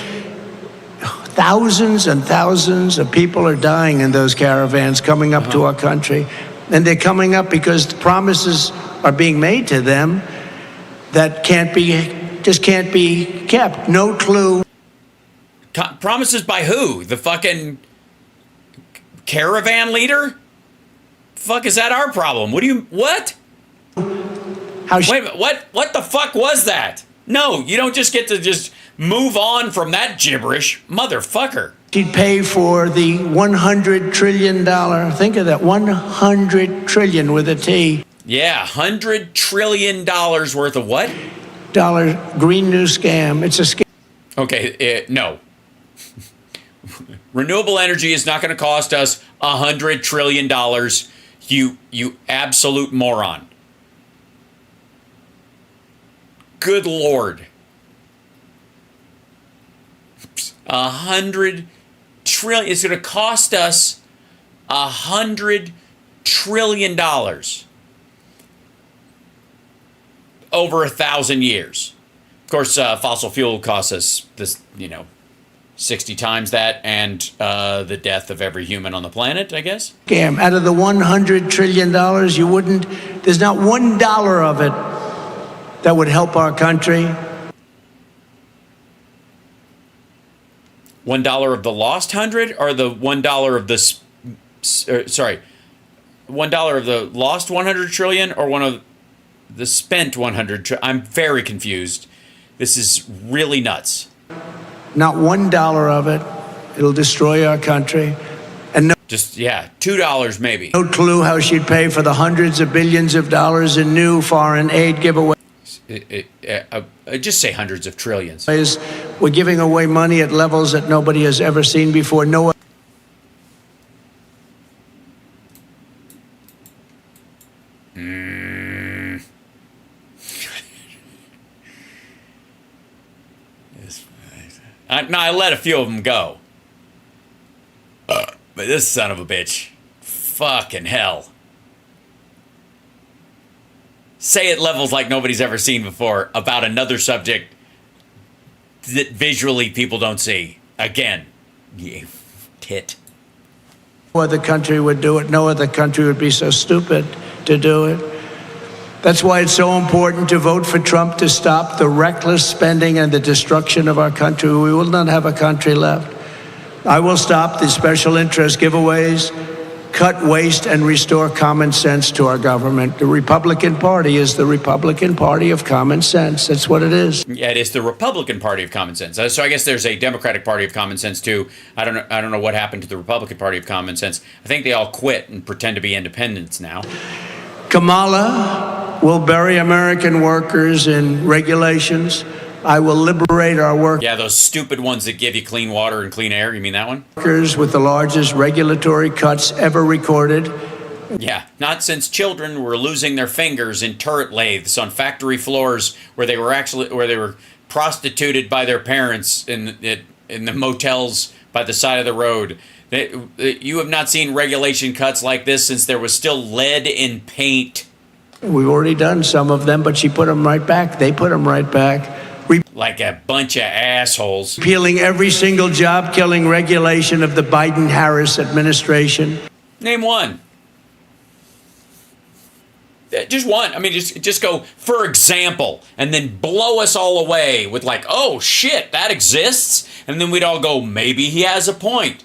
Thousands and thousands of people are dying in those caravans coming up to our country. And they're coming up because promises are being made to them that just can't be kept. No clue. Promises by who? The fucking caravan leader? Fuck, is that our problem? What? Wait a minute, what the fuck was that? No, you don't just get to just move on from that gibberish. Motherfucker. She'd pay for the $100 trillion, think of that, 100 trillion with a T. Yeah, $100 trillion worth of what? Green New Scam. It's a scam. Okay, no. Renewable energy is not going to cost us $100 trillion. You absolute moron. Good Lord. 100 trillion. It's going to cost us $100 trillion over 1,000 years. Of course, fossil fuel costs us this, 60 times that, and the death of every human on the planet, I guess. Scam. Out of the $100 trillion, there's not $1 of it that would help our country. $1 of the lost 100, or the $1 of the $1 of the lost 100 trillion, or one of the spent 100 trillion? I'm very confused. This is really nuts. Not $1 of it. It'll destroy our country. And $2 maybe. No clue how she'd pay for the hundreds of billions of dollars in new foreign aid giveaways. Just say hundreds of trillions. We're giving away money at levels that nobody has ever seen before. No. I let a few of them go. But this son of a bitch. Fucking hell. Say it levels like nobody's ever seen before about another subject that visually people don't see. Again. You tit. No other country would do it. No other country would be so stupid to do it. That's why it's so important to vote for Trump to stop the reckless spending and the destruction of our country. We will not have a country left. I will stop the special interest giveaways, cut waste, and restore common sense to our government. The Republican Party is the Republican Party of common sense. That's what it is. Yeah, it is the Republican Party of common sense. So I guess there's a Democratic Party of common sense too. I don't know what happened to the Republican Party of common sense. I think they all quit and pretend to be independents now. Kamala will bury American workers in regulations. I will liberate our workers. Yeah, those stupid ones that give you clean water and clean air. You mean that one? Workers with the largest regulatory cuts ever recorded. Yeah, not since children were losing their fingers in turret lathes on factory floors where they were prostituted by their parents in the motels by the side of the road. You have not seen regulation cuts like this since there was still lead in paint. We've already done some of them, but she put them right back. They put them right back. Like a bunch of assholes. Repealing every single job-killing regulation of the Biden-Harris administration. Name one. Just one. I mean, just go, for example, and then blow us all away with like, oh, shit, that exists? And then we'd all go, maybe he has a point.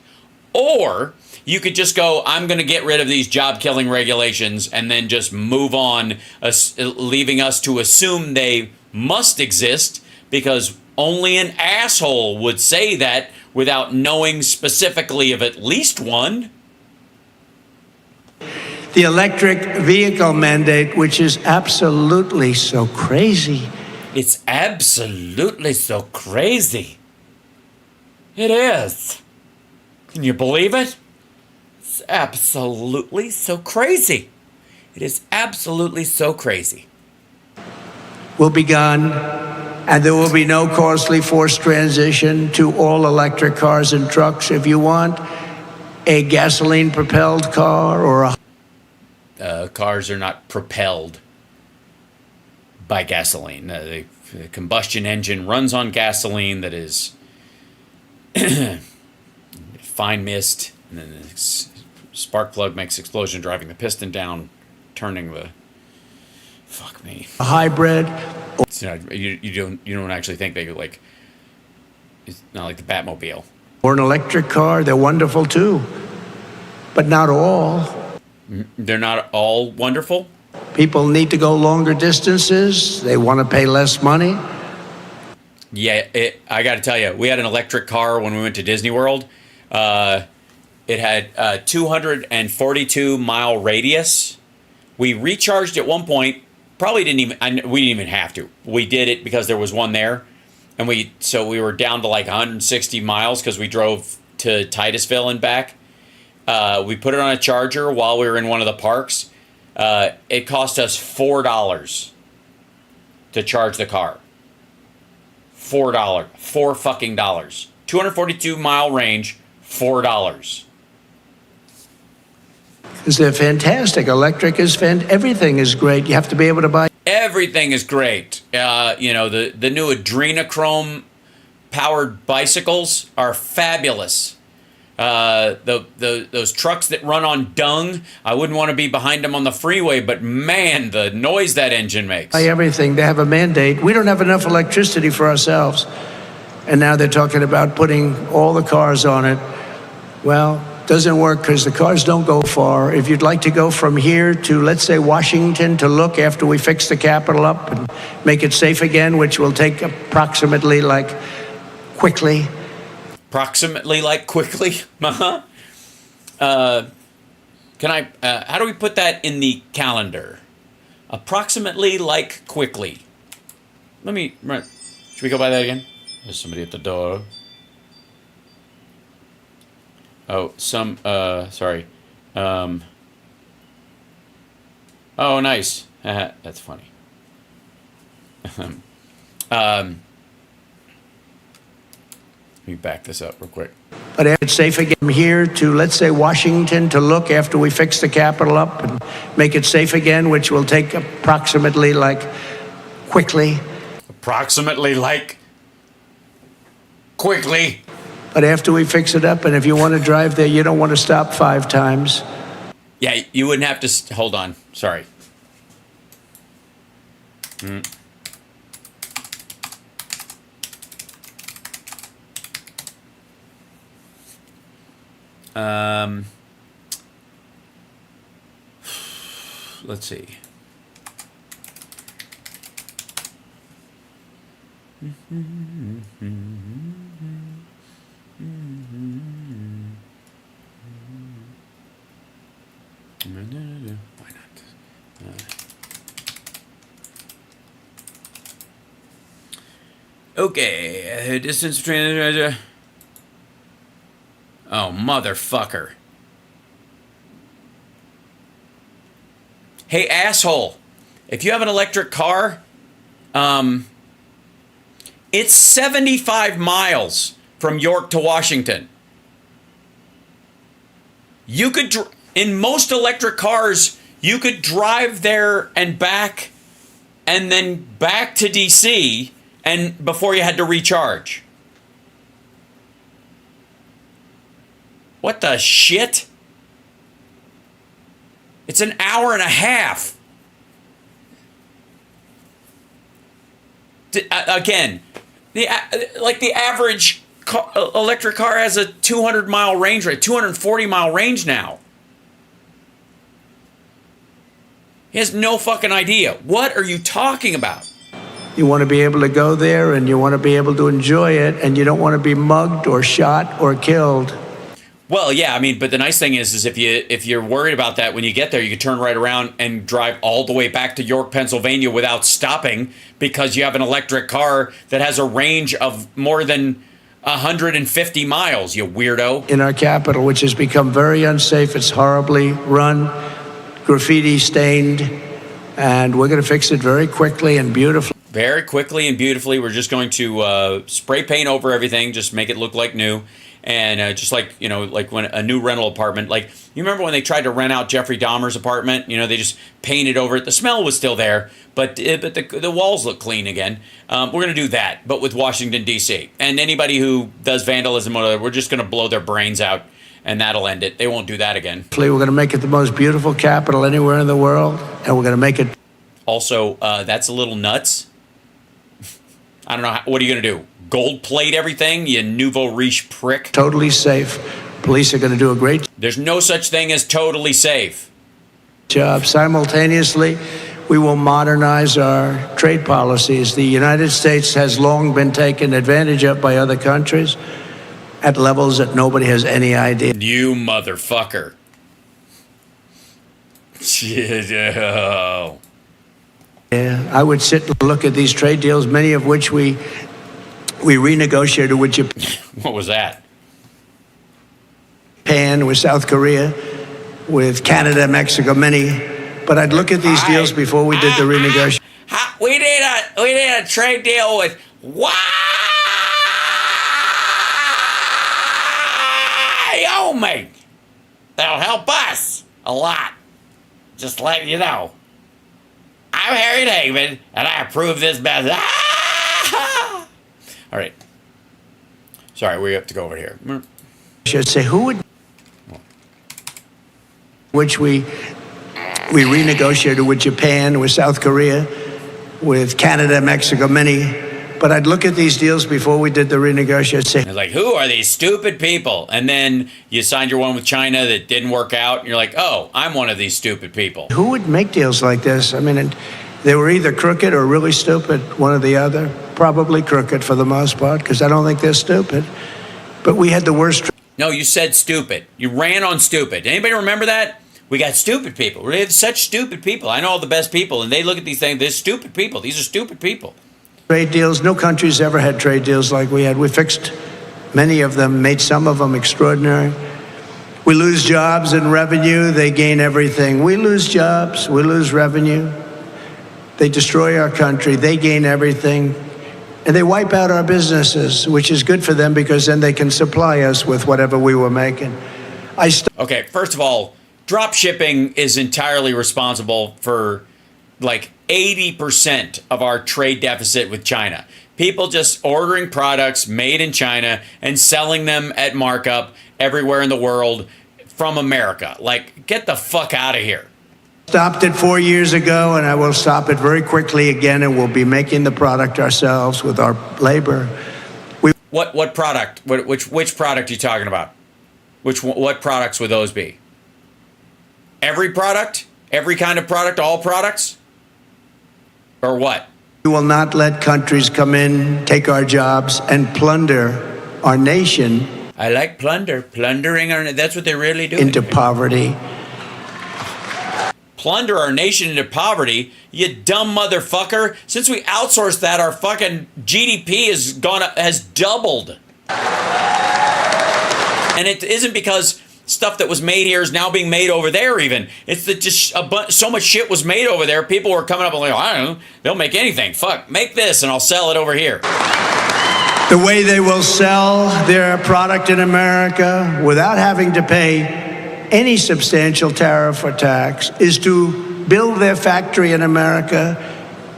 Or You could just go, I'm going to get rid of these job-killing regulations and then just move on, leaving us to assume they must exist because only an asshole would say that without knowing specifically of at least one. The electric vehicle mandate, which is absolutely so crazy. It's absolutely so crazy. It is. Can you believe it? It's absolutely so crazy. It is absolutely so crazy. Will be gone, and there will be no costly forced transition to all electric cars and trucks. If you want a gasoline-propelled car or a cars are not propelled by gasoline. The combustion engine runs on gasoline that is fine mist, and then the spark plug makes explosion, driving the piston down, turning the fuck me. a hybrid, So, you don't actually think they like. It's not like the Batmobile. or an electric car, they're wonderful too, but not all. They're not all wonderful. People need to go longer distances. They want to pay less money. Yeah, I got to tell you, we had an electric car when we went to Disney World. It had a 242-mile radius. We recharged at one point. Probably we didn't even have to. We did it because there was one there, and we were down to like 160 miles because we drove to Titusville and back. We put it on a charger while we were in one of the parks. It cost us $4 to charge the car. $4 fucking dollars. 242-mile range, $4. Because they're fantastic. Electric is everything is great. You have to be able to buy. Everything is great. The new adrenochrome powered bicycles are fabulous. Those trucks that run on dung, I wouldn't want to be behind them on the freeway, but man, the noise that engine makes. Everything. They have a mandate. We don't have enough electricity for ourselves. And now they're talking about putting all the cars on it. Well, doesn't work because the cars don't go far. If you'd like to go from here to, let's say, Washington to look after we fix the Capitol up and make it safe again, which will take approximately quickly. Approximately quickly? Uh-huh. How do we put that in the calendar? Approximately quickly. Should we go by that again? There's somebody at the door. Oh, sorry. Oh, nice. That's funny. Let me back this up real quick. But it's safe again from here to, let's say, Washington to look after we fix the Capitol up and make it safe again, which will take approximately quickly. Approximately quickly. But after we fix it up, and if you want to drive there, you don't want to stop 5 times. Yeah, you wouldn't have to. Hold on. Sorry. Let's see. Why not? Okay, distance between. Oh, motherfucker. Hey, asshole. If you have an electric car, it's 75 miles from York to Washington. You could, in most electric cars, you could drive there and back, and then back to DC, and before you had to recharge. What the shit? It's an hour and a half. Again, the average electric car has a 200-mile range rate, 240-mile range now. He has no fucking idea. What are you talking about? You want to be able to go there and you want to be able to enjoy it, and you don't want to be mugged or shot or killed. Well, yeah, I mean, but the nice thing is if you're worried about that, when you get there, you can turn right around and drive all the way back to York, Pennsylvania without stopping, because you have an electric car that has a range of more than 150 miles, you weirdo. In our capital, which has become very unsafe, it's horribly run, graffiti stained, and we're going to fix it very quickly and beautifully. Very quickly and beautifully. We're just going to spray paint over everything, just make it look like new. And just like, you know, like when a new rental apartment, like, you remember when they tried to rent out Jeffrey Dahmer's apartment? You know, they just painted over it. The smell was still there, but the walls look clean again. We're going to do that, but with Washington, D.C. And anybody who does vandalism, we're just going to blow their brains out, and that'll end it. They won't do that again. We're going to make it the most beautiful capital anywhere in the world, and we're going to make it. Also, that's a little nuts. I don't know. What are you going to do? Gold plate everything, you nouveau riche prick? Totally safe. Police are going to do a great There's no such thing as totally safe. job. Simultaneously, we will modernize our trade policies. The United States has long been taken advantage of by other countries at levels that nobody has any idea. You motherfucker. Oh. Yeah, I would sit and look at these trade deals, many of which we renegotiated with What was that? Japan, with South Korea, with Canada, Mexico, many. But I'd look at these deals before we did the renegotiation. We did a trade deal with Wyoming. That'll help us a lot. Just letting you know. I'm Harry David, and I approve this message. All right. Sorry, we have to go over here. Should say who would, which we renegotiated with Japan, with South Korea, with Canada, Mexico, many. But I'd look at these deals before we did the renegotiation. Say, It's like, who are these stupid people? And then you signed your one with China that didn't work out, and you're like, oh, I'm one of these stupid people. who would make deals like this? I mean, they were either crooked or really stupid, one or the other. Probably crooked for the most part, because I don't think they're stupid. But we had the worst. No, you said stupid. You ran on stupid. Anybody remember that? We got stupid people. We have such stupid people. I know all the best people, and they look at these things. They're stupid people. These are stupid people. Trade deals. No country's ever had trade deals like we had. We fixed many of them, made some of them extraordinary. We lose jobs and revenue. They gain everything. We lose jobs. We lose revenue. They destroy our country. They gain everything. And they wipe out our businesses, which is good for them because then they can supply us with whatever we were making. Okay, first of all, drop shipping is entirely responsible for like 80% of our trade deficit with China. People just ordering products made in China and selling them at markup everywhere in the world from America. Like, get the fuck out of here. Stopped it 4 years ago, and I will stop it very quickly again, and we'll be making the product ourselves with our labor. What product? Which product are you talking about? What products would those be? Every product? Every kind of product? All products? Or what? We will not let countries come in, take our jobs, and plunder our nation. I like plunder. Plundering that's what they really do. Into poverty. Plunder our nation into poverty, you dumb motherfucker. Since we outsourced that, our fucking GDP has doubled. And it isn't because stuff that was made here is now being made over there even. It's that just so much shit was made over there. People were coming up and like, I don't know, they'll make anything. Fuck, make this and I'll sell it over here. The way they will sell their product in America without having to pay any substantial tariff or tax is to build their factory in America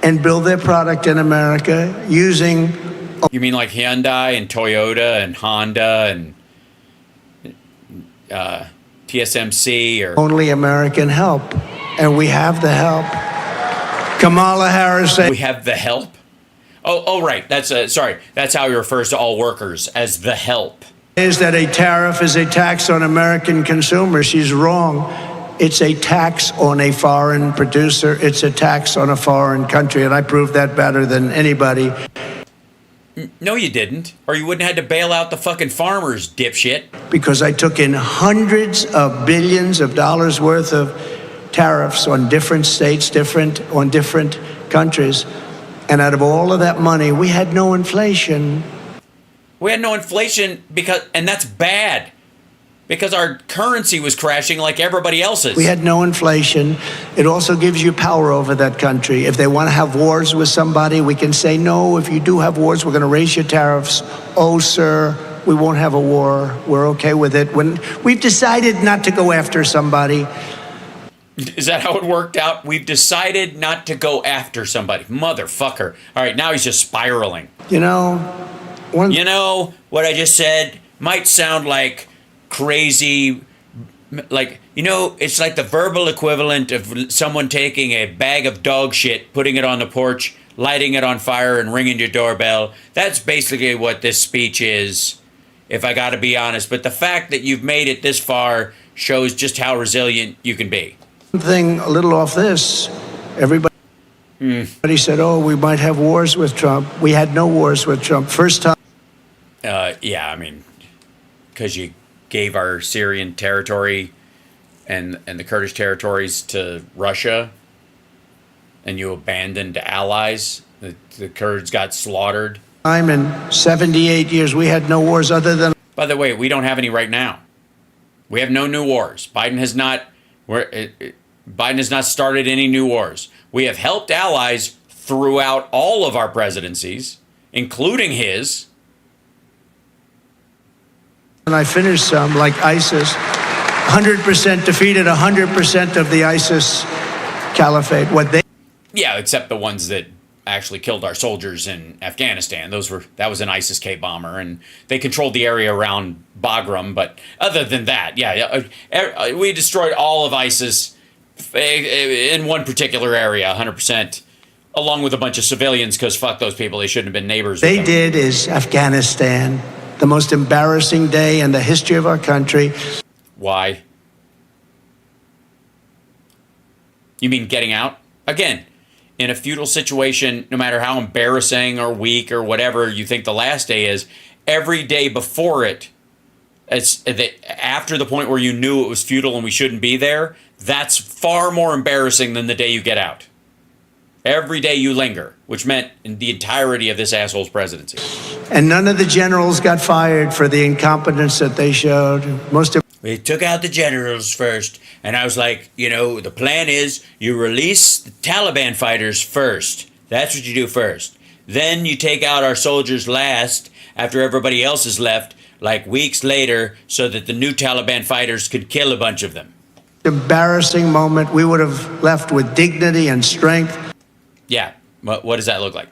and build their product in America using... You mean like Hyundai and Toyota and Honda and TSMC or... Only American help. And we have the help. Kamala Harris said... We have the help? Oh, right. That's sorry. That's how he refers to all workers, as the help. Is that a tariff is a tax on American consumers. She's wrong. It's a tax on a foreign producer. It's a tax on a foreign country, and I proved that better than anybody. No, you didn't. Or you wouldn't have had to bail out the fucking farmers, dipshit. Because I took in hundreds of billions of dollars worth of tariffs on different states, on different countries. And out of all of that money, we had no inflation. We had no inflation and that's bad. Because our currency was crashing like everybody else's. We had no inflation. It also gives you power over that country. If they want to have wars with somebody, we can say, no, if you do have wars, we're going to raise your tariffs. Oh, sir, we won't have a war. We're okay with it. When we've decided not to go after somebody. Is that how it worked out? We've decided not to go after somebody. Motherfucker. All right, now he's just spiraling. You know, what I just said might sound like crazy, like, it's like the verbal equivalent of someone taking a bag of dog shit, putting it on the porch, lighting it on fire, and ringing your doorbell. That's basically what this speech is, if I gotta be honest. But the fact that you've made it this far shows just how resilient you can be. One thing a little off this, everybody said, oh, we might have wars with Trump. We had no wars with Trump. First time. Yeah, I mean, because you gave our Syrian territory and the Kurdish territories to Russia, and you abandoned allies. The Kurds got slaughtered. I'm in 78 years. We had no wars other than. By the way, we don't have any right now. We have no new wars. Biden has not started any new wars. We have helped allies throughout all of our presidencies, including his. And I finished some, like ISIS, 100% defeated 100% of the ISIS caliphate. Yeah, except the ones that actually killed our soldiers in Afghanistan. That was an ISIS-K bomber, and they controlled the area around Bagram. But other than that, we destroyed all of ISIS in one particular area, 100%, along with a bunch of civilians, because fuck those people. They shouldn't have been neighbors. They did is Afghanistan. The most embarrassing day in the history of our country. Why? You mean getting out? Again, in a feudal situation, no matter how embarrassing or weak or whatever you think the last day is, every day before it, after the point where you knew it was feudal and we shouldn't be there, that's far more embarrassing than the day you get out. Every day you linger, which meant in the entirety of this asshole's presidency. And none of the generals got fired for the incompetence that they showed. We took out the generals first, and I was like, the plan is you release the Taliban fighters first. That's what you do first. Then you take out our soldiers last, after everybody else is left, like weeks later, so that the new Taliban fighters could kill a bunch of them. Embarrassing moment. We would have left with dignity and strength. Yeah. What does that look like?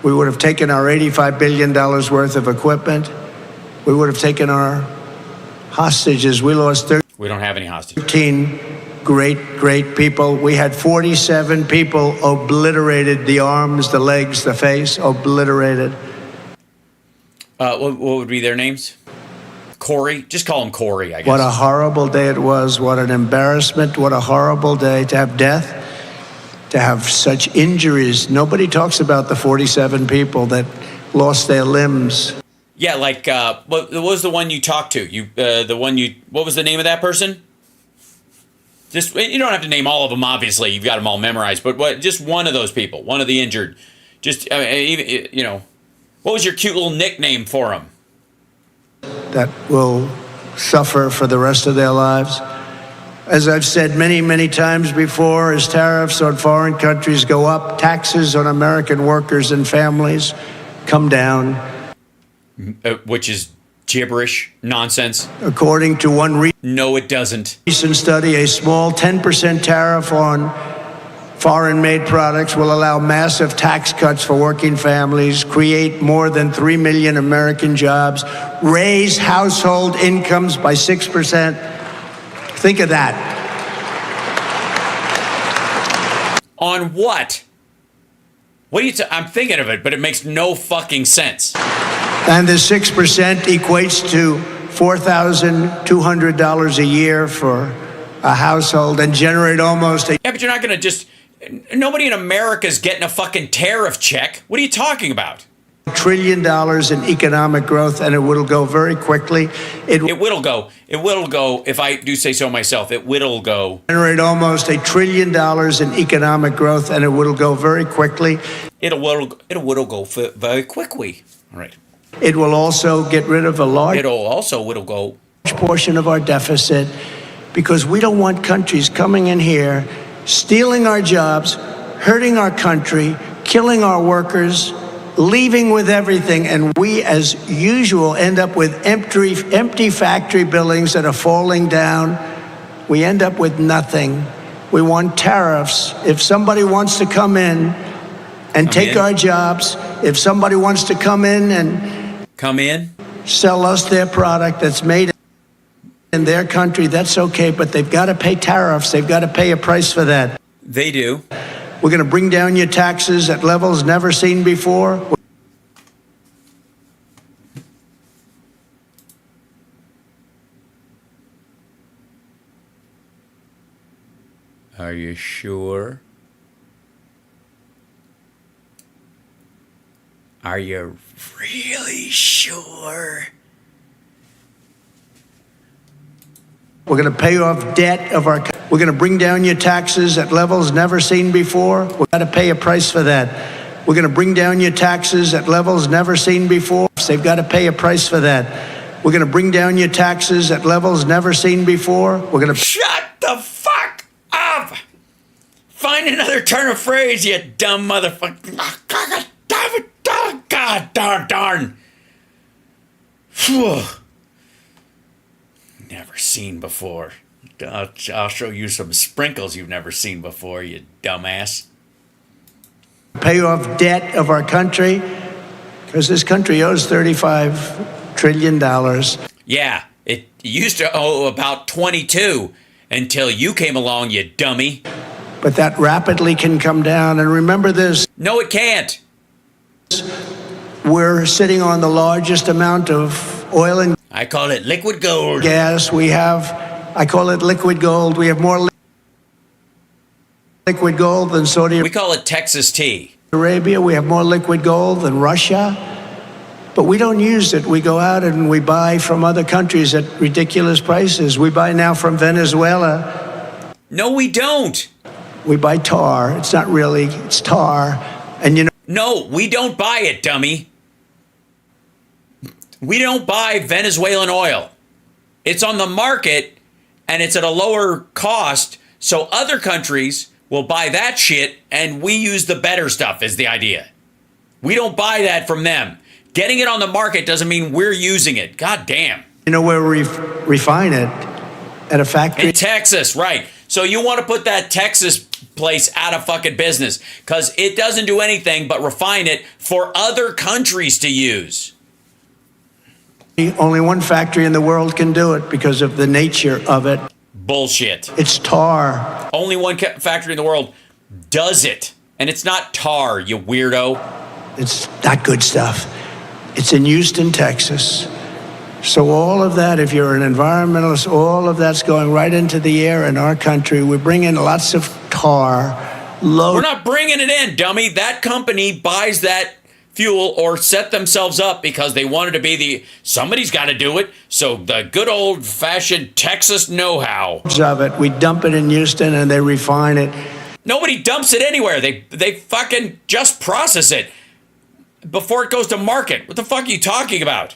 We would have taken our $85 billion worth of equipment. We would have taken our hostages. We lost We don't have any hostages. 13 great people. We had 47 people obliterated, the arms, the legs, the face, obliterated. What would be their names? Corey? Just call him Corey, I guess. What a horrible day it was. What an embarrassment. What a horrible day to have death, to have such injuries. Nobody talks about the 47 people that lost their limbs. Yeah, like, what was the one you talked to? What was the name of that person? Just, you don't have to name all of them, obviously. You've got them all memorized. But just one of those people, one of the injured. Just, what was your cute little nickname for him? That will suffer for the rest of their lives. As I've said many, many times before, as tariffs on foreign countries go up, taxes on American workers and families come down. Which is gibberish, nonsense. According to one no, it doesn't. Recent study, a small 10% tariff on foreign-made products will allow massive tax cuts for working families, create more than 3 million American jobs, raise household incomes by 6%. Think of that. On what? What are you? I'm thinking of it, but it makes no fucking sense. And the 6% equates to $4,200 a year for a household and generate almost a Yeah, but you're not going to just. Nobody in America is getting a fucking tariff check. What are you talking about? $1 trillion in economic growth, and it will go very quickly. It will go. It will go. If I do say so myself, it will go. Generate almost $1 trillion in economic growth, and it will go very quickly. It will go very quickly. All right. It will also get rid of a large It'll go. portion of our deficit, because we don't want countries coming in here, stealing our jobs, hurting our country, killing our workers, leaving with everything, and we, as usual, end up with empty factory buildings that are falling down. We end up with nothing. We want tariffs. If somebody wants to come in and take our jobs, if somebody wants to come in sell us their product that's made in their country, that's okay, but they've got to pay tariffs. They've got to pay a price for that. They do. We're going to bring down your taxes at levels never seen before. Are you sure? Are you really sure? We're going to pay off debt of our. We're going to bring down your taxes at levels never seen before. We've got to pay a price for that. We're going to bring down your taxes at levels never seen before. They've got to pay a price for that. We're going to bring down your taxes at levels never seen before. We're going to. Shut the fuck up! Find another turn of phrase, you dumb motherfucker. God darn. Phew. Never seen before. I'll show you some sprinkles you've never seen before, you dumbass. Pay off debt of our country, because this country owes $35 trillion. Yeah, it used to owe about 22 until you came along, you dummy. But that rapidly can come down. And remember this. No, it can't. We're sitting on the largest amount of oil and I call it liquid gold. gas. I call it liquid gold. We have more liquid gold than Saudi We call it Texas tea. Arabia. We have more liquid gold than Russia. But we don't use it. We go out and we buy from other countries at ridiculous prices. We buy now from Venezuela. No, we don't. We buy tar. It's not really, it's tar. And you know. No, we don't buy it, dummy. We don't buy Venezuelan oil. It's on the market and it's at a lower cost, so other countries will buy that shit and we use the better stuff is the idea. We don't buy that from them. Getting it on the market doesn't mean we're using it. God damn. You know where we refine it? At a factory? In Texas, right. So you want to put that Texas place out of fucking business because it doesn't do anything but refine it for other countries to use. Only one factory in the world can do it because of the nature of it. Bullshit. It's tar. Only one factory in the world does it. And it's not tar, you weirdo. It's not good stuff. It's in Houston, Texas. So all of that, if you're an environmentalist, all of that's going right into the air in our country. We bring in lots of tar. We're not bringing it in, dummy. That company buys that fuel or set themselves up because they wanted to be somebody's got to do it. So the good old fashioned Texas know-how of it, we dump it in Houston and they refine it. Nobody dumps it anywhere. They fucking just process it before it goes to market. What the fuck are you talking about?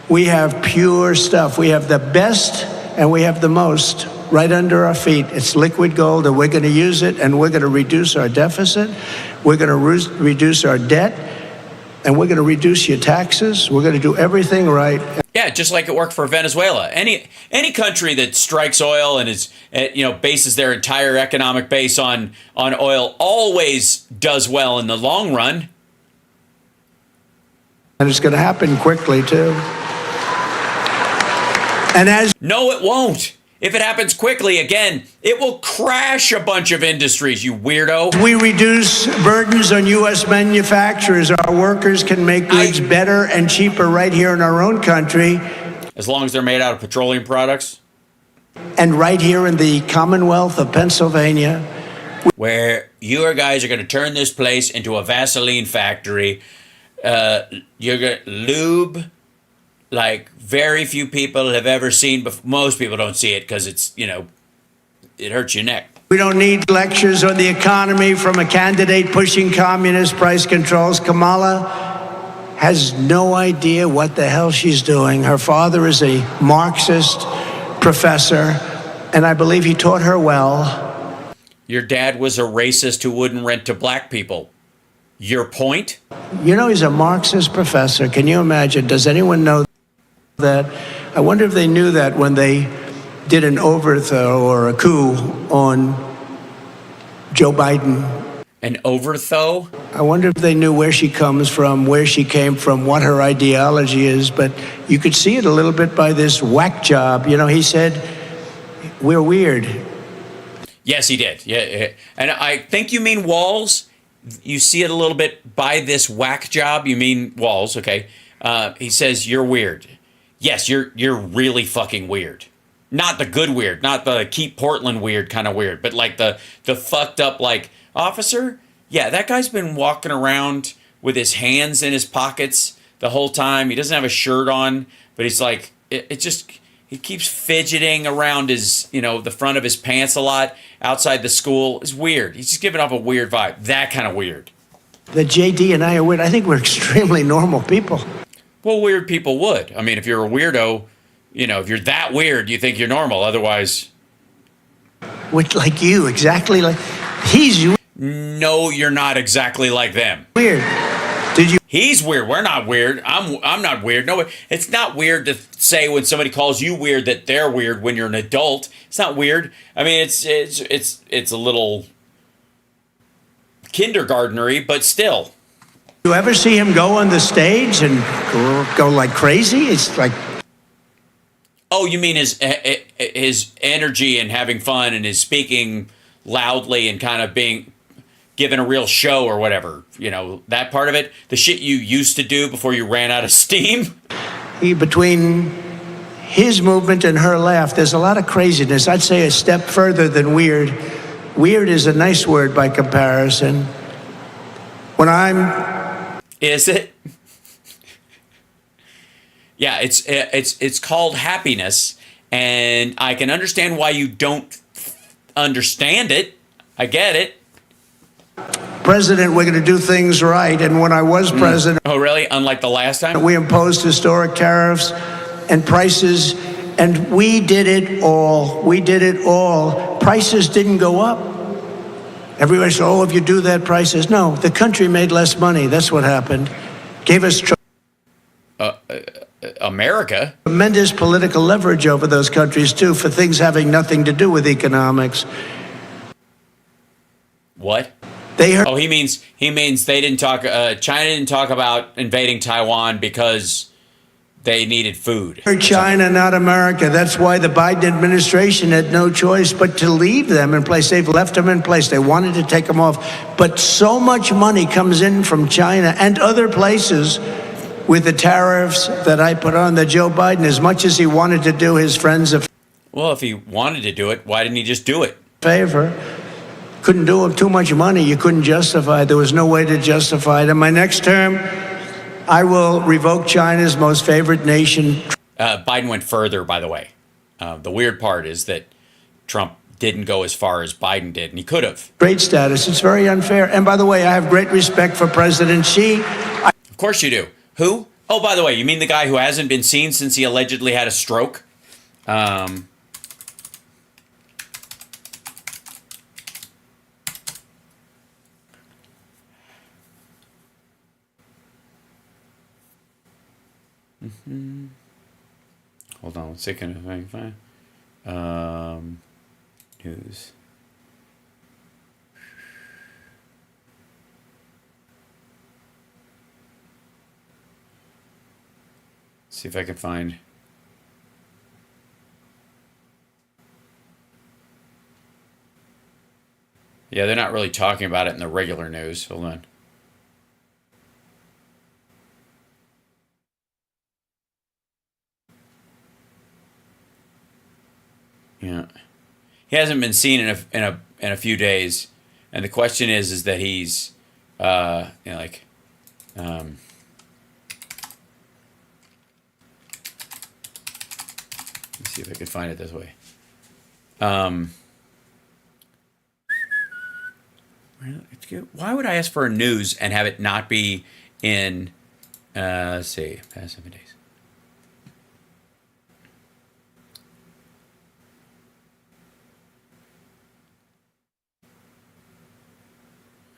We have pure stuff. We have the best and we have the most right under our feet. It's liquid gold, and we're going to use it, and we're going to reduce our deficit. We're going to reduce our debt, and we're going to reduce your taxes. We're going to do everything right. Yeah, just like it worked for Venezuela. Any country that strikes oil and is bases their entire economic base on oil always does well in the long run. And it's going to happen quickly too. And as no, it won't. If it happens quickly, again, it will crash a bunch of industries, you weirdo. We reduce burdens on U.S. manufacturers. Our workers can make goods better and cheaper right here in our own country. As long as they're made out of petroleum products. And right here in the Commonwealth of Pennsylvania. Where you guys are going to turn this place into a Vaseline factory. You're going to lube like very few people have ever seen. Most people don't see it because it's, it hurts your neck. We don't need lectures on the economy from a candidate pushing communist price controls. Kamala has no idea what the hell she's doing. Her father is a Marxist professor, and I believe he taught her well. Your dad was a racist who wouldn't rent to black people. Your point? He's a Marxist professor. Can you imagine? Does anyone know that? I wonder if they knew that when they did an overthrow or a coup on Joe Biden. An overthrow? I wonder if they knew where she comes from, where she came from, what her ideology is. But you could see it a little bit by this whack job. He said, we're weird. Yes, he did. Yeah. And I think you mean Walls. You see it a little bit by this whack job. You mean Walls, okay. He says, you're weird. Yes, you're really fucking weird. Not the good weird, not the keep Portland weird kind of weird, but like the fucked up, like, officer? Yeah, that guy's been walking around with his hands in his pockets the whole time. He doesn't have a shirt on, but he's like, he keeps fidgeting around his, the front of his pants a lot outside the school. It's weird. He's just giving off a weird vibe. That kind of weird. That JD and I are weird. I think we're extremely normal people. Well, weird people would. I mean, if you're a weirdo, if you're that weird, you think you're normal. Otherwise. Like you, exactly like. He's No, you're not exactly like them. Weird. Did you? He's weird. We're not weird. I'm not weird. No, it's not weird to say when somebody calls you weird that they're weird when you're an adult. It's not weird. I mean, it's a little kindergartnery, but still. You ever see him go on the stage and go like crazy? It's like. Oh, you mean his energy and having fun and his speaking loudly and kind of being given a real show or whatever, that part of it, the shit you used to do before you ran out of steam. Between his movement and her laugh, there's a lot of craziness. I'd say a step further than weird. Weird is a nice word by comparison. Is it? Yeah, it's called happiness, and I can understand why you don't understand it. I get it. President, we're going to do things right. And when I was president... Oh, really? Unlike the last time? We imposed historic tariffs and prices, and we did it all. We did it all. Prices didn't go up. Everybody said, if you do that, prices... No, the country made less money. That's what happened. Gave us... America? Tremendous political leverage over those countries, too, for things having nothing to do with economics. What? They heard. Oh, he means they didn't talk. China didn't talk about invading Taiwan because they needed food. China, not America. That's why the Biden administration had no choice but to leave them in place. They've left them in place. They wanted to take them off, but so much money comes in from China and other places with the tariffs that I put on that Joe Biden, as much as he wanted to do his friends a well, if he wanted to do it, why didn't he just do it? Favor. Couldn't do it. Too much money. You couldn't justify it. There was no way to justify it. In my next term, I will revoke China's most favorite nation. Biden went further, by the way. The weird part is that Trump didn't go as far as Biden did, and he could have. Great status. It's very unfair. And by the way, I have great respect for President Xi. Of course you do. Who? Oh, by the way, you mean the guy who hasn't been seen since he allegedly had a stroke? Hold on 1 second if I can find news. See if I can find. Yeah, they're not really talking about it in the regular news. Hold on. Yeah, he hasn't been seen in a few days, and the question is that he's, like, let's see if I can find it this way. Why would I ask for a news and have it not be in? Let's see, past 7 days.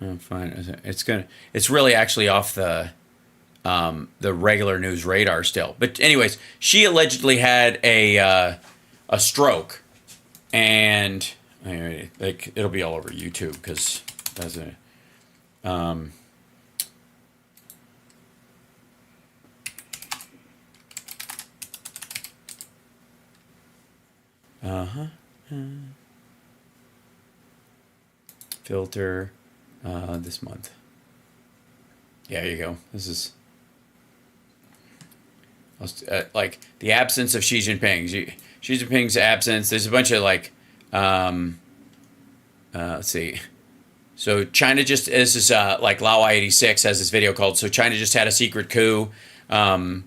Oh, fine. It's really actually off the regular news radar still. But anyways, she allegedly had a stroke, and anyway, like it'll be all over YouTube because that's a filter this month. Yeah, there you go. This is like the absence of Xi Jinping. Xi Jinping's absence. There's a bunch of like, let's see. So China just this is like Laowai 86 has this video called "So China Just Had a Secret Coup." A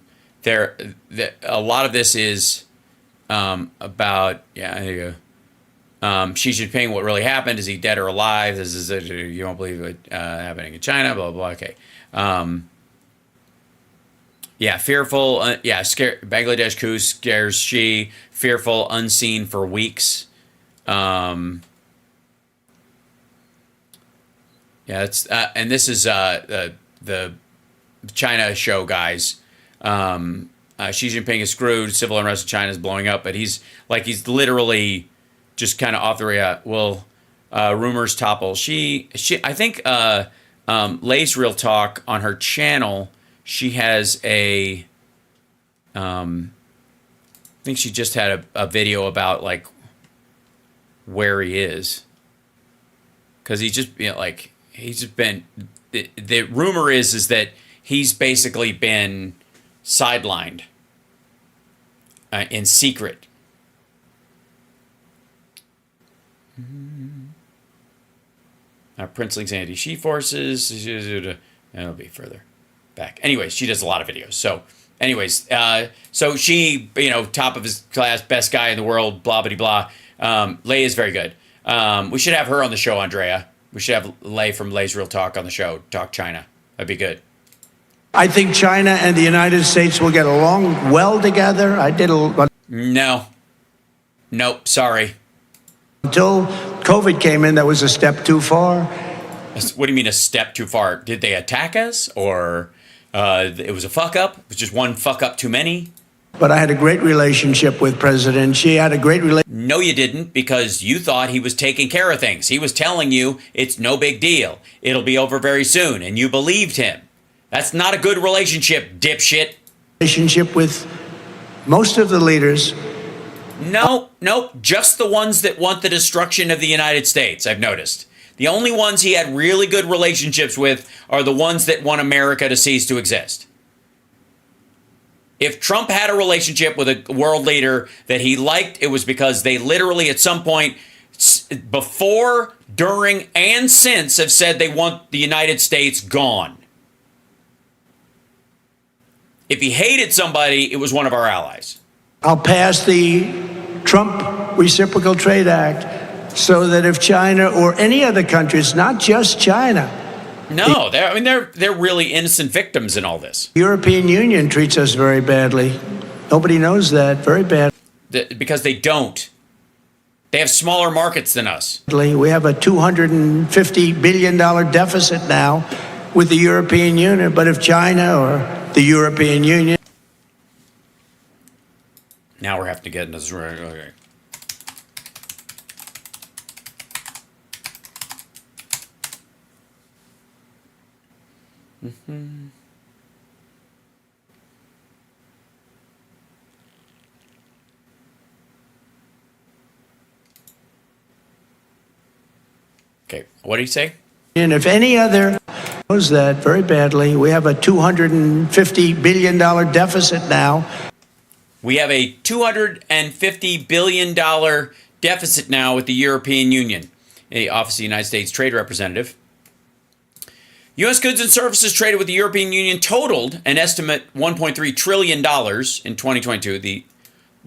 lot of this is about there you go. Xi Jinping, what really happened? Is he dead or alive? This is you won't believe it happening in China. Blah blah. Okay. Yeah, fearful. Bangladesh coup scares Xi. Fearful, unseen for weeks. Yeah, it's and this is the China show, guys. Xi Jinping is screwed. Civil unrest in China is blowing up, but he's literally just kind of off the radar. Rumors topple. I think Lay's Real Talk on her channel. She has I think she just had a video about like where he is, because he's just he's just been. The rumor is that he's basically been sidelined in secret. Princeling's anti-Xi forces. It'll be further back. Anyways, she does a lot of videos. So, anyways, so she, top of his class, best guy in the world, blah, blah, blah. Lay is very good. We should have her on the show, Andrea. We should have Lay from Lay's Real Talk on the show, Talk China. That'd be good. I think China and the United States will get along well together. No. Nope, sorry. Until COVID came in, that was a step too far. What do you mean a step too far? Did they attack us, or it was a fuck up? It was just one fuck up too many? But I had a great relationship with President Xi. Had a great relationship. No, you didn't, because you thought he was taking care of things. He was telling you it's no big deal. It'll be over very soon, and you believed him. That's not a good relationship, dipshit. Relationship with most of the leaders. No, just the ones that want the destruction of the United States, I've noticed. The only ones he had really good relationships with are the ones that want America to cease to exist. If Trump had a relationship with a world leader that he liked, it was because they literally at some point before, during, and since have said they want the United States gone. If he hated somebody, it was one of our allies. I'll pass the Trump Reciprocal Trade Act so that if China or any other country, it's not just China. No, they're really innocent victims in all this. The European Union treats us very badly. Nobody knows that. Very bad. Because they don't. They have smaller markets than us. We have a $250 billion deficit now with the European Union. But if China or the European Union... Now we're having to get into this. Okay. Mm-hmm. Okay, what did he say? And if any other knows that very badly, we have a $250 billion deficit now. We have a $250 billion deficit now with the European Union. A Office of the United States Trade Representative. U.S. goods and services traded with the European Union totaled an estimate $1.3 trillion in 2022. The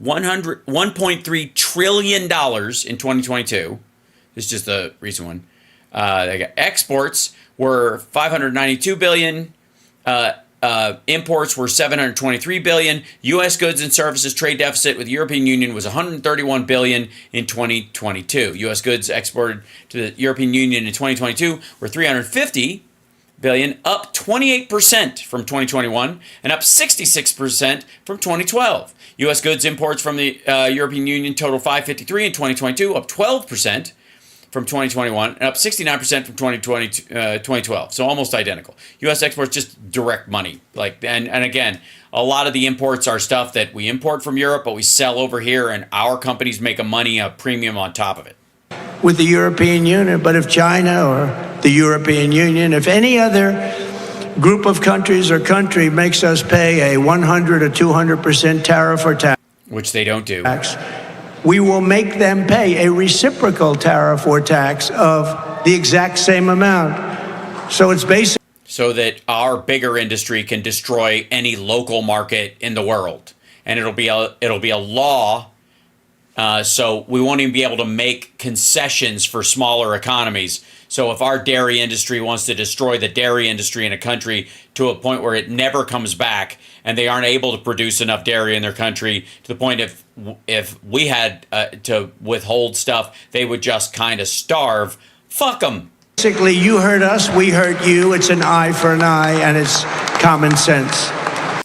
$1.3 trillion in 2022. This is just the recent one. They got exports were 592 billion. Imports were 723 billion. U.S. goods and services trade deficit with the European Union was 131 billion in 2022. U.S. goods exported to the European Union in 2022 were 350 billion, up 28% from 2021 and up 66% from 2012. U.S. goods imports from the European Union total 553 in 2022, up 12% from 2021 and up 69% from 2012. So almost identical. U.S. exports just direct money. And again, a lot of the imports are stuff that we import from Europe, but we sell over here, and our companies make a premium on top of it. With the European Union, but if China or the European Union, if any other group of countries or country makes us pay a 100 or 200% tariff or tax, which they don't do, we will make them pay a reciprocal tariff or tax of the exact same amount. So it's basically so that our bigger industry can destroy any local market in the world, and it'll be a law. So we won't even be able to make concessions for smaller economies. So if our dairy industry wants to destroy the dairy industry in a country to a point where it never comes back, and they aren't able to produce enough dairy in their country to the point if we had to withhold stuff, they would just kind of starve. Fuck them. Basically, you hurt us, we hurt you. It's an eye for an eye, and it's common sense.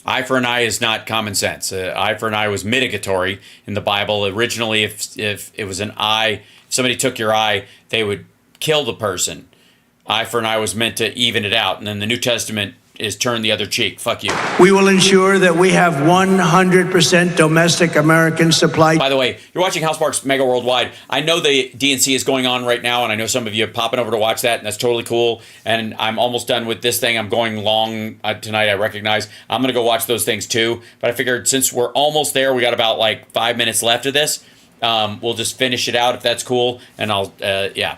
Eye for an eye is not common sense. Eye for an eye was mitigatory in the Bible. Originally, if it was an eye, if somebody took your eye, they would kill the person. Eye for an eye was meant to even it out. And then the New Testament is turn the other cheek. Fuck you. We will ensure that we have 100% domestic American supply. By the way, you're watching Housemarque's Mega Worldwide. I know the DNC is going on right now, and I know some of you are popping over to watch that, and that's totally cool. And I'm almost done with this thing. I'm going long tonight, I recognize. I'm going to go watch those things too. But I figured since we're almost there, we got about like 5 minutes left of this. We'll just finish it out if that's cool. And I'll, yeah.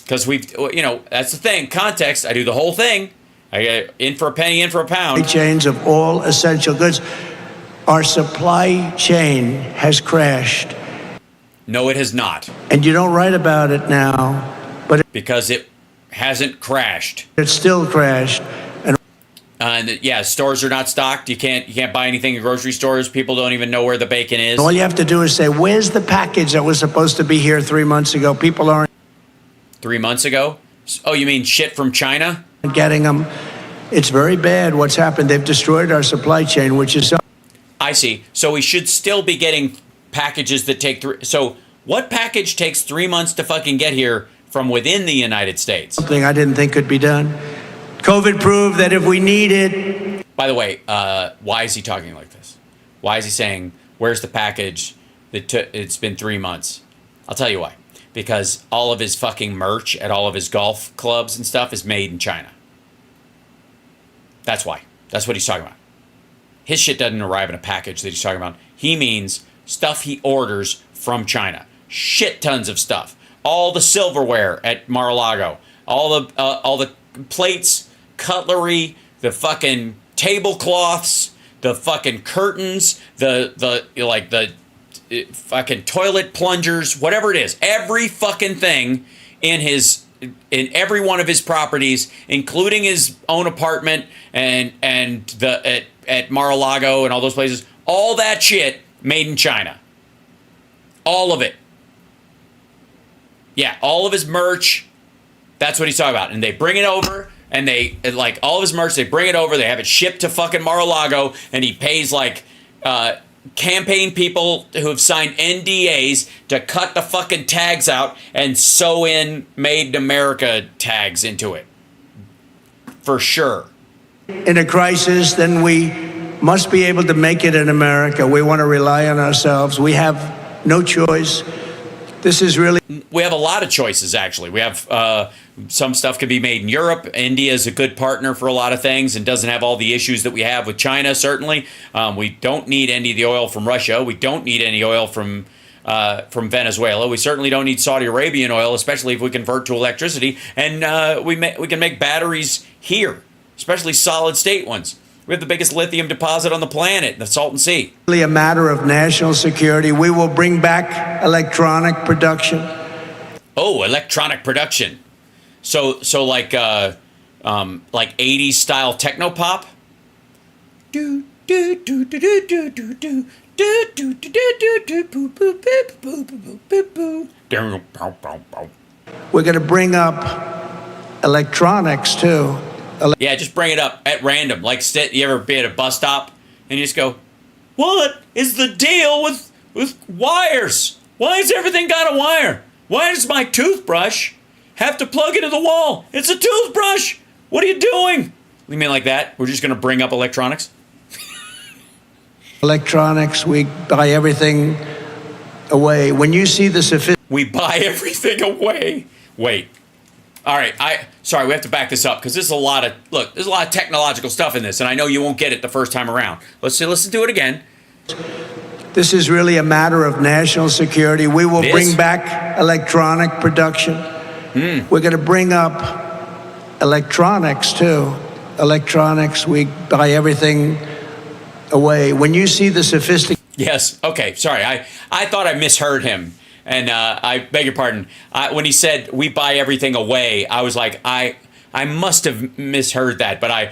Because that's the thing. Context, I do the whole thing. I get in for a penny, in for a pound. Chains of all essential goods. Our supply chain has crashed. No, it has not. And you don't write about it now, but because it hasn't crashed. It's still crashed. And yeah, stores are not stocked. You can't buy anything in grocery stores. People don't even know where the bacon is. All you have to do is say, "Where's the package that was supposed to be here 3 months ago?" People aren't. 3 months ago? Oh, you mean shit from China? Getting them. It's very bad what's happened. They've destroyed our supply chain, which is... I see. So we should still be getting packages that take So what package takes 3 months to fucking get here from within the United States? Something I didn't think could be done. COVID proved that if we need it... By the way, why is he talking like this? Why is he saying, where's the package that it's been 3 months? I'll tell you why. Because all of his fucking merch at all of his golf clubs and stuff is made in China. That's why. That's what he's talking about. His shit doesn't arrive in a package that he's talking about. He means stuff he orders from China. Shit tons of stuff. All the silverware at Mar-a-Lago. All the plates, cutlery, the fucking tablecloths, the fucking curtains, the fucking toilet plungers, whatever it is, every fucking thing in every one of his properties, including his own apartment and at Mar-a-Lago and all those places, all that shit made in China. All of it. Yeah, all of his merch, that's what he's talking about. And they bring it over, and all of his merch, they bring it over, they have it shipped to fucking Mar-a-Lago, and he pays campaign people who have signed NDAs to cut the fucking tags out and sew in Made in America tags into it. For sure. In a crisis, then we must be able to make it in America. We want to rely on ourselves. We have no choice. This is really We have a lot of choices, actually. We have some stuff can be made in Europe. India is a good partner for a lot of things and doesn't have all the issues that we have with China, certainly. We don't need any of the oil from Russia. We don't need any oil from Venezuela. We certainly don't need Saudi Arabian oil, especially if we convert to electricity. And we can make batteries here, especially solid state ones. We have the biggest lithium deposit on the planet, the Salton Sea. a matter of national security. We will bring back electronic production. Oh, electronic production. So like 80s style techno pop. Do do do do do do do do do do do do do do. We're going to bring up electronics too. Yeah, just bring it up at random. Like, you ever be at a bus stop and you just go, "What is the deal with wires? Why has everything got a wire? Why does my toothbrush have to plug into the wall? It's a toothbrush. What are you doing?" You mean like that? We're just going to bring up electronics? Electronics, we buy everything away. When you see the We buy everything away. Wait. All right, sorry, we have to back this up because there's a lot of technological stuff in this, and I know you won't get it the first time around. Let's do it again. This is really a matter of national security. We will bring back electronic production. We're going to bring up electronics too. Electronics, we buy everything away. When you see the sophisticated... Yes, okay, sorry, I thought I misheard him. And I beg your pardon. When he said we buy everything away, I was like, I must have misheard that, but I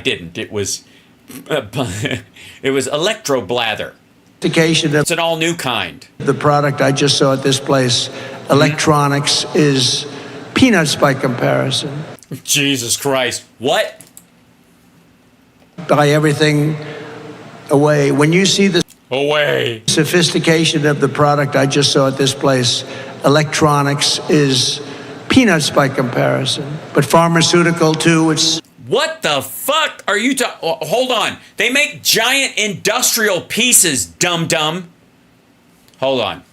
didn't. It was electroblather. It's an all new kind. The product I just saw at this place, electronics, is peanuts by comparison. Jesus Christ! What? Buy everything away. When you see the away. Sophistication of the product I just saw at this place, electronics is peanuts by comparison. But pharmaceutical too, it's... What the fuck are you hold on. They make giant industrial pieces, dum-dum. Hold on.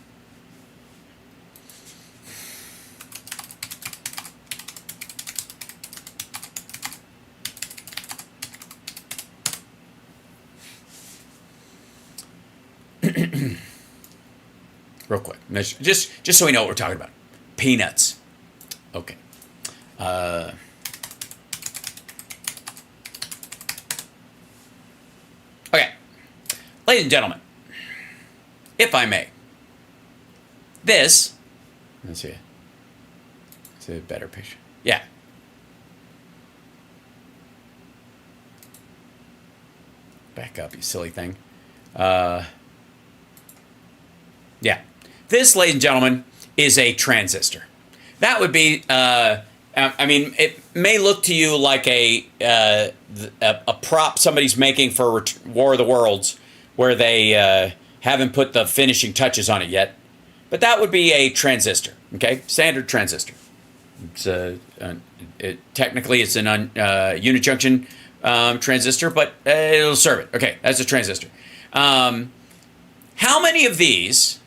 Real quick, just so we know what we're talking about. Peanuts. Okay. Okay. Ladies and gentlemen, if I may, let's see. It's a better picture. Yeah. Back up, you silly thing. Yeah. This, ladies and gentlemen, is a transistor. That would be, I mean, it may look to you like a prop somebody's making for War of the Worlds where they haven't put the finishing touches on it yet. But that would be a transistor, okay? Standard transistor. It's technically, it's an unijunction transistor, but it'll serve it. Okay, that's a transistor. How many of these,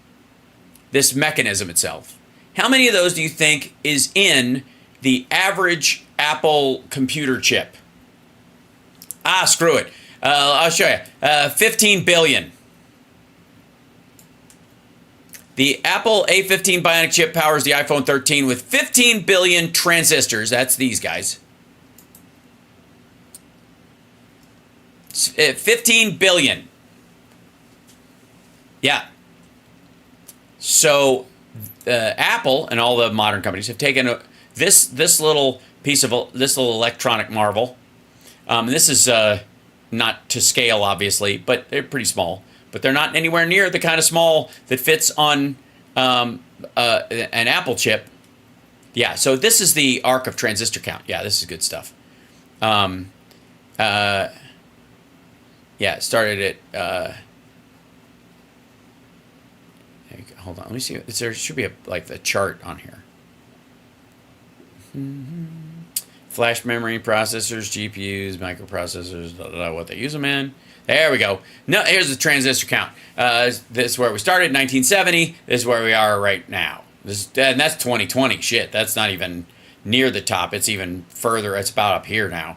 this mechanism itself, how many of those do you think is in the average Apple computer chip? Screw it. I'll show you. 15 billion. The Apple A15 Bionic chip powers the iPhone 13 with 15 billion transistors. That's these guys. 15 billion. Yeah. So Apple and all the modern companies have taken this little piece of this little electronic marvel. This is not to scale, obviously, but they're pretty small. But they're not anywhere near the kind of small that fits on an Apple chip. Yeah. So this is the arc of transistor count. Yeah, this is good stuff. Yeah, it started at. Hold on, let me see. There should be the chart on here. Flash memory, processors, GPUs, microprocessors, what they use them in. There we go. No, here's the transistor count. This is where we started, 1970. This is where we are right now. And that's 2020. Shit, that's not even near the top. It's even further. It's about up here now.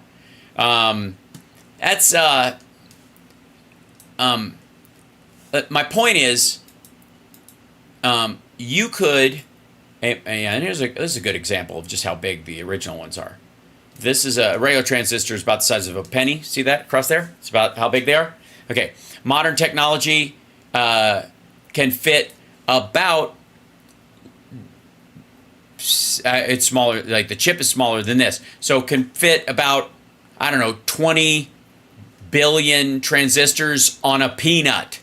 My point is, you could, and this is a good example of just how big the original ones are. This is a regular transistor is about the size of a penny. See that across there? It's about how big they are. Okay, modern technology can fit about. It's smaller. Like the chip is smaller than this, so can fit about, I don't know, 20 billion transistors on a peanut.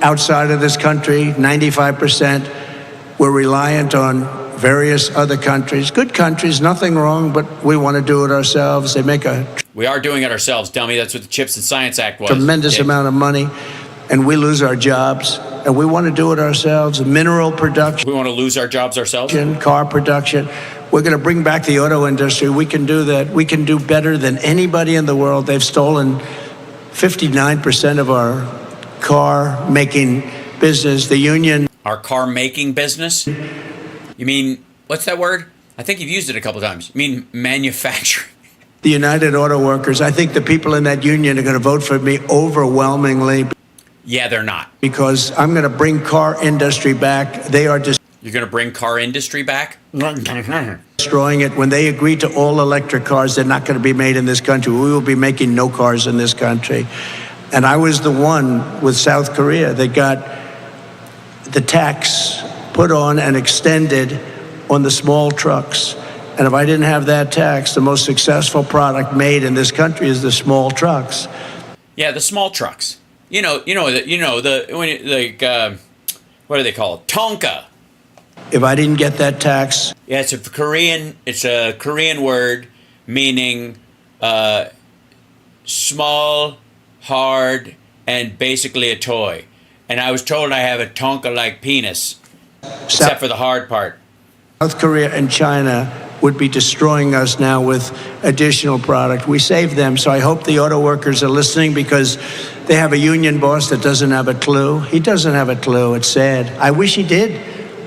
Outside of this country, 95%, we're reliant on various other countries. Good countries, nothing wrong, but we want to do it ourselves. They make a We are doing it ourselves, dummy. That's what the Chips and Science Act was. tremendous amount of money, and we lose our jobs. And we want to do it ourselves. Mineral production. We want to lose our jobs ourselves? Car production. We're going to bring back the auto industry. We can do that. We can do better than anybody in the world. They've stolen 59% of our car making business. The union. Our car making business? You mean, what's that word? I think you've used it a couple times. You mean manufacturing? The United Auto Workers. I think the people in that union are going to vote for me overwhelmingly. Yeah, they're not. Because I'm going to bring car industry back. They are just You're going to bring car industry back? destroying it. When they agree to all electric cars, they're not going to be made in this country. We will be making no cars in this country. And I was the one with South Korea that got the tax put on and extended on the small trucks. And if I didn't have that tax, the most successful product made in this country is the small trucks. Yeah, the small trucks. What do they call it? Tonka. If I didn't get that tax, Yeah, it's a Korean word meaning small, hard, and basically a toy. And I was told I have a Tonka-like penis, except for the hard part. South Korea and China would be destroying us now with additional product. We saved them, so I hope the auto workers are listening, because they have a union boss that doesn't have a clue. He doesn't have a clue. It's sad. I wish he did.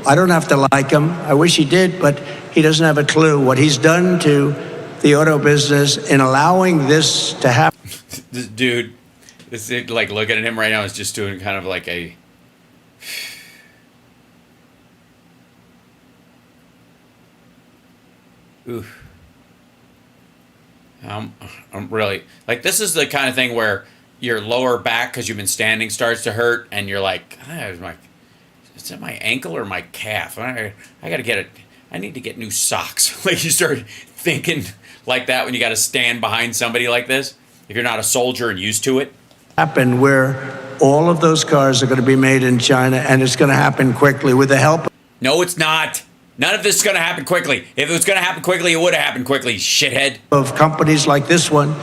I don't have to like him. I wish he did, but he doesn't have a clue what he's done to the auto business in allowing this to happen. This dude, like looking at him right now is just doing kind of like a... Ooh. I'm really like, this is the kind of thing where your lower back, because you've been standing, starts to hurt, and you're like, is it my ankle or my calf? I gotta get it. I need to get new socks. Like, you start thinking like that when you got to stand behind somebody like this, if you're not a soldier and used to it. Happen where all of those cars are going to be made in China, and it's going to happen quickly with the help. No, it's not. None of this is going to happen quickly. If it was going to happen quickly, it would have happened quickly, shithead. Of companies like this one,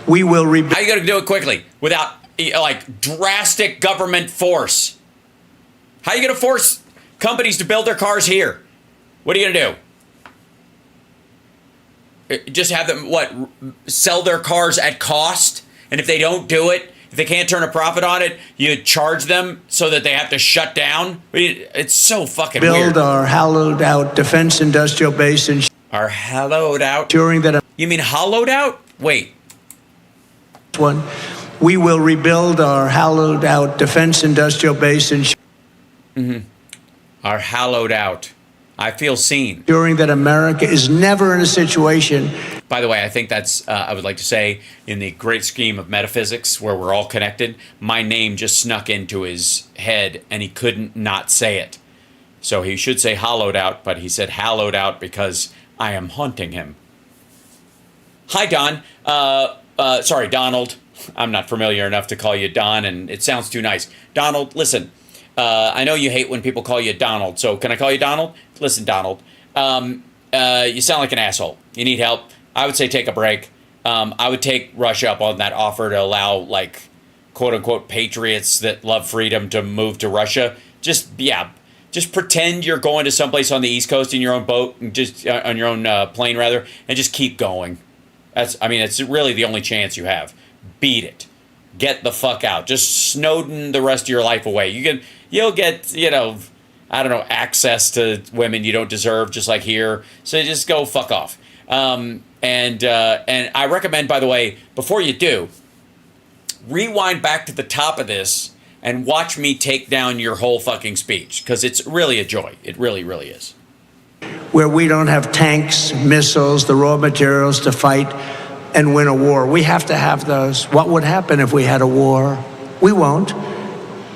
we will rebuild. How are you going to do it quickly without, like, drastic government force? How are you going to force companies to build their cars here? What are you going to do? Just have them, sell their cars at cost? And if they don't do it, if they can't turn a profit on it, you charge them so that they have to shut down? It's so fucking weird. Build our hollowed out defense industrial base and Our hollowed out? ensuring that You mean hollowed out? Wait. one, we will rebuild our hollowed out defense industrial base and Our hollowed out. I feel seen. ensuring that America is never in a situation. By the way, I think that's, I would like to say, in the great scheme of metaphysics, where we're all connected, my name just snuck into his head, and he couldn't not say it. So he should say hollowed out, but he said hallowed out because I am haunting him. Hi, Don. Sorry, Donald. I'm not familiar enough to call you Don, and it sounds too nice. Donald, listen. I know you hate when people call you Donald, so can I call you Donald? Listen, Donald. You sound like an asshole. You need help. I would say take a break. I would take Russia up on that offer to allow, like, quote-unquote patriots that love freedom to move to Russia. Just pretend you're going to someplace on the East Coast in your own boat, and just on your own plane, rather, and just keep going. It's really the only chance you have. Beat it. Get the fuck out. Just Snowden the rest of your life away. You'll get, access to women you don't deserve, just like here. So just go fuck off. And I recommend, by the way, before you do, rewind back to the top of this and watch me take down your whole fucking speech, because it's really a joy. It really, really is. Where we don't have tanks, missiles, the raw materials to fight and win a war. We have to have those. What would happen if we had a war? We won't,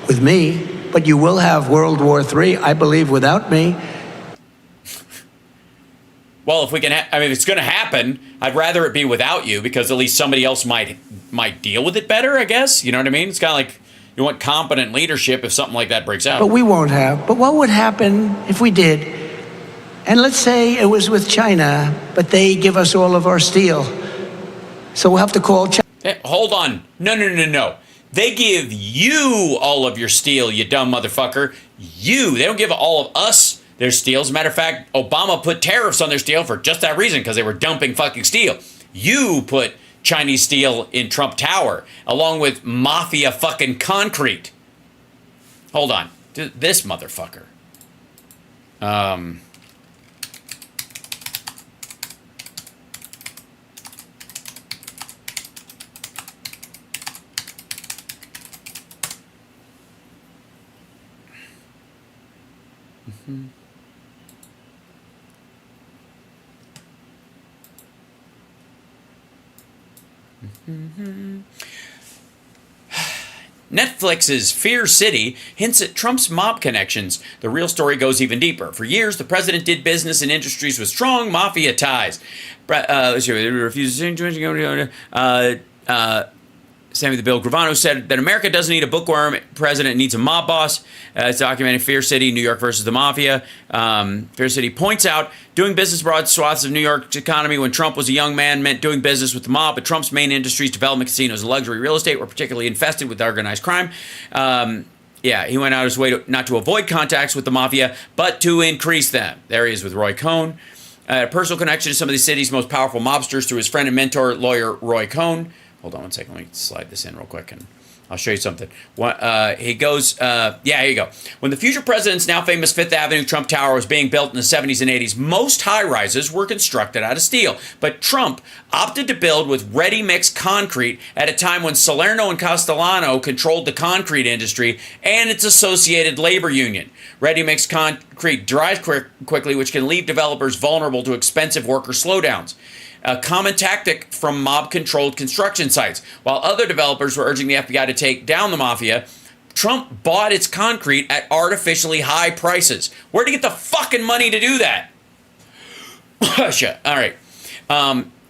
with me, but you will have World War III, I believe, without me. Well, if it's going to happen, I'd rather it be without you, because at least somebody else might deal with it better, I guess. You know what I mean? It's kind of like you want competent leadership if something like that breaks out. But we won't have. But what would happen if we did? And let's say it was with China, but they give us all of our steel. So we'll have to call China. Hey, hold on. No. They give you all of your steel, you dumb motherfucker. They don't give all of us their steel. As a matter of fact, Obama put tariffs on their steel for just that reason, because they were dumping fucking steel. You put Chinese steel in Trump Tower, along with mafia fucking concrete. Hold on. This motherfucker. Netflix's Fear City hints at Trump's mob connections. The real story goes even deeper. For years, the president did business in industries with strong mafia ties. Sammy the Bill Gravano said that America doesn't need a bookworm president, it needs a mob boss. It's documented Fear City, New York versus the Mafia. Fear City points out doing business broad swaths of New York's economy when Trump was a young man meant doing business with the mob, but Trump's main industries, development, casinos, and luxury real estate, were particularly infested with organized crime. He went out his way not to avoid contacts with the mafia, but to increase them. There he is with Roy Cohn. A personal connection to some of the city's most powerful mobsters through his friend and mentor, lawyer Roy Cohn. Hold on one second. Let me slide this in real quick, and I'll show you something. He goes, here you go. When the future president's now famous Fifth Avenue Trump Tower was being built in the 70s and 80s, most high-rises were constructed out of steel. But Trump opted to build with ready-mix concrete at a time when Salerno and Castellano controlled the concrete industry and its associated labor union. Ready-mix concrete dries quickly, which can leave developers vulnerable to expensive worker slowdowns. A common tactic from mob-controlled construction sites. While other developers were urging the FBI to take down the mafia, Trump bought its concrete at artificially high prices. Where'd he get the fucking money to do that? All right.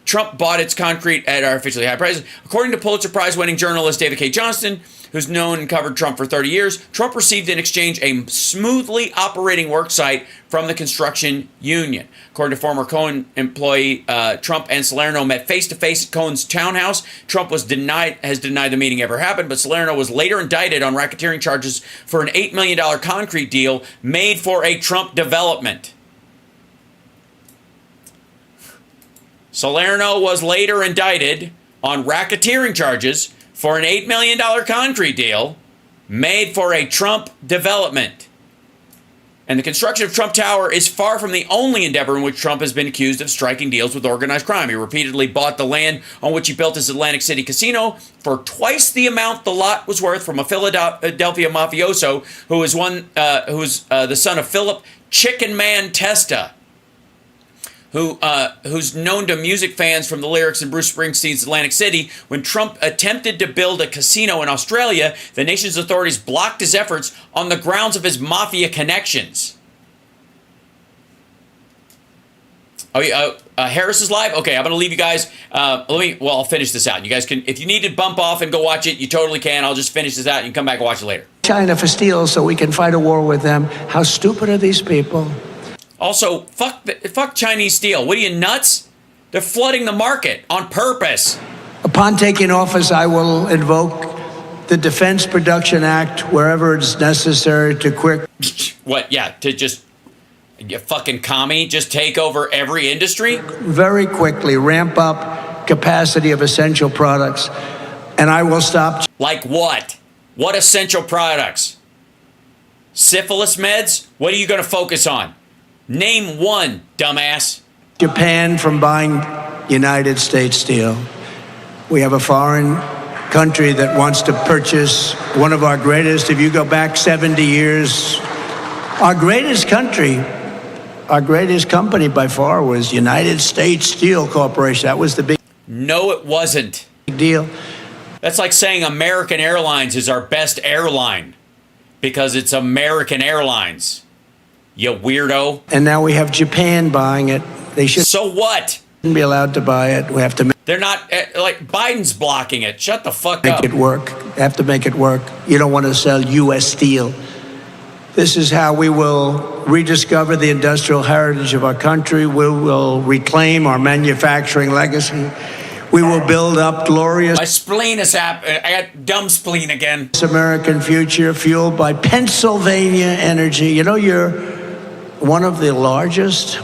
Trump bought its concrete at artificially high prices. According to Pulitzer Prize-winning journalist David K. Johnston, who's known and covered Trump for 30 years, Trump received in exchange a smoothly operating work site from the construction union. According to former Cohen employee, Trump and Salerno met face-to-face at Cohen's townhouse. Trump has denied the meeting ever happened, but Salerno was later indicted on racketeering charges for an $8 million concrete deal made for a Trump development. Salerno was later indicted on racketeering charges for an $8 million concrete deal made for a Trump development. And the construction of Trump Tower is far from the only endeavor in which Trump has been accused of striking deals with organized crime. He repeatedly bought the land on which he built his Atlantic City casino for twice the amount the lot was worth from a Philadelphia mafioso who was the son of Philip Chicken Man Testa, who's known to music fans from the lyrics in Bruce Springsteen's Atlantic City. When Trump attempted to build a casino in Australia, the nation's authorities blocked his efforts on the grounds of his mafia connections. Harris is live? Okay, I'm going to leave you guys. I'll finish this out. You guys can, if you need to bump off and go watch it, you totally can. I'll just finish this out and you can come back and watch it later. China for steel so we can fight a war with them. How stupid are these people? Also, fuck Chinese steel. What are you, nuts? They're flooding the market on purpose. Upon taking office, I will invoke the Defense Production Act wherever it's necessary to What? Yeah, to just, you fucking commie, just take over every industry? very quickly ramp up capacity of essential products. And I will stop. Like what? What essential products? Syphilis meds? What are you going to focus on? Name one, dumbass. Japan from buying United States steel. We have a foreign country that wants to purchase one of our greatest, if you go back 70 years, our greatest country, our greatest company by far was United States Steel Corporation. That was the big No, it wasn't. deal. That's like saying American Airlines is our best airline because it's American Airlines. You weirdo. And now we have Japan buying it. They shouldn't So what? be allowed to buy it. We have to They're not, like, Biden's blocking it. Shut the fuck make up. it work. Have to make it work. You don't want to sell U.S. steel. This is how we will rediscover the industrial heritage of our country. We will reclaim our manufacturing legacy. We will build up glorious My spleen is I got dumb spleen again. American future fueled by Pennsylvania energy. You know, you're one of the largest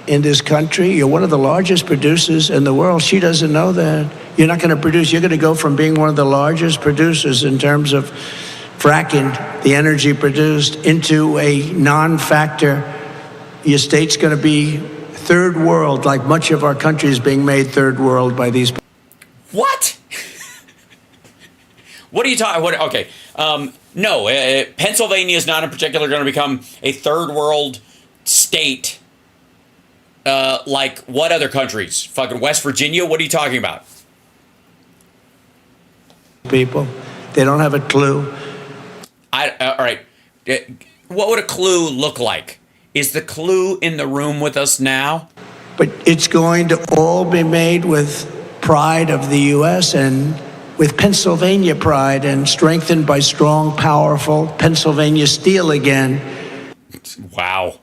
in this country. You're one of the largest producers in the world. She doesn't know that. You're not going to produce. You're going to go from being one of the largest producers in terms of fracking, the energy produced, into a non-factor. Your state's going to be third world, like much of our country is being made third world by these. What? What are you talking? What? Okay. No, Pennsylvania is not in particular going to become a third world state. Like what other countries? Fucking West Virginia? What are you talking about? People, they don't have a clue. All right. What would a clue look like? Is the clue in the room with us now? But it's going to all be made with pride of the U.S. and with Pennsylvania pride and strengthened by strong, powerful Pennsylvania steel again. Wow.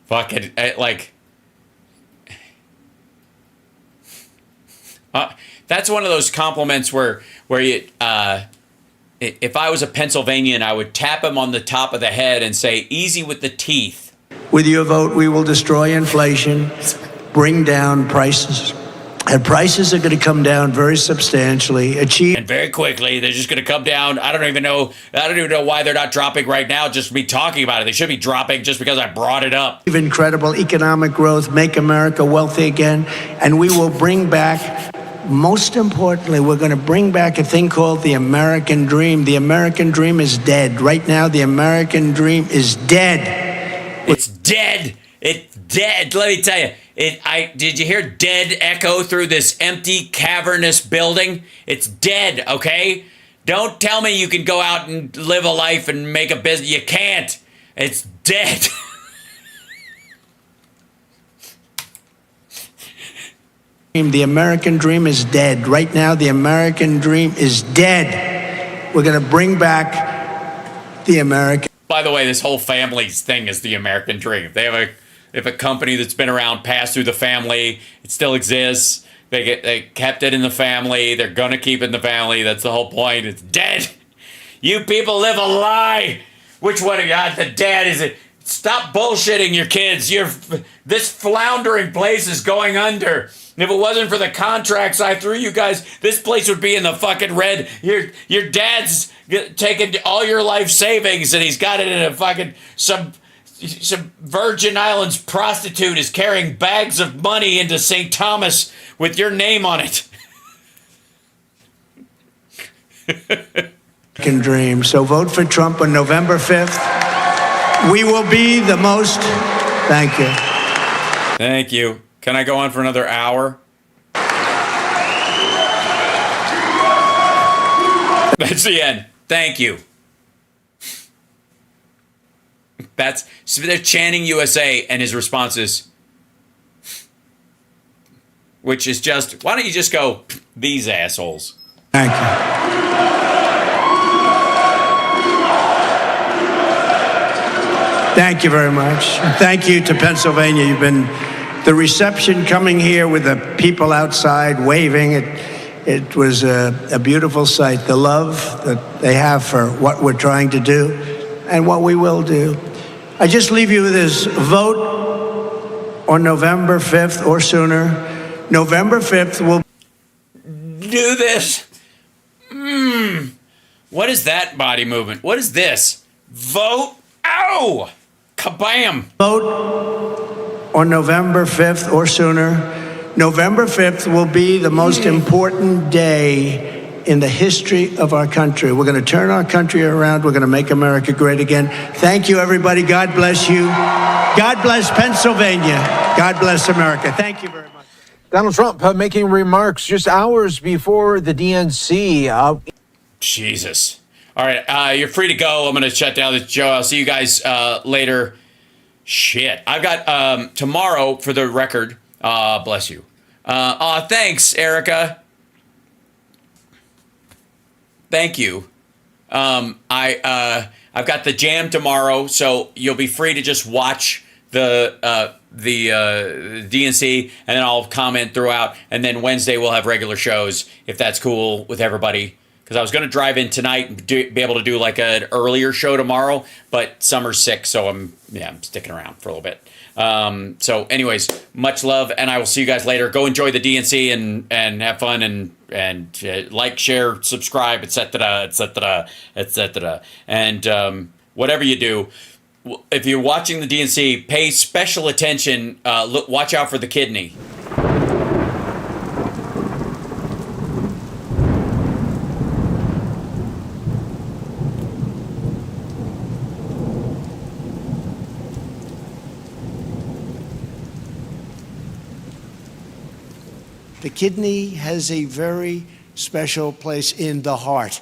Fucking, like... that's one of those compliments where you... if I was a Pennsylvanian, I would tap him on the top of the head and say, easy with the teeth. With your vote, we will destroy inflation, bring down prices. And prices are going to come down very substantially. And very quickly, they're just going to come down. I don't even know why they're not dropping right now, just me talking about it. They should be dropping just because I brought it up. Incredible economic growth, make America wealthy again. And we will bring back, most importantly, we're going to bring back a thing called the American dream. The American dream is dead. Right now, the American dream is dead. It's dead. It's dead. Let me tell you. Did you hear dead echo through this empty, cavernous building? It's dead, okay? Don't tell me you can go out and live a life and make a business. You can't. It's dead. The American dream is dead. Right now, the American dream is dead. We're going to bring back the American. By the way, this whole family's thing is the American dream. They have a company that's been around, passed through the family. It still exists. They kept it in the family. They're gonna keep it in the family. That's the whole point. It's dead. You people live a lie. Which one of you? The dad is it? Stop bullshitting your kids. This floundering place is going under. If it wasn't for the contracts I threw you guys, this place would be in the fucking red. Your dad's taken all your life savings and he's got it in a fucking some Virgin Islands prostitute is carrying bags of money into St. Thomas with your name on it. Dream. So vote for Trump on November 5th. We will be the most. Thank you. Thank you. Can I go on for another hour? That's the end. Thank you. So they're chanting USA, and his response is, which is just, why don't you just go, these assholes? Thank you. Thank you very much. Thank you to Pennsylvania. You've been the reception coming here with the people outside waving. It was a beautiful sight. The love that they have for what we're trying to do and what we will do. I just leave you with this: vote on November 5th or sooner. November 5th will do this. What is that body movement? What is this? Vote. Ow! Kabam! vote on November 5th or sooner. November 5th will be the most important day in the history of our country. We're going to turn our country around. We're going to make America great again. Thank you, everybody. God bless you. God bless Pennsylvania. God bless America. Thank you very much. Donald Trump making remarks just hours before the DNC. Jesus. All right, you're free to go. I'm going to shut down this show. I'll see you guys later. Shit. I've got tomorrow, for the record. Bless you. Thanks, Erica. Thank you. I've got the jam tomorrow, so you'll be free to just watch the DNC, and then I'll comment throughout. And then Wednesday we'll have regular shows, if that's cool with everybody. Because I was going to drive in tonight and be able to do like an earlier show tomorrow, but Summer's sick, so I'm sticking around for a little bit. So anyways, much love, and I will see you guys later. Go enjoy the DNC and have fun and like, share, subscribe, etc., etc., etc. And whatever you do, if you're watching the DNC, pay special attention. Watch out for the kidney. The kidney has a very special place in the heart.